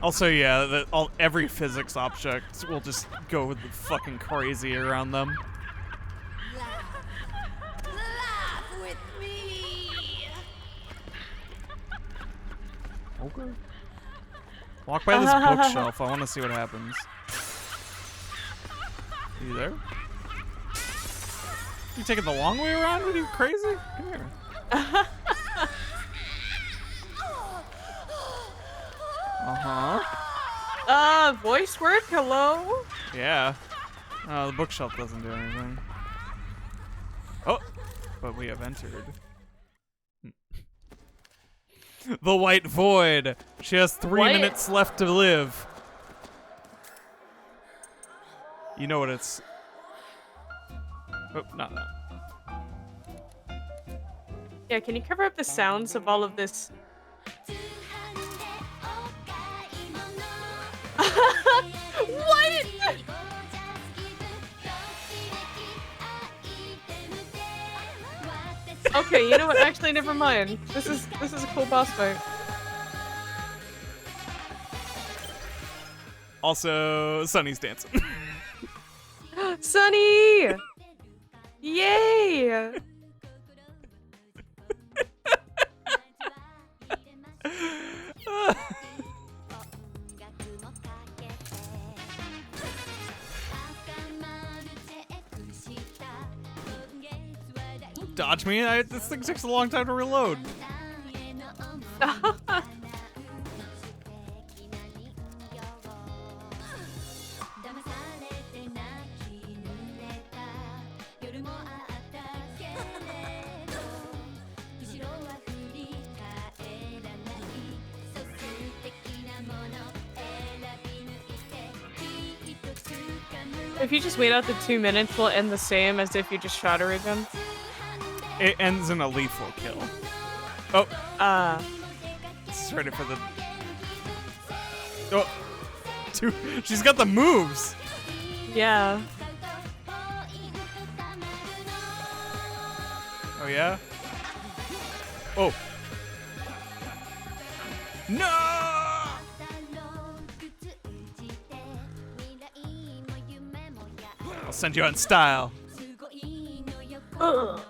Also, yeah, every physics object will just go fucking crazy around them. Laugh with me. Okay. Walk by this bookshelf. I want to see what happens. Are you there? You taking the long way around? Are you crazy? Come here. Voice work? Hello? Yeah. The bookshelf doesn't do anything. Oh! But we have entered. The White Void! She has 3 minutes left to live. You know what it's... Oh, not that. Yeah, can you cover up the sounds of all of this? What? Okay, you know what? Actually, never mind. This is a cool boss fight. Also, Sunny's dancing. Sunny! Yay! Dodge me? This thing takes a long time to reload. If you just wait out the 2 minutes, will end the same as if you just shot her again. It ends in a lethal kill. Oh. This is ready for the... Oh. Dude, she's got the moves. Yeah. Oh, yeah? Oh. No! I'll send you out in style. Ugh.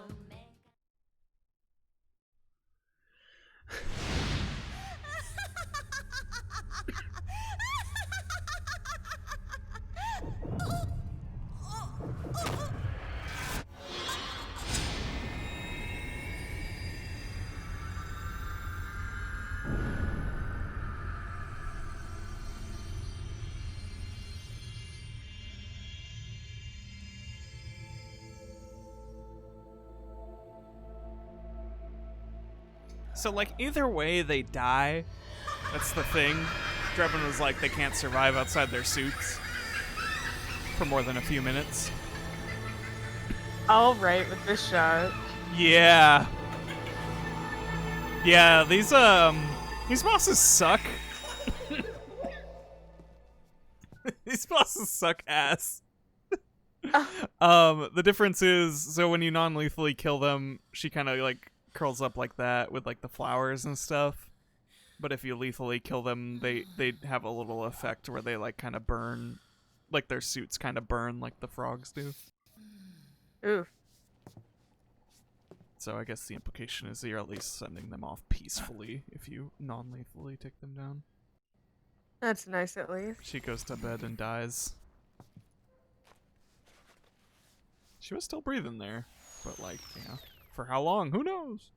So, like, either way they die. That's the thing. Drebin was like, they can't survive outside their suits for more than a few minutes. Alright with this shot. Yeah. Yeah, these bosses suck. These bosses suck ass. The difference is, so when you non-lethally kill them, she kind of, like, curls up like that with, like, the flowers and stuff. But if you lethally kill them, they have a little effect where they, like, kind of burn, like, their suits kind of burn like the frogs do. Oof. So I guess the implication is that you're at least sending them off peacefully if you non-lethally take them down. That's nice, at least. She goes to bed and dies. She was still breathing there, but, like, you know, for how long? Who knows?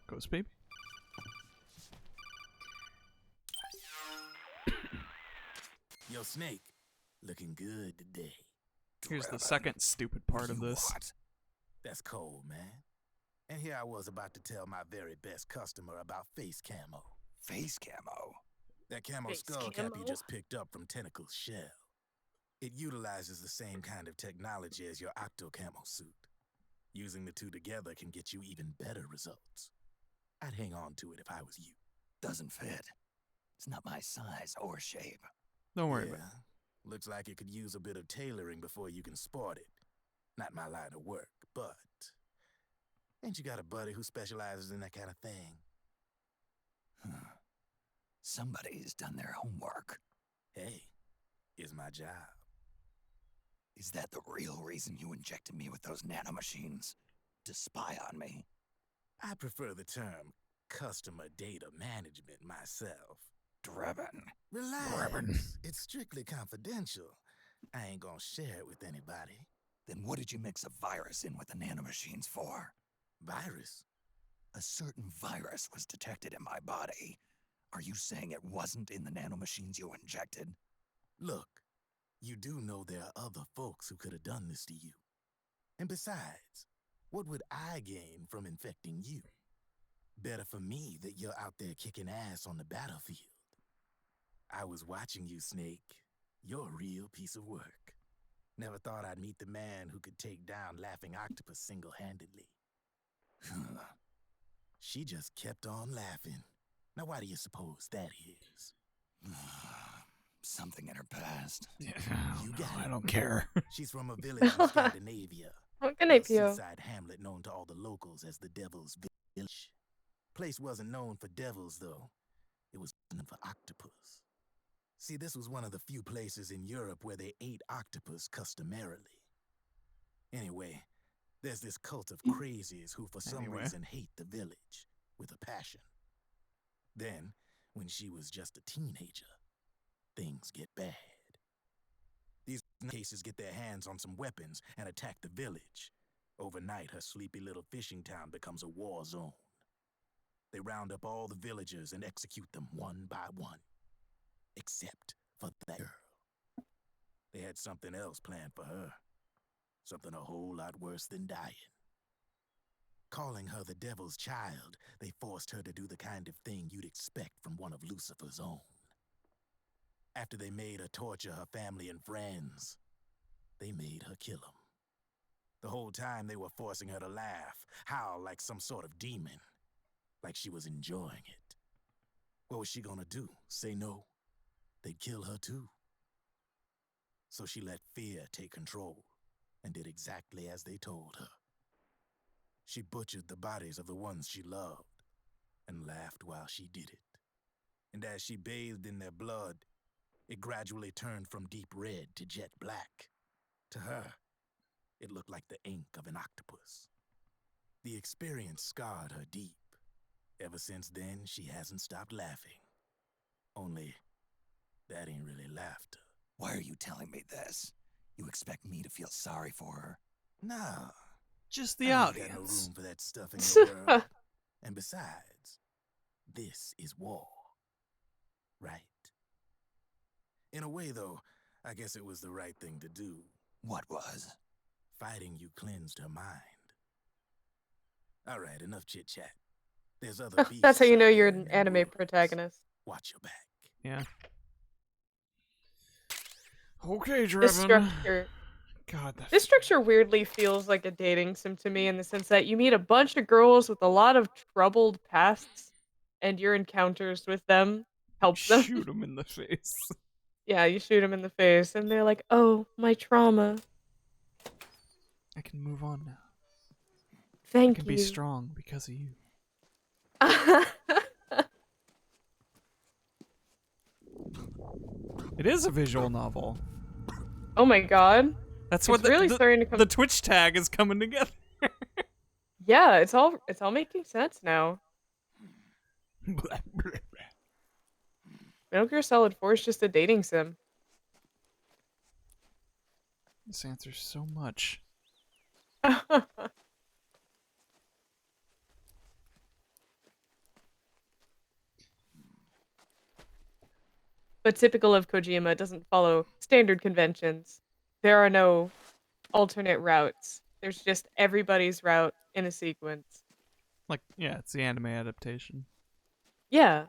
Ghost baby? Yo, Snake, looking good today. Here's the second stupid part of this. That's cold, man. And here I was about to tell my very best customer about face camo. Face camo? That camo Face skull cap you camo? just picked up from Tentacle's shell. It utilizes the same kind of technology as your octo camo suit. Using the two together can get you even better results. I'd hang on to it if I was you. Doesn't fit. It's not my size or shape. Don't worry about it. Looks like it could use a bit of tailoring before you can sport it. Not my line of work, but... Ain't you got a buddy who specializes in that kind of thing? Somebody's done their homework. Hey, it's my job. Is that the real reason you injected me with those nanomachines? To spy on me? I prefer the term customer data management myself. Drebin. Relax. It's strictly confidential. I ain't gonna share it with anybody. Then what did you mix a virus in with the nanomachines for? Virus? A certain virus was detected in my body. Are you saying it wasn't in the nanomachines you injected? Look, you do know there are other folks who could have done this to you. And besides, what would I gain from infecting you? Better for me that you're out there kicking ass on the battlefield. I was watching you, Snake. You're a real piece of work. Never thought I'd meet the man who could take down Laughing Octopus single-handedly. She just kept on laughing. Now why do you suppose that is? Something in her past. You got it. I don't care. She's from a village in Scandinavia. A seaside hamlet known to all the locals as the Devil's Village. Place wasn't known for devils, though. It was known for octopus. See, this was one of the few places in Europe where they ate octopus customarily. Anyway, there's this cult of crazies who for some reason hate the village with a passion. Then, when she was just a teenager, things get bad. These cases get their hands on some weapons and attack the village. Overnight, her sleepy little fishing town becomes a war zone. They round up all the villagers and execute them one by one. Except for that girl. They had something else planned for her. Something a whole lot worse than dying. Calling her the devil's child, they forced her to do the kind of thing you'd expect from one of Lucifer's own. After they made her torture her family and friends, they made her kill them. The whole time they were forcing her to laugh, howl like some sort of demon. Like she was enjoying it. What was she gonna do? Say no? They'd kill her too. So she let fear take control and did exactly as they told her. She butchered the bodies of the ones she loved and laughed while she did it. And as she bathed in their blood, it gradually turned from deep red to jet black. To her, it looked like the ink of an octopus. The experience scarred her deep. Ever since then, she hasn't stopped laughing. Only, that ain't really laughter. Why are you telling me this? You expect me to feel sorry for her? Nah. Just the I ain't audience. got no room for that stuff in your world. And besides, this is war. Right? In a way, though, I guess it was the right thing to do. What was? Fighting you cleansed her mind. All right, enough chit-chat. There's other beasts. That's how you know you're an anime protagonist. Watch your back. Yeah. Okay, This Drebin. structure, God, this structure weirdly feels like a dating sim to me in the sense that you meet a bunch of girls with a lot of troubled pasts, and your encounters with them help them. Shoot them in the face. Yeah, you shoot them in the face, and they're like, "Oh, my trauma. I can move on now. Thank I can you." be strong because of you. It is a visual novel. Oh my god. That's It's what really starting to come. the Twitch tag is coming together. Yeah, it's all making sense now. Metal Gear Solid 4 is just a dating sim. This answers so much. But typical of Kojima, it doesn't follow standard conventions. There are no alternate routes. There's just everybody's route in a sequence. Like, yeah, it's the anime adaptation. Yeah.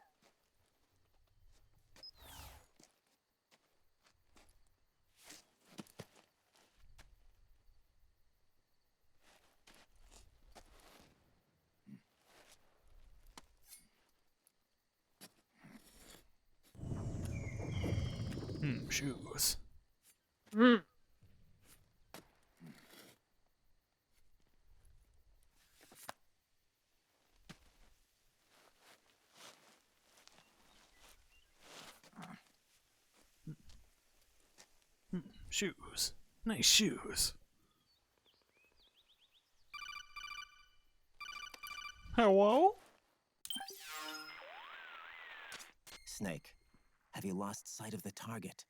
Shoes. Shoes. Nice shoes. Hello? Snake, have you lost sight of the target?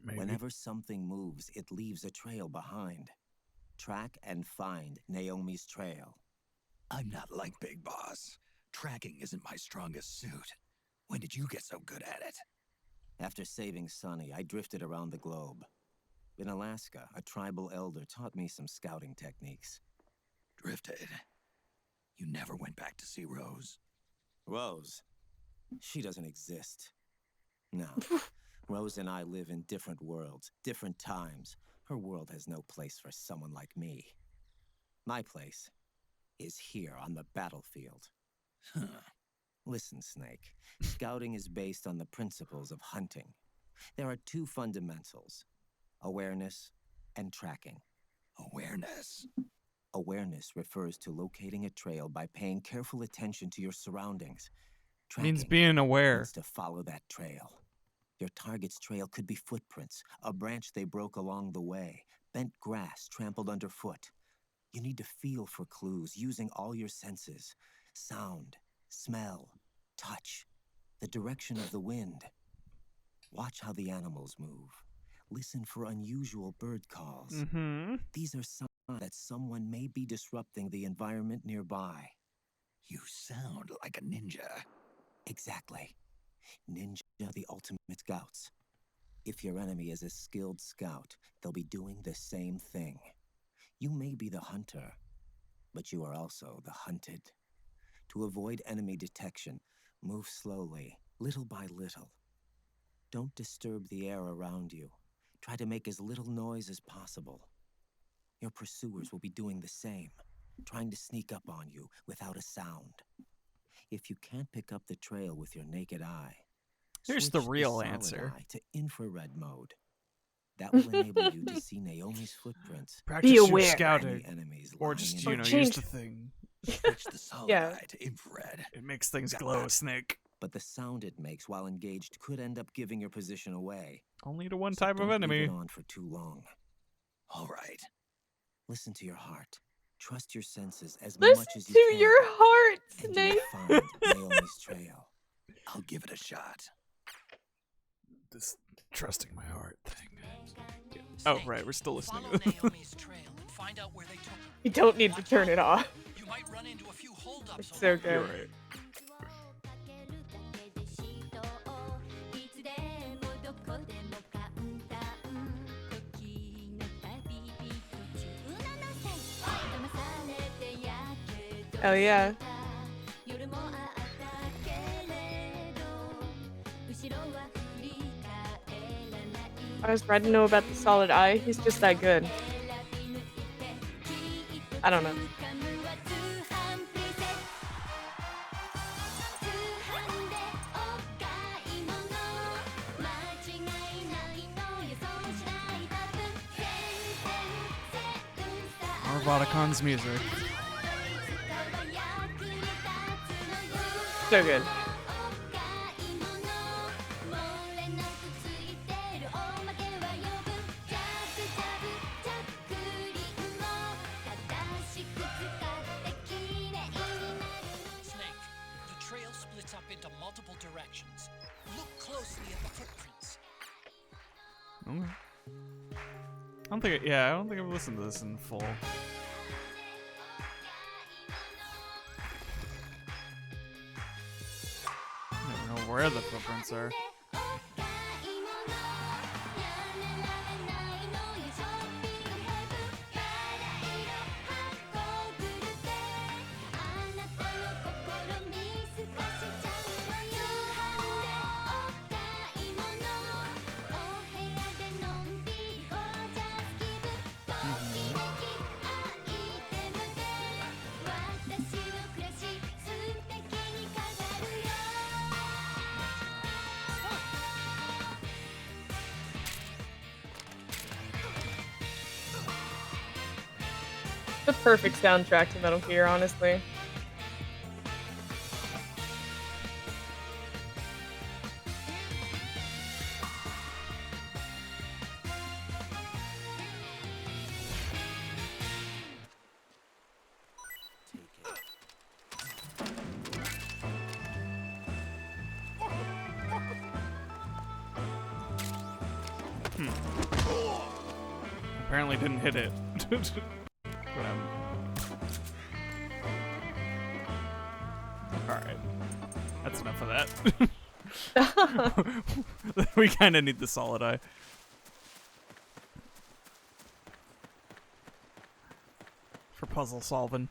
Maybe. Whenever something moves, it leaves a trail behind. Track and find Naomi's trail. I'm not like Big Boss. Tracking isn't my strongest suit. When did you get so good at it? After saving Sonny, I drifted around the globe. In Alaska, a tribal elder taught me some scouting techniques. Drifted? You never went back to see Rose? Rose? She doesn't exist. No. Rose and I live in different worlds, different times. Her world has no place for someone like me. My place is here on the battlefield. Listen, Snake. Scouting is based on the principles of hunting. There are two fundamentals: awareness and tracking. Awareness? Awareness refers to locating a trail by paying careful attention to your surroundings. Means being aware. Means to follow that trail. Your target's trail could be footprints, a branch they broke along the way, bent grass trampled underfoot. You need to feel for clues using all your senses: sound, smell, touch, the direction of the wind. Watch how the animals move. Listen for unusual bird calls. These are signs that someone may be disrupting the environment nearby. You sound like a ninja. Exactly. Ninja are the ultimate scouts. If your enemy is a skilled scout, they'll be doing the same thing. You may be the hunter, but you are also the hunted. To avoid enemy detection, move slowly, little by little. Don't disturb the air around you. Try to make as little noise as possible. Your pursuers will be doing the same, trying to sneak up on you without a sound. If you can't pick up the trail with your naked eye, here's switch the real solid answer. eye to infrared mode. That will enable you to see Naomi's footprints. Practice your scouting, enemies or lying just, in you know, wait. use the thing. Switch the solid eye to infrared. It makes things glow, Snake. But the sound it makes while engaged could end up giving your position away. Only to one So type of don't leave enemy. it on for too long. All right. Listen to your heart. Trust your senses as Listen much as you to can. your heart, and Snake. you will find Naomi's trail. I'll give it a shot. This trusting my heart thing. Oh, right, we're still listening. Follow Naomi's trail and find out where they took her. You don't need to turn it off. You might run into a few holdups. It's so good. You're right. Oh yeah. I was glad to know about the solid eye. He's just that good. I don't know. Roboticon's music. So good. Okay. I don't think I've listened to this in full. I don't know where the footprints are. The perfect soundtrack to Metal Gear, honestly. Apparently didn't hit it. Alright. That's enough of that. We kind of need the solid eye. For puzzle solving.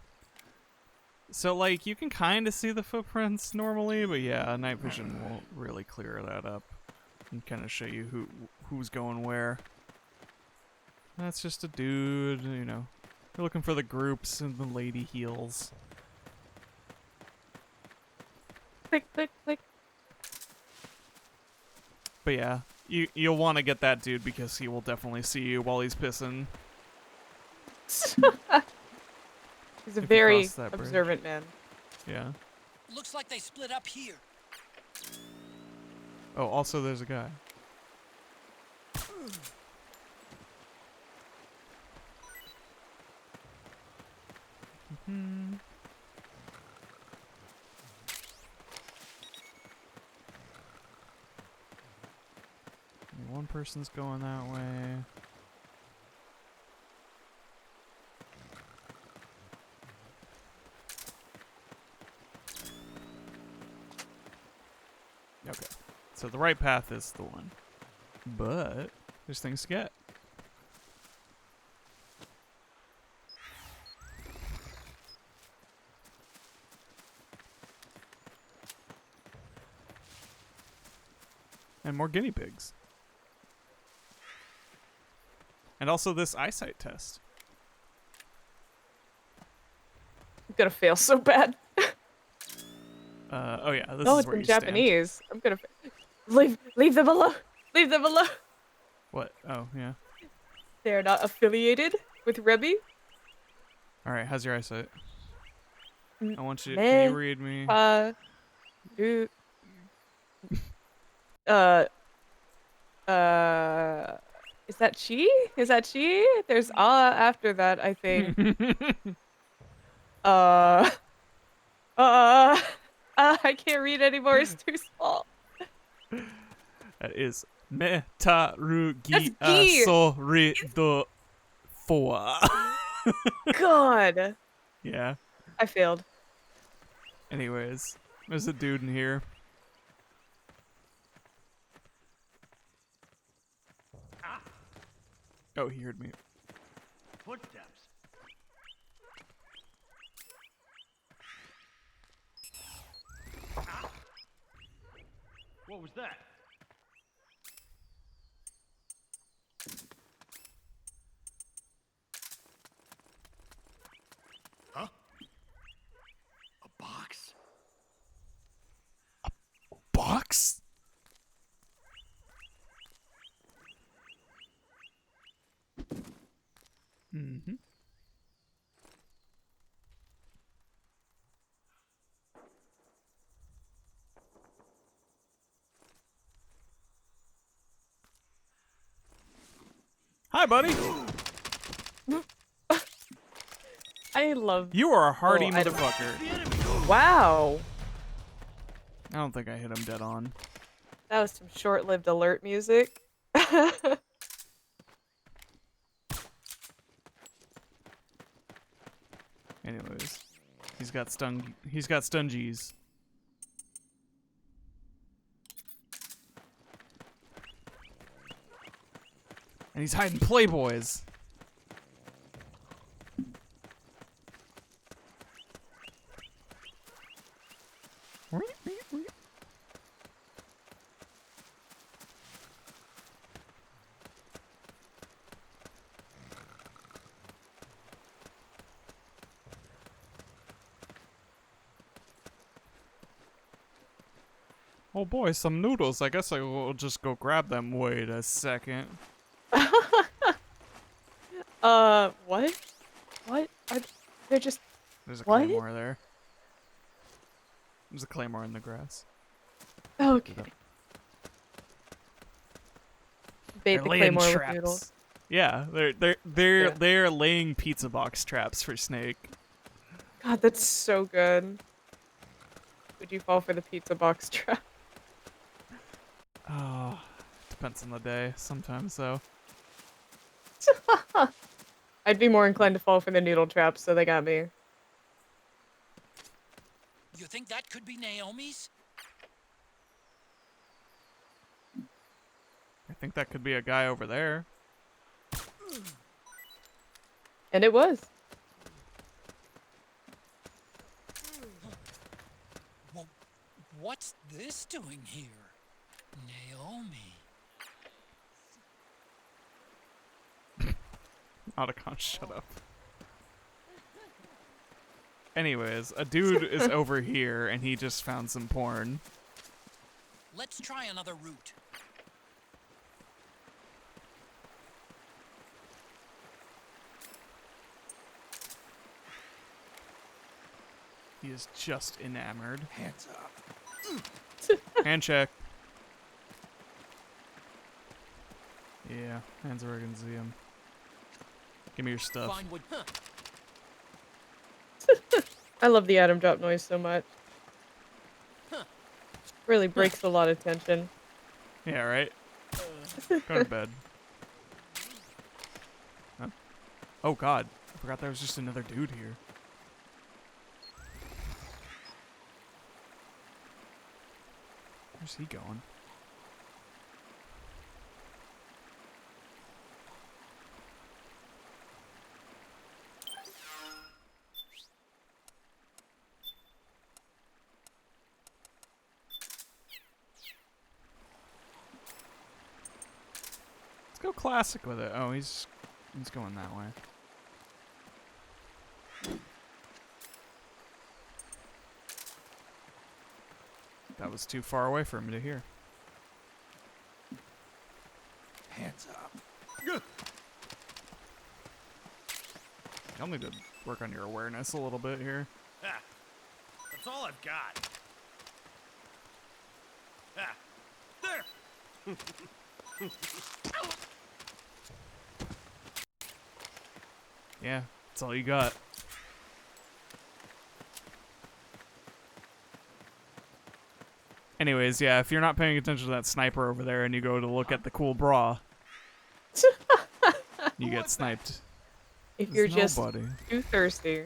So, like, you can kind of see the footprints normally, but yeah, night vision won't really clear that up and kind of show you who's going where. That's just a dude, you know. You're looking for the groups and the lady heels. Click, click, click. But yeah, you'll want to get that dude because he will definitely see you while he's pissing. He's a very observant man. Yeah. Looks like they split up here. Oh, also there's a guy. One person's going that way. Okay. So the right path is the one. But there's things to get. And more guinea pigs. And also this eyesight test. I'm gonna fail so bad. Oh yeah, this no, is it's where in you Japanese. stand. I'm gonna leave them alone. Leave them alone. What? Oh yeah. They are not affiliated with Rebby. All right, how's your eyesight? I want you. Meh. Can you read me? Dude. Is that chi? Is that chi? There's after that, I think. I can't read anymore. It's too small. That is metarugi gi. asorido foa. God. Yeah. I failed. Anyways, there's a dude in here. Oh, he heard me. Footsteps. What was that? Huh? A box? Box? Mm-hmm. Hi, buddy. I love. You are a hardy Oh, motherfucker. Wow. I don't think I hit him dead on. That was some short-lived alert music. Anyways, he's got stungies. And he's hiding Playboys. Oh boy, some noodles. I guess I will just go grab them. Wait a second. What? What? They're just... There's a What? claymore there. There's a claymore in the grass. Okay. Bait They're the laying claymore with traps. noodles. Yeah, they're laying pizza box traps for Snake. God, that's so good. Would you fall for the pizza box trap? Oh, depends on the day. Sometimes though. I'd be more inclined to fall for the noodle traps, so they got me. You think that could be Naomi's? I think that could be a guy over there. And it was. Well, what's this doing here? Naomi. Otacon, shut up. Anyways, a dude is over here and he just found some porn. Let's try another route. He is just enamored. Hands up. Hand check. Yeah, hands where I can see him. Give me your stuff. Find what, huh? I love the atom drop noise so much. Really breaks a lot of tension. Yeah, right? Go to bed. Huh? Oh god, I forgot there was just another dude here. Where's he going? Let's go classic with it. Oh, he's going that way. That was too far away for me to hear. Hands up. You'll need to work on your awareness a little bit here. Ah, that's all I've got. Ah, there. Yeah, that's all you got. Anyways, yeah, if you're not paying attention to that sniper over there and you go to look at the cool bra, you get sniped. If There's you're just nobody. too thirsty.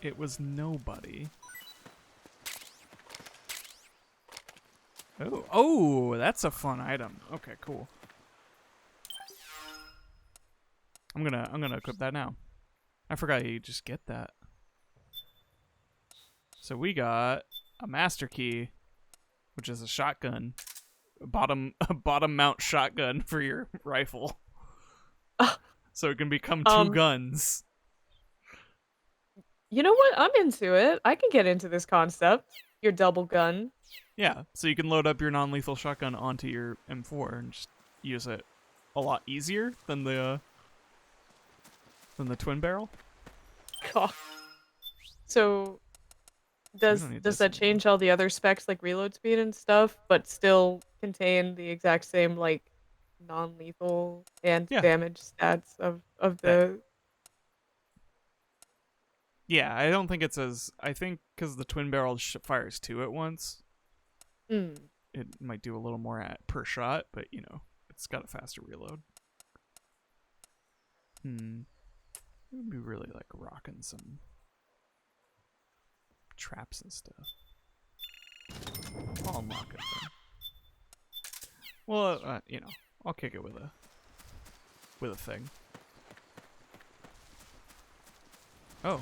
It was nobody. Oh, that's a fun item. Okay, cool. I'm gonna equip that now. I forgot you just get that. So we got a master key, which is a shotgun, a bottom mount shotgun for your rifle. So it can become two guns. You know what? I'm into it. I can get into this concept. Your double gun. Yeah, so you can load up your non-lethal shotgun onto your M4 and just use it a lot easier than the twin barrel. God. So does that change all the other specs like reload speed and stuff, but still contain the exact same like non-lethal and damage stats of the Yeah, I don't think it's as... I think because the twin barrel fires two at once, it might do a little more per shot, but, you know, it's got a faster reload. We'd be really, like, rocking some traps and stuff. I'll unlock it, then. Well, you know, I'll kick it with a thing. Oh.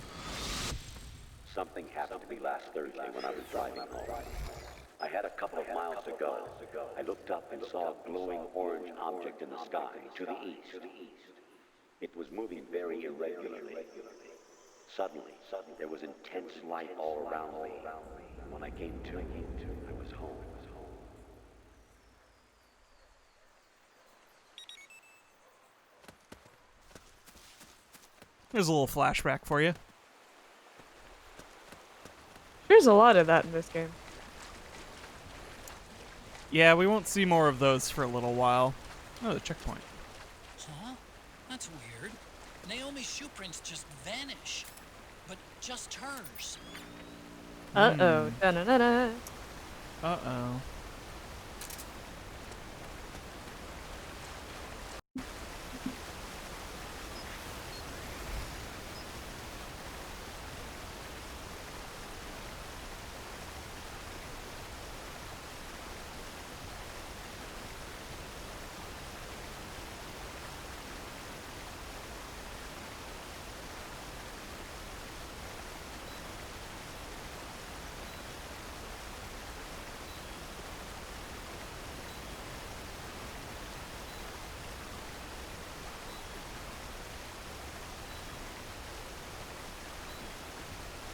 Something happened to me last Thursday when I was driving home. I had a couple of miles to go. I looked up and saw a glowing orange object in the sky to the east. It was moving very irregularly. Suddenly, there was intense light all around me. When I came to, I was home. There's a little flashback for you. There's a lot of that in this game. Yeah, we won't see more of those for a little while. Oh, the checkpoint. Huh? That's weird. Naomi's shoe prints just vanish. But just hers. Uh-oh. Da-na-na-na. Uh-oh.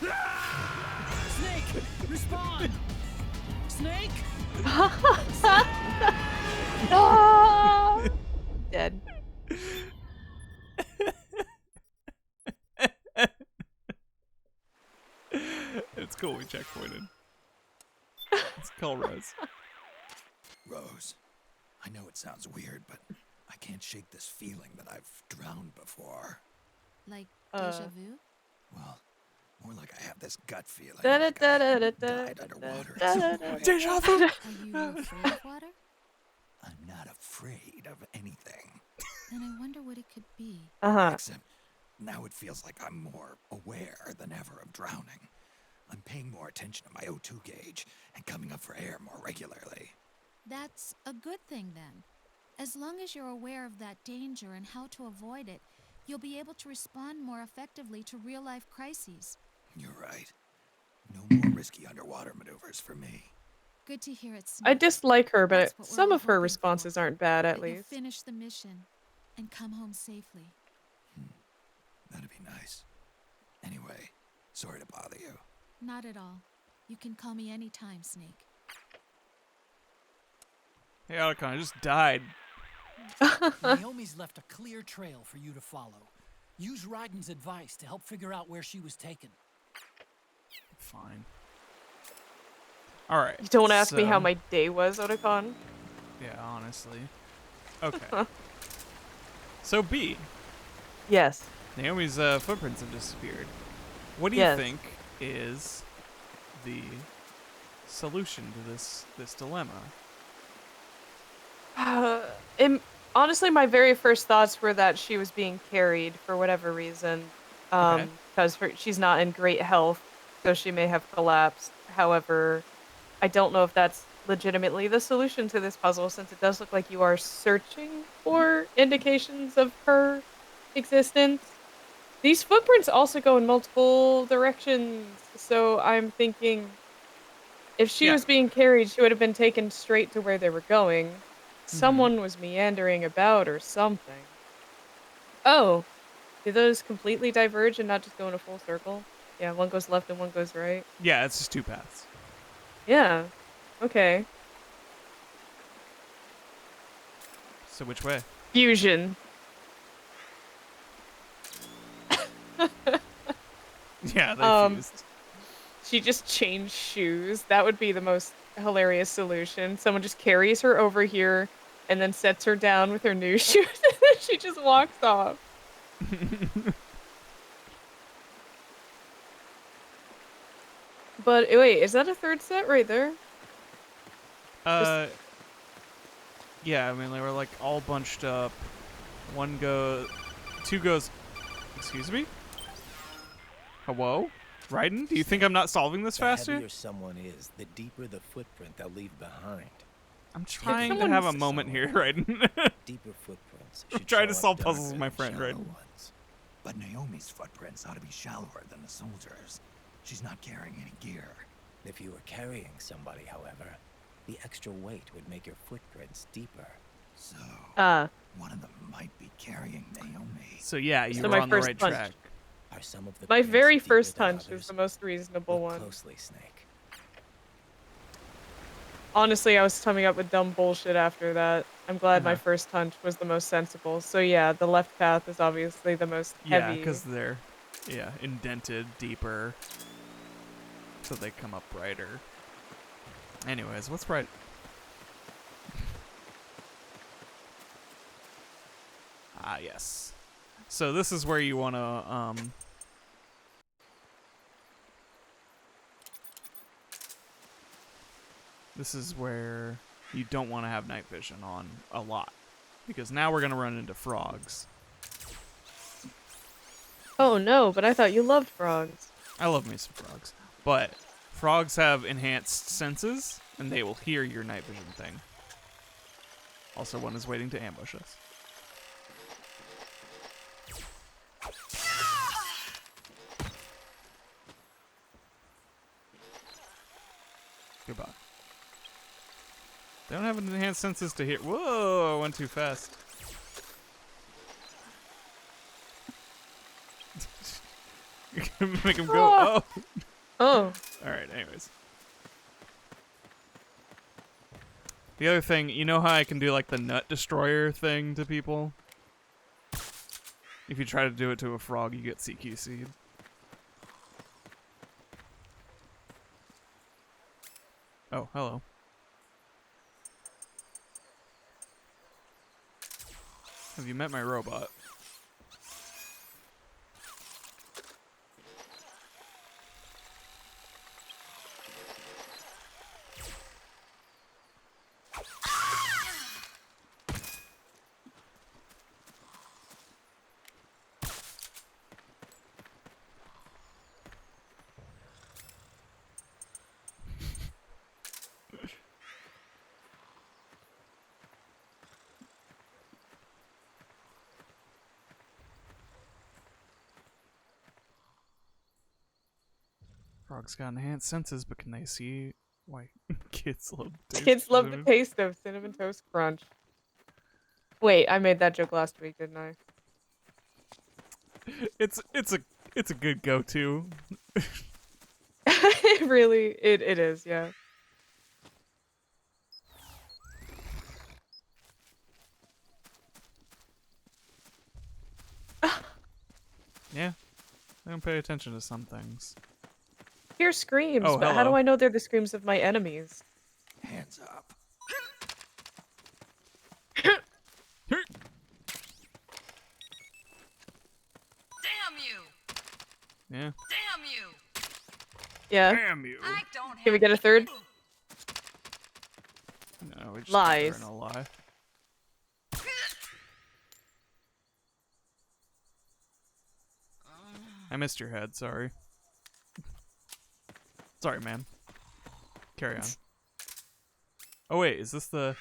Snake! Respond! Snake! Ah! Dead. It's cool we checkpointed. Let's call Rose. Rose, I know it sounds weird, but I can't shake this feeling that I've drowned before. Like deja vu? Well, more like I have this gut feeling like I died underwater at some point. Deja vu! Are you afraid of water? I'm not afraid of anything. Then I wonder what it could be. Except now it feels like I'm more aware than ever of drowning. I'm paying more attention to my O2 gauge and coming up for air more regularly. That's a good thing then. As long as you're aware of that danger and how to avoid it, you'll be able to respond more effectively to real-life crises. You're right. No more risky underwater maneuvers for me. Good to hear it, Snake. I dislike her, but That's what we're some all of her hoping responses for. aren't bad, at That you'll least. finish the mission and come home safely. That'd be nice. Anyway, sorry to bother you. Not at all. You can call me anytime, Snake. Hey, Otacon, I just died. Naomi's left a clear trail for you to follow. Use Raiden's advice to help figure out where she was taken. Fine. Alright. You don't ask me so- how my day was, Otacon. Yeah, honestly. Okay. So B. Yes. Naomi's footprints have disappeared. What do you Yes. think is the solution to this dilemma? Honestly, my very first thoughts were that she was being carried for whatever reason. Okay. Because she's not in great health, so she may have collapsed. However, I don't know if that's legitimately the solution to this puzzle, since it does look like you are searching for indications of her existence. These footprints also go in multiple directions, so I'm thinking if she was being carried, she would have been taken straight to where they were going. Someone was meandering about or something. Oh, do those completely diverge and not just go in a full circle? Yeah, one goes left and one goes right. Yeah, it's just two paths. Yeah. Okay. So which way? Fusion. Yeah, they fused. She just changed shoes. That would be the most hilarious solution. Someone just carries her over here and then sets her down with her new shoes and then she just walks off. But wait, is that a third set right there? Yeah, I mean, they were like all bunched up. Two goes, excuse me? Hello? Raiden, do you think I'm not solving this The faster? heavier someone is, the deeper the footprint they'll leave behind. I'm trying to have a moment here, Raiden. Deeper footprints. I'm should trying show to up solve darker puzzles with my than friend, shallow Raiden. Ones. But Naomi's footprints ought to be shallower than the soldiers. She's not carrying any gear. If you were carrying somebody, however, the extra weight would make your footprints deeper. So, one of them might be carrying Naomi. So yeah, you So were my on the first right hunch. track. Are some of the My prints very deeper first than hunch was others? the most reasonable Look one. closely, Snake. Honestly, I was coming up with dumb bullshit after that. I'm glad my Uh-huh. first hunch was the most sensible. So yeah, the left path is obviously the most Yeah, heavy. because they're, indented deeper, so they come up brighter. Anyways, what's right? Ah, yes. So this is where you want to, this is where you don't want to have night vision on a lot, because now we're going to run into frogs. Oh no, but I thought you loved frogs. I love me some frogs. But frogs have enhanced senses, and they will hear your night vision thing. Also, one is waiting to ambush us. Goodbye. They don't have enhanced senses to hear. Whoa, I went too fast. You're gonna make him go. Oh. Oh. Alright, anyways. The other thing, you know how I can do like the nut destroyer thing to people? If you try to do it to a frog, you get CQC'd. Oh, hello. Have you met my robot? Frogs got enhanced senses, but can they see? Why? Kids love Kids love the taste of Cinnamon Toast Crunch. Wait, I made that joke last week, didn't I? It's a good go-to. It really it is, yeah. Yeah, I don't pay attention to some things. Hear screams, Oh, but how do hello. I know they're the screams of my enemies? Hands up. Damn you! Yeah. Damn you! Yeah. Damn you. I don't Can we get a third? No, we just Lies. are in a lie. I missed your head, sorry. Sorry, man. Carry on. Oh wait, is this the...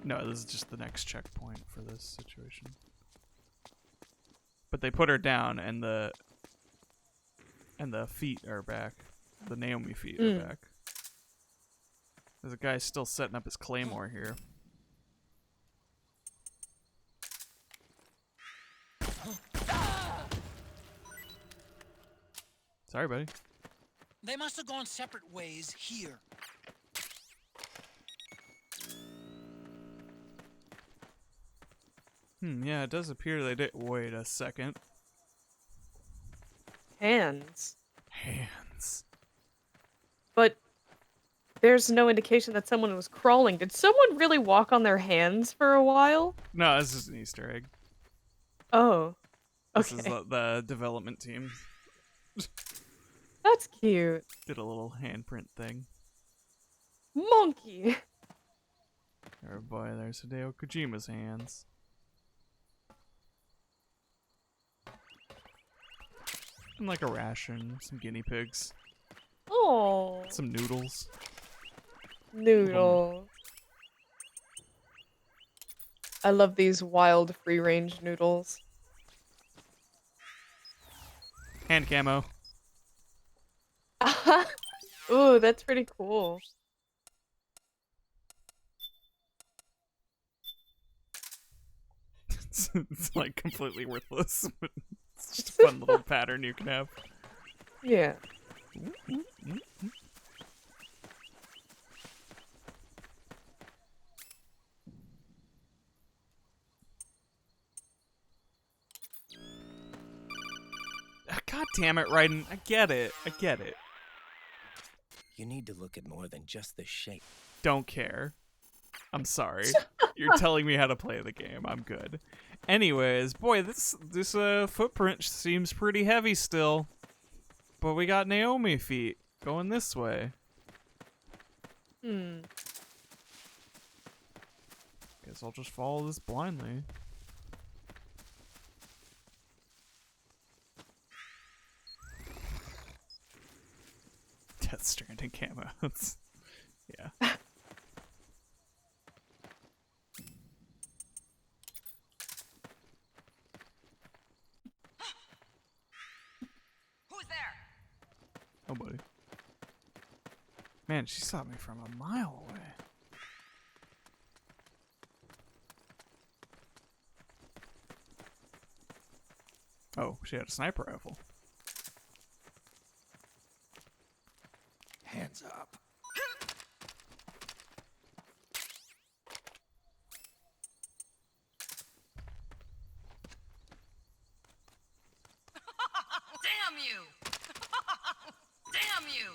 No, this is just the next checkpoint for this situation. But they put her down and the feet are back. The Naomi feet are back. There's a guy still setting up his claymore here. Sorry, buddy. They must have gone separate ways here. Yeah, it does appear they did. Wait a second. Hands. Hands. But there's no indication that someone was crawling. Did someone really walk on their hands for a while? No, this is an Easter egg. Oh. This Okay. is the development team. That's cute. Did a little handprint thing. Monkey. Oh boy, there's Hideo Kojima's hands. And like a ration, some guinea pigs, Oh. some noodles. Noodle. I love these wild free-range noodles. Hand camo. Ooh, that's pretty cool. It's like completely worthless, but it's just a fun little pattern you can have. Yeah. God damn it, Raiden. I get it. I get it. You need to look at more than just the shape. Don't care. I'm sorry. You're telling me how to play the game. I'm good. Anyways, boy, this footprint seems pretty heavy still. But we got Naomi feet going this way. Hmm. Guess I'll just follow this blindly. Death Stranding camo. Yeah. Who's there? Nobody. Man, she saw me from a mile away. Oh, she had a sniper rifle. Hands up. Damn you! Damn you!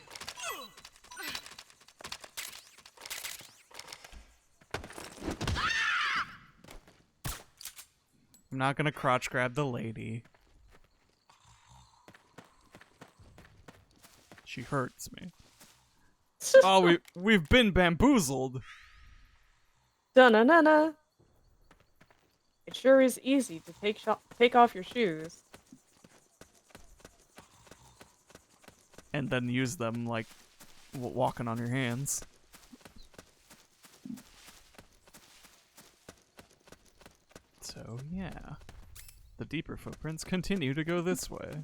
I'm not gonna crotch grab the lady. She hurts me. Oh, we've been bamboozled. Dun-na-na-na. It sure is easy to take off your shoes. And then use them like walking on your hands. So, yeah. The deeper footprints continue to go this way.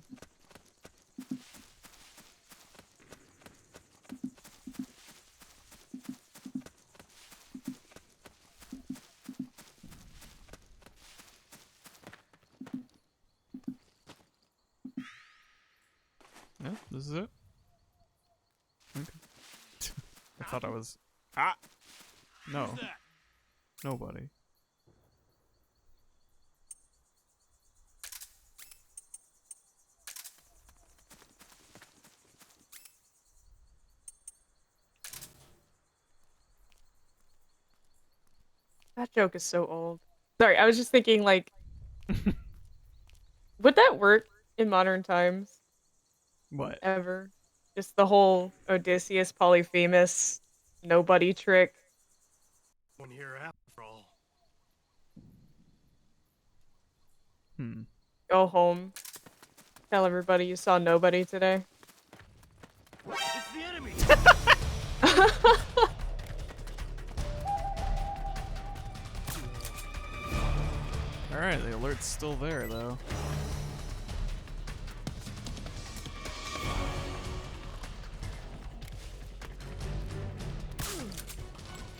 Yeah, this is it. Okay. I thought I was... Ah! No. Nobody. That joke is so old. Sorry, I was just thinking, like, would that work in modern times? What? Ever? Just the whole Odysseus Polyphemus nobody trick. One here after all. Go home. Tell everybody you saw nobody today. It's the enemy! Alright, the alert's still there, though.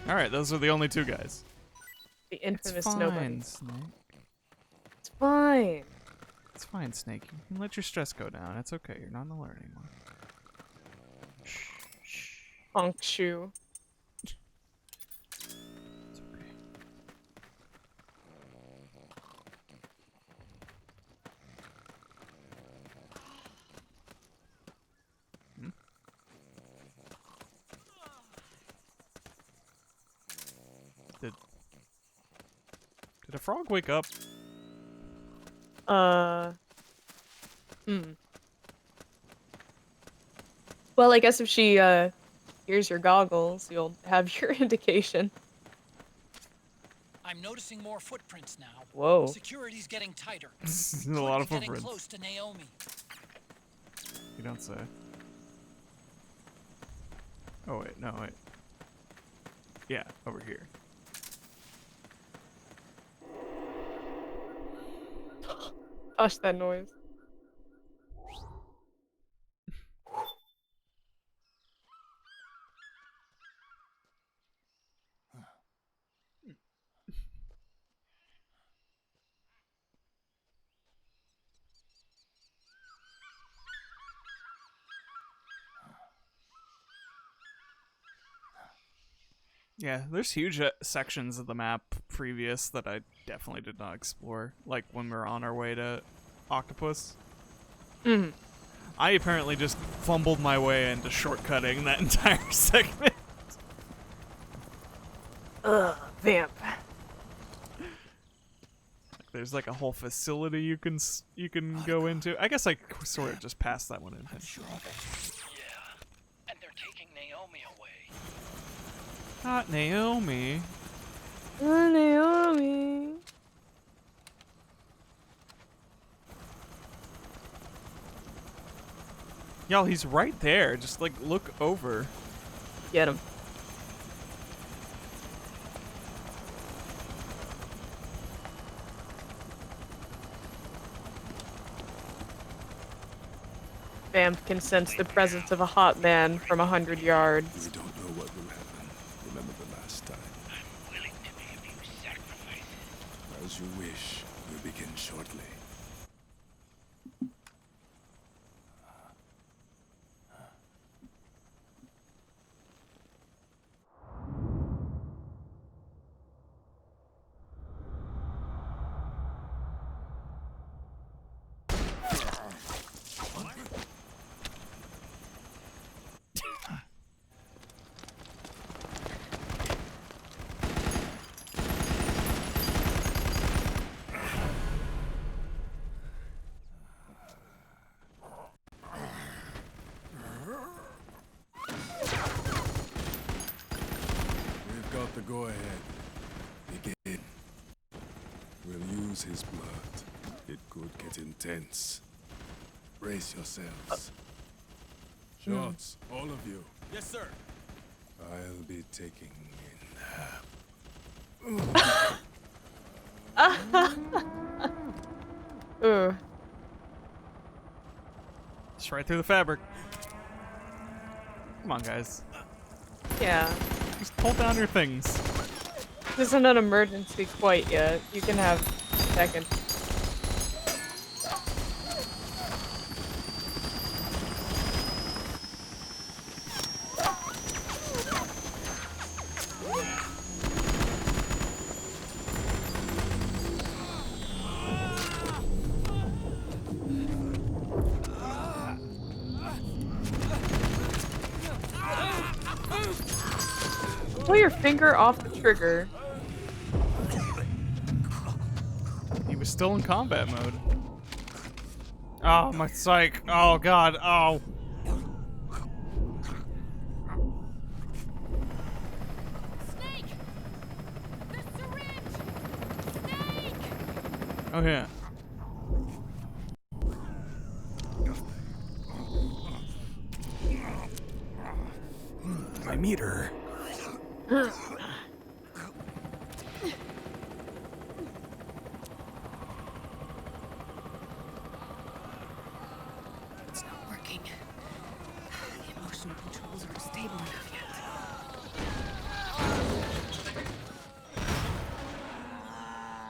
Alright, those are the only two guys. The infamous It's fine, nobody. Snake. It's fine. It's fine, Snake. You can let your stress go down. It's okay. You're not an alert anymore. Honk shoe. It's okay. Did a frog wake up? Well, I guess if she, hears your goggles, you'll have your indication. I'm noticing more footprints now. Whoa. Security's getting tighter. A lot of Could be getting footprints. close to Naomi. You don't say. Oh, wait. No, wait. Yeah, over here. Hush that noise. Yeah, there's huge sections of the map previous that I definitely did not explore, like when we were on our way to Octopus. Mhm. I apparently just fumbled my way into shortcutting that entire segment. Ugh, vamp. There's like a whole facility you can go into. I guess I sort of just passed that one in. Yeah, and they're taking Naomi away. Not Naomi. Naomi. Y'all, he's right there. Just like look over. Get him. Vamp can sense the presence of a hot man from 100 yards. We don't know what will happen. Remember the last time. I'm willing to make a few sacrifices. As you wish. We'll begin shortly. We've got the go-ahead. Begin. We'll use his blood. It could get intense. Brace yourselves. Shots, all of you. Yes, sir. I'll be taking Ugh. Just right through the fabric. Come on, guys. Yeah. Just pull down your things. This isn't an emergency quite yet. You can have a second. Pull your finger off the trigger. He was still in combat mode. Oh, my psych. Oh, God. Oh. Snake! The syringe! Snake! Oh, yeah. My meter. It's not working. The emotional controls aren't stable enough yet.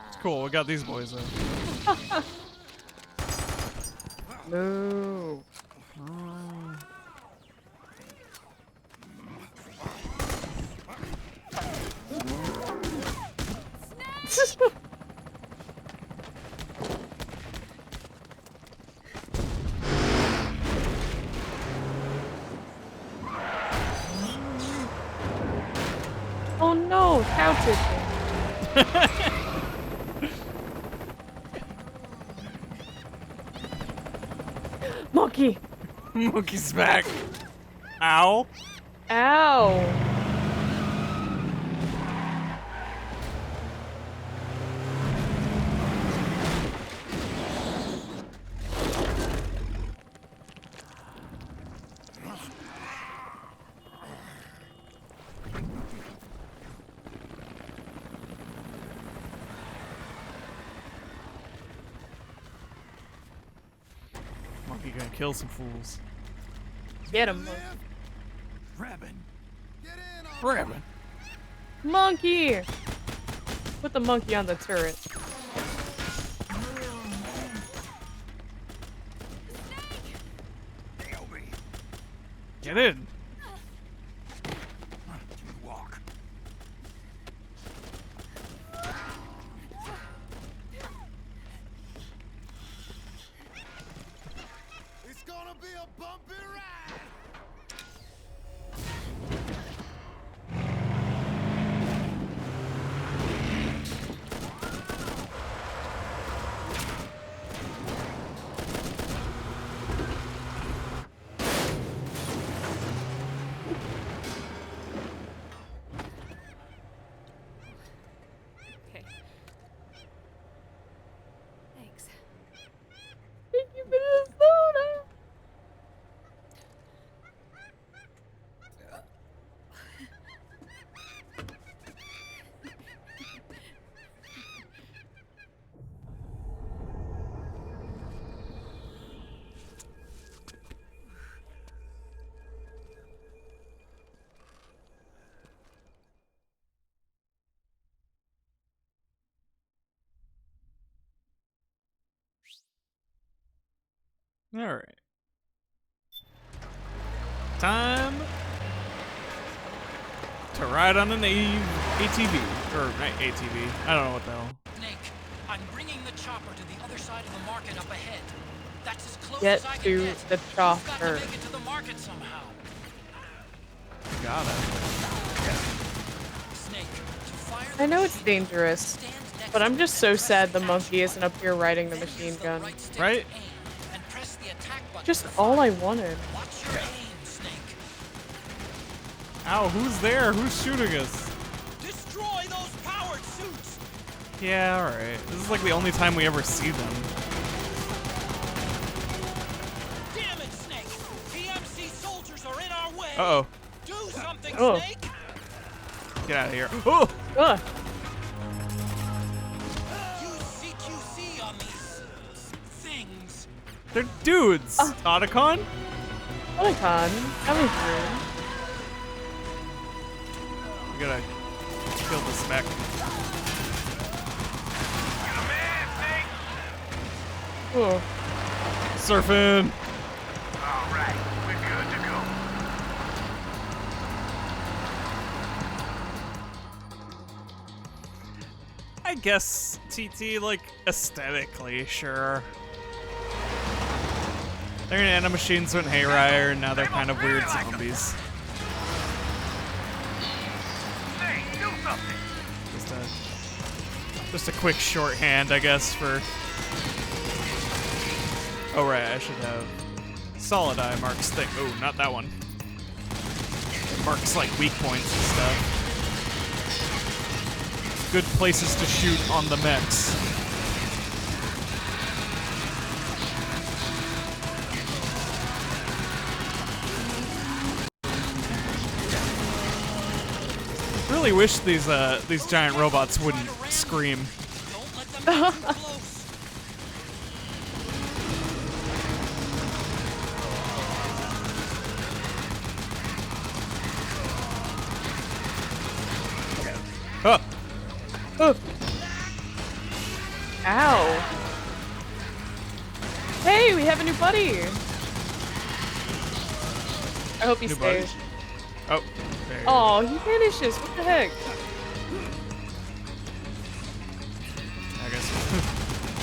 It's cool. We got these boys, though. No. Oh no, counted. Monkey. Monkey's back. Ow. Ow. Monkey gonna kill some fools. Get him. Rabin. Rabbit. Monkey. Put the monkey on the turret. Get in. Walk. Alright. Time to ride on an ATV. Or, not ATV. I don't know what the hell. Snake, I'm bringing the chopper to the other side of the market up ahead. That's as close Get as I can to get. the You've got to chopper. make it to the market somehow. Got it. Snake, to fire I know it's dangerous, but I'm just so sad the monkey isn't up here riding the machine gun. Right? and press the attack button. Just all I wanted. Watch your aim, Snake. Ow, who's there? Who's shooting us? Destroy those powered suits. Yeah, alright. This is like the only time we ever see them. Damn it, Snake! PMC soldiers are in our way. Uh-oh. Do something, Oh. Snake. Get out of here. Oh! Ugh. Use CQC on these things. They're dudes! Otacon? Otacon, coming through. We gotta kill this mech. Cool. Surfing! Alright, we're good to go. I guess TT, like, aesthetically, sure. Their nanomachines went haywire, and now they're kind of weird zombies. Hey, do something. Just a quick shorthand, I guess, for... Oh, right, I should have... Solid Eye marks thing. Oh, not that one. It marks, like, weak points and stuff. Good places to shoot on the mechs. Really wish these giant robots wouldn't scream. Huh. Oh. Ow. Hey, we have a new buddy. I hope he New buddy? stays. Oh. There you go. Oh, he vanishes. What the heck? I guess.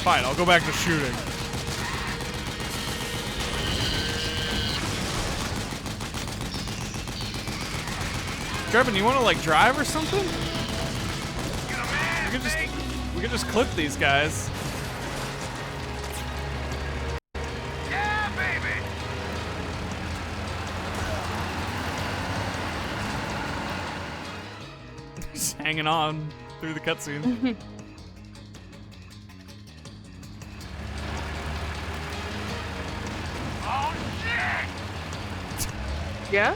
Fine, I'll go back to shooting. Drebin, you want to like drive or something? We could just clip these guys. Yeah, baby. Just hanging on through the cutscene. Oh shit! Yeah?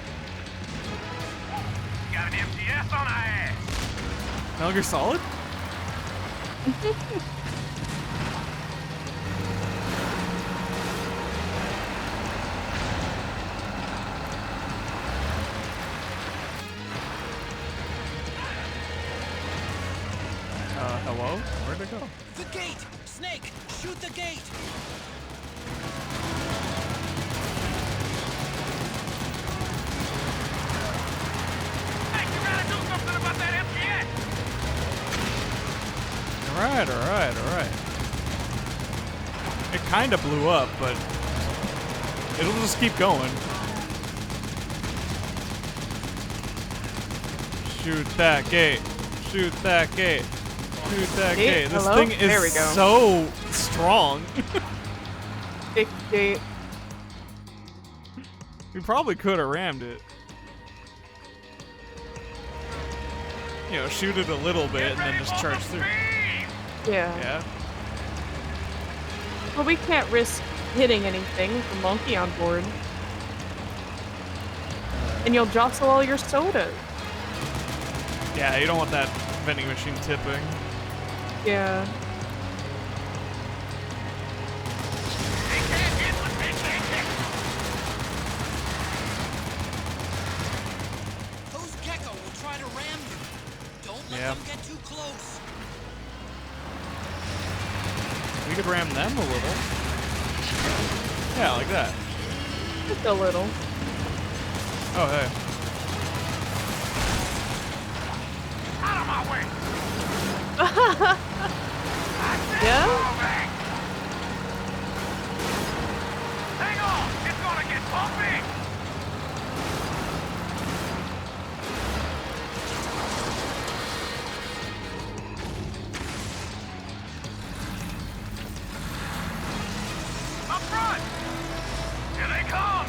Got an MTS on our ass. Metal Gear Solid? Hello? Where'd it go? The gate! Snake, shoot the gate! Hey, you gotta do something about that MTS. Alright. It kinda blew up, but it'll just keep going. Shoot that gate. Shoot that gate. Shoot that gate. This Hello? thing There we is go. so strong. Big gate. We probably could have rammed it. You know, shoot it a little bit and then just charge through. Yeah. Yeah. But we can't risk hitting anything with the monkey on board. And you'll jostle all your sodas. Yeah, you don't want that vending machine tipping. Yeah. Those Gecko will try to ram you. Don't let Yeah. them get too close. We could ram them a little. Yeah, like that. Just a little. Oh, hey. Out of my way! Yeah? Hang on! It's gonna get bumpy! Up front! Here they come!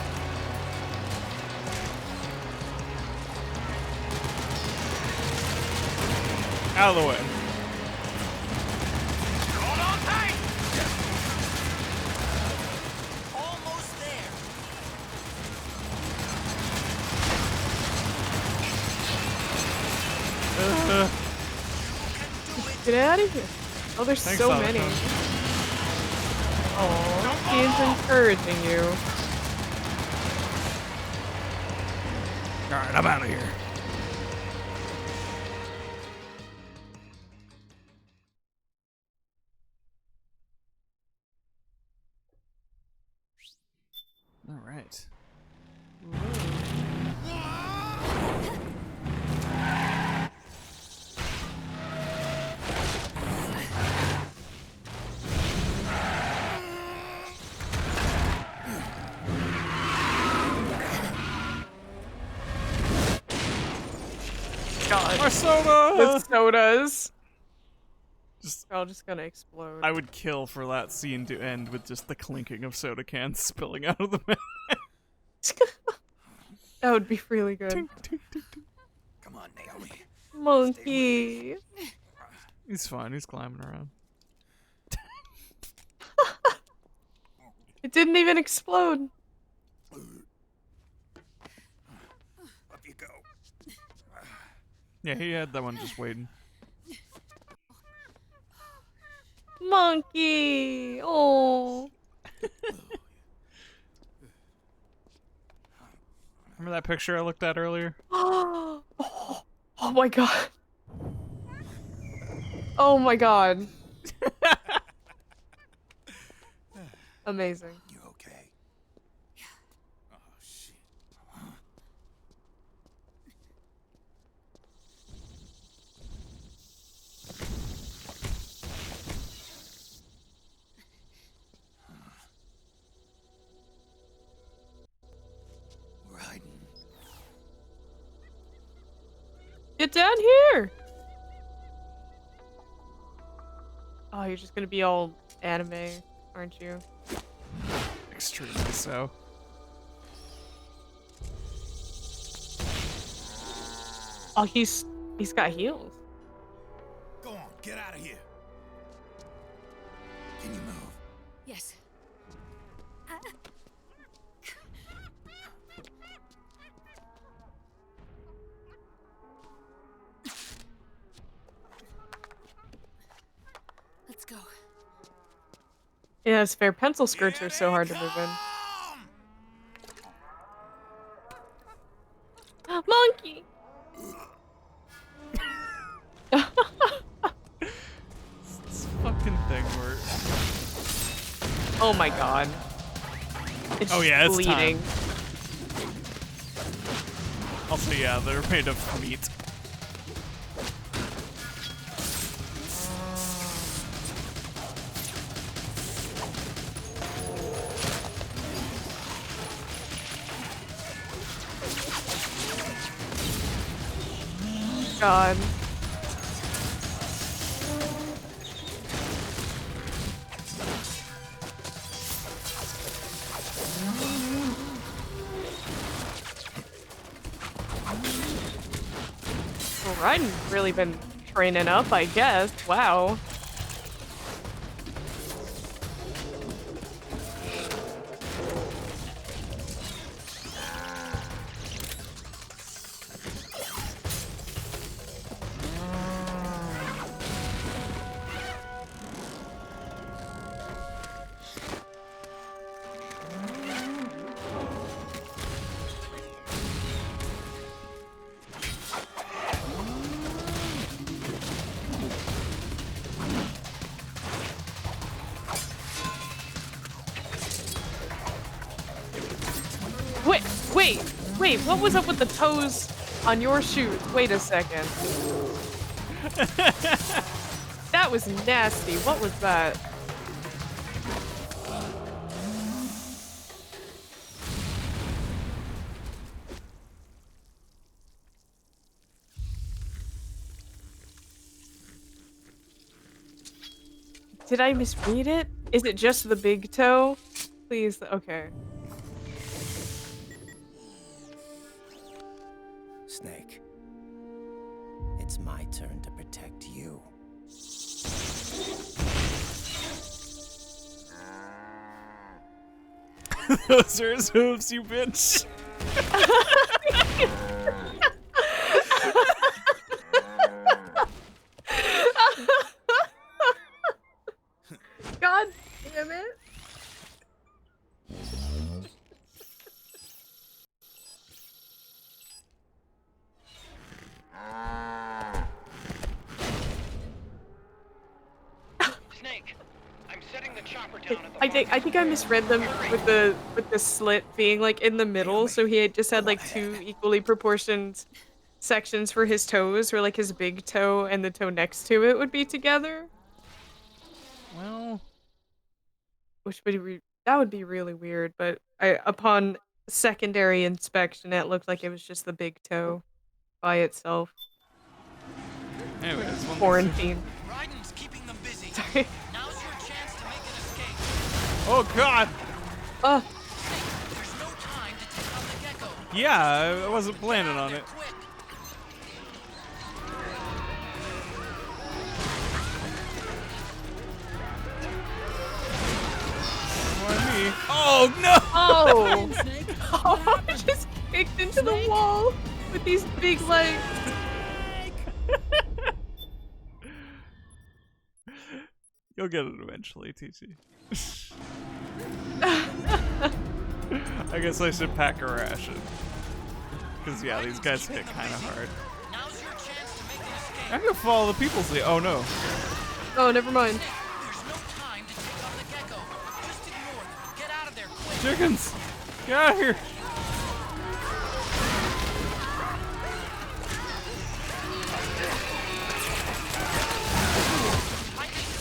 Out of the way. Hold on tight! Almost there. Get out of here. Oh, there's Thanks, so Solomon. many. Oh, he's encouraging you. Alright, I'm out of here. Alright. God. More soda! The sodas. They're all just gonna explode. I would kill for that scene to end with just the clinking of soda cans spilling out of the mouth. That would be really good. Come on, Naomi. Monkey. He's fine, he's climbing around. It didn't even explode. Up you go. Yeah, he had that one just waiting. Monkey. Oh. Remember that picture I looked at earlier? Oh my god. Oh my god. Amazing. You okay? Oh, shit. We're hiding. Get down here. Oh, you're just gonna be all anime, aren't you? Extremely so. Oh, he's got heels. Go on, get out of here. Can you move? Yes. Let's go. Yeah, it's fair. Pencil skirts are so hard to move in. Monkey! This fucking thing where... Oh my god. It's Oh yeah, it's bleeding. time. Also, yeah, they're made of meat. God. Well, Ryan's really been training up, I guess. Wow. Wait, what was up with the toes on your shoes? Wait a second. That was nasty. What was that? Did I misread it? Is it just the big toe? Please, okay. Snake, it's my turn to protect you. Those are his hooves, you bitch. God damn it. Snake, I'm setting the chopper down at the I think I misread them with the slit being like in the middle, so he had just had like two equally proportioned sections for his toes, where like his big toe and the toe next to it would be together. Well, Which would that would be really weird, but upon secondary inspection, it looked like it was just the big toe by itself. anyways, Quarantine. Ryden's keeping them busy. Sorry. Now's your chance to make an escape. Oh God. There's no time to take out the gecko. Yeah, I wasn't planning on it. Me. Oh no! Oh! Oh, I just kicked into the wall with these big legs. You'll get it eventually, TC. I guess I should pack a ration. Because, yeah, these guys hit kind of hard. I can follow the people's lead. Oh, no. Oh, never mind. Chickens! Get out of here!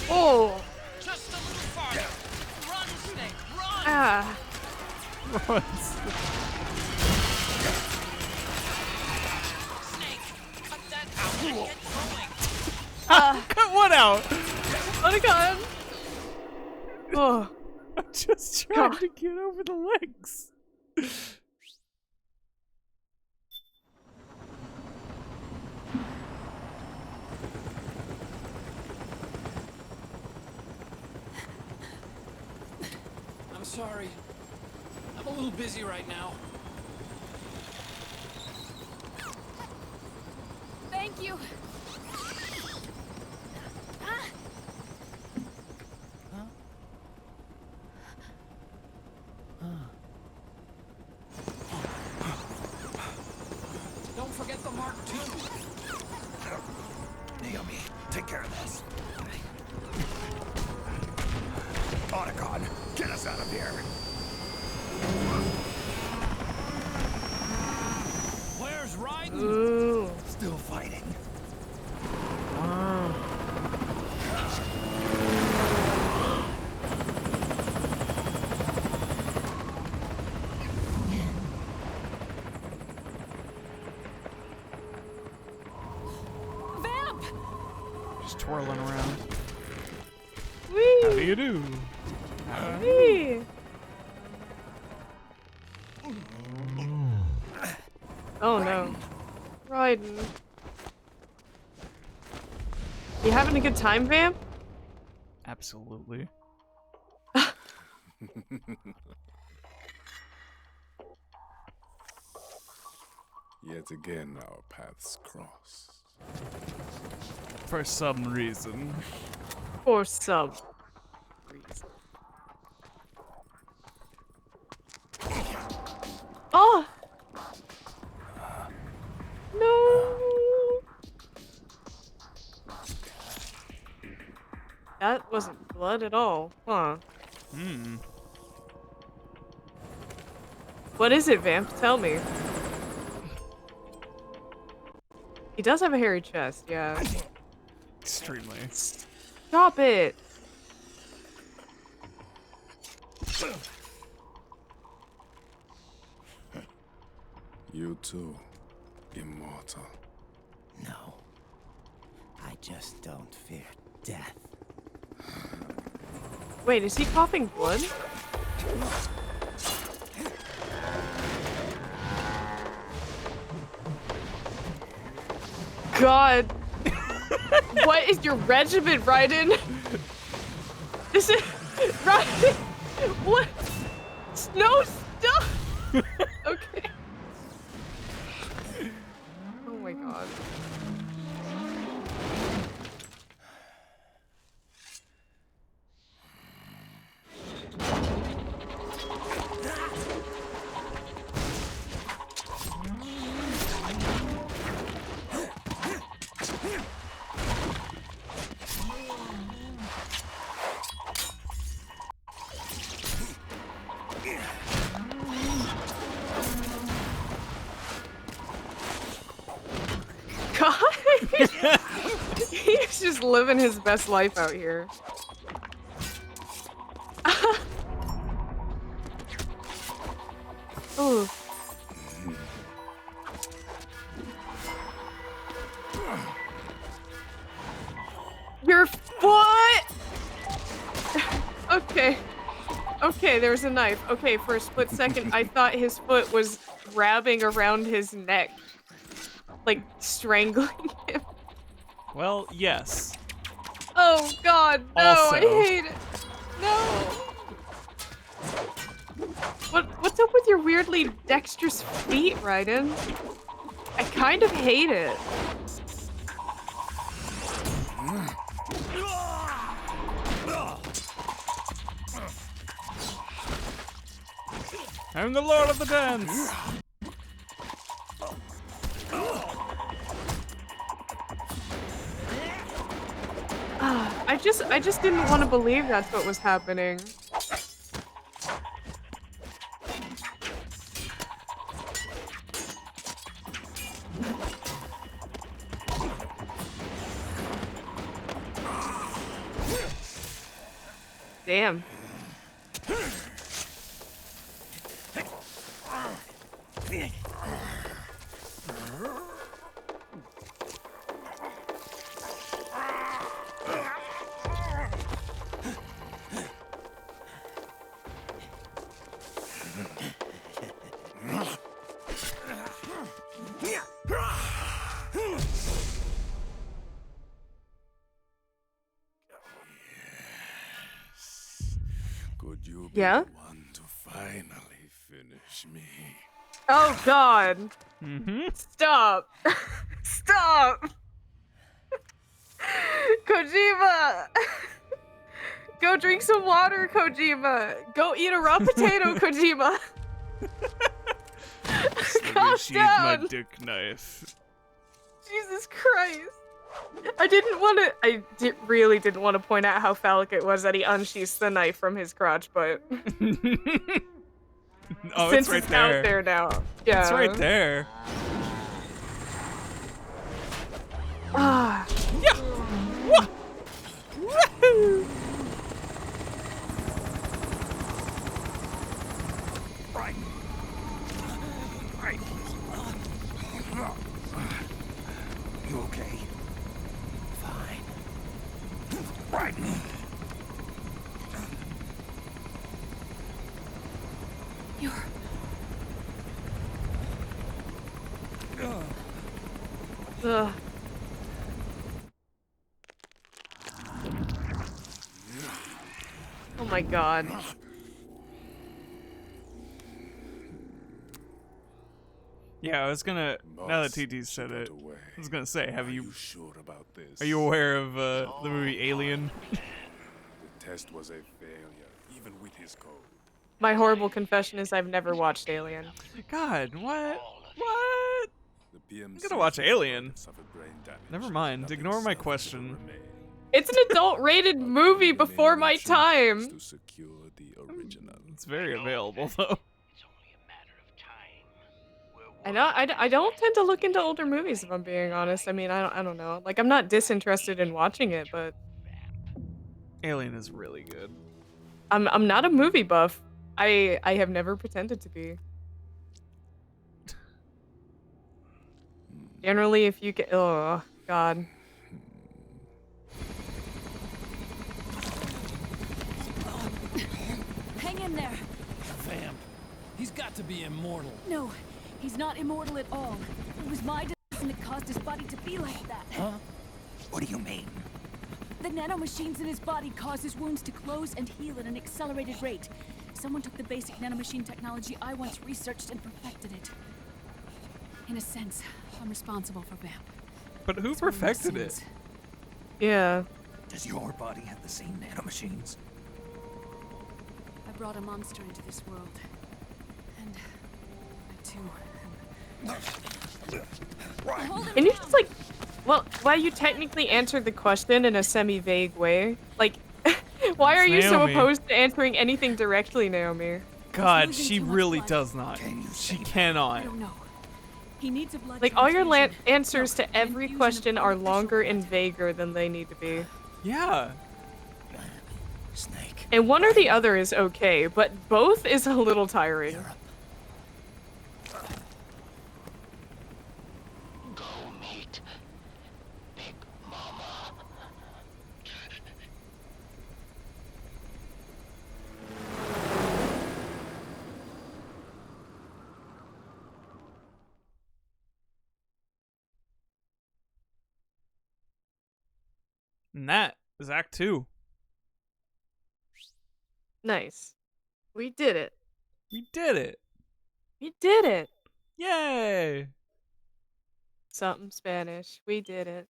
Oh! Just a little farther. Run, Snake, run! Ah. Run. Snake, cut that out and get going. Cut what out? Oh my God! Oh. I'm just trying to get over the legs. I'm sorry. I'm a little busy right now. Thank you. Don't forget the Mark II. Naomi, take care of this. Otacon, get us out of here. Where's Ryden? Ooh. Still fighting. Wow. Vamp! Just twirling around. Whee! How do you do? Whee! Oh no. Ryden. You having a good time, Vamp? Absolutely. Yet again, our paths cross. For some reason. For some reason. Oh! No! That wasn't blood at all, huh? Hmm. What is it, Vamp? Tell me. He does have a hairy chest, yeah. Extremely. Stop it! You too, immortal. No. I just don't fear death. Wait, is he coughing blood? God. What is your regiment, Raiden? This is... Raiden! What? No, stop! Okay. Oh my god. God! He's just living his best life out here. Ooh. Your foot! Okay. Okay, there was a knife. Okay, for a split second, I thought his foot was wrapping around his neck. Like, strangling him. Well, yes. Oh god, no, Also. I hate it. No. What's up with your weirdly dexterous feet, Raiden? I kind of hate it. I'm the Lord of the Dance! I just didn't want to believe that's what was happening. Damn. Could you be Yeah? the one to finally finish me? Oh god. Mm-hmm. Stop. Stop. Kojima. Go drink some water, Kojima. Go eat a raw potato, Kojima. Calm Sheath my down. dick knife. Jesus Christ. Really didn't want to point out how phallic it was that he unsheaths the knife from his crotch, but Oh, since it's right it's there. out there now. Yeah. It's right there. Ah. Yeah. Woo. Woohoo. Right. Right. You okay? Fine. Right. You're... Ugh. Oh my god. Yeah, I was gonna. Now that TT said it, I was gonna say, Are you sure about this? Are you aware of the movie Alien? The test was a failure, even with his code. My horrible confession is I've never watched Alien. God, what? What? The PMC I'm gonna watch Alien. suffered brain damage. Never mind. Ignore my question. It's an adult-rated movie before my time. To secure the original. It's very available though. I don't tend to look into older movies if I'm being honest. I mean, I don't know. Like, I'm not disinterested in watching it, but Alien is really good. I'm not a movie buff. I have never pretended to be. Generally, if you get, oh God. Hang in there. Vamp. He's got to be immortal. No, he's not immortal at all. It was my decision that caused his body to be like that. Huh? What do you mean? The nanomachines in his body cause his wounds to close and heal at an accelerated rate. Someone took the basic nanomachine technology I once researched and perfected it. In a sense, I'm responsible for Vamp. But who It's one of those perfected it? sins. Yeah. Does your body have the same nanomachines? I brought a monster into this world. And I too am... And you just like, well, why you technically answered the question in a semi-vague way? Like, why are you so Naomi. opposed to answering anything directly, Naomi? God, she really does not. She cannot. I don't know. He needs a blood Like, all your transfusion. answers to every infusion of question are artificial longer and vaguer than they need to be. Yeah. Snake. And one or the other is okay, but both is a little tiring. Go meet Big Mama. And that is Act 2. Nice. We did it. We did it. We did it. Yay. Something Spanish. We did it.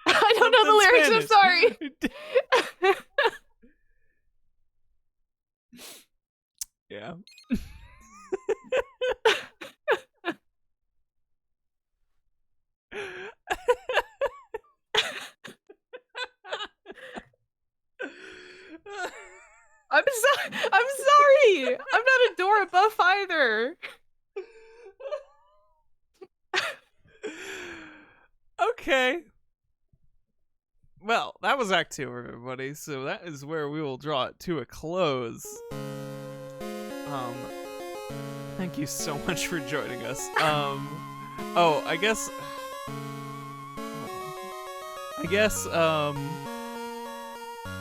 I don't know the lyrics, I'm sorry. Yeah. I'm sorry. I'm not a Dora buff either. Okay. Well, that was Act 2, everybody. So that is where we will draw it to a close. Thank you so much for joining us. Oh, I guess,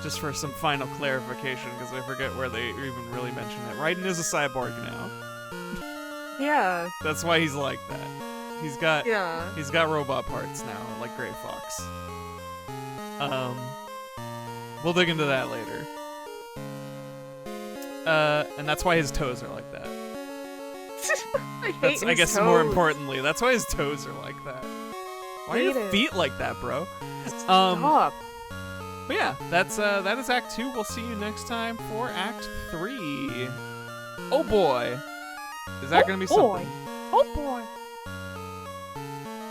just for some final clarification, because I forget where they even really mention it. Raiden is a cyborg now. Yeah. That's why he's like that. He's got robot parts now, like Gray Fox. We'll dig into that later. And that's why his toes are like that. I guess more importantly, that's why his toes are like that. Why are your feet like that, bro? Stop. But yeah, that is Act 2. We'll see you next time for Act 3. Oh boy. Is that gonna be something? Oh boy.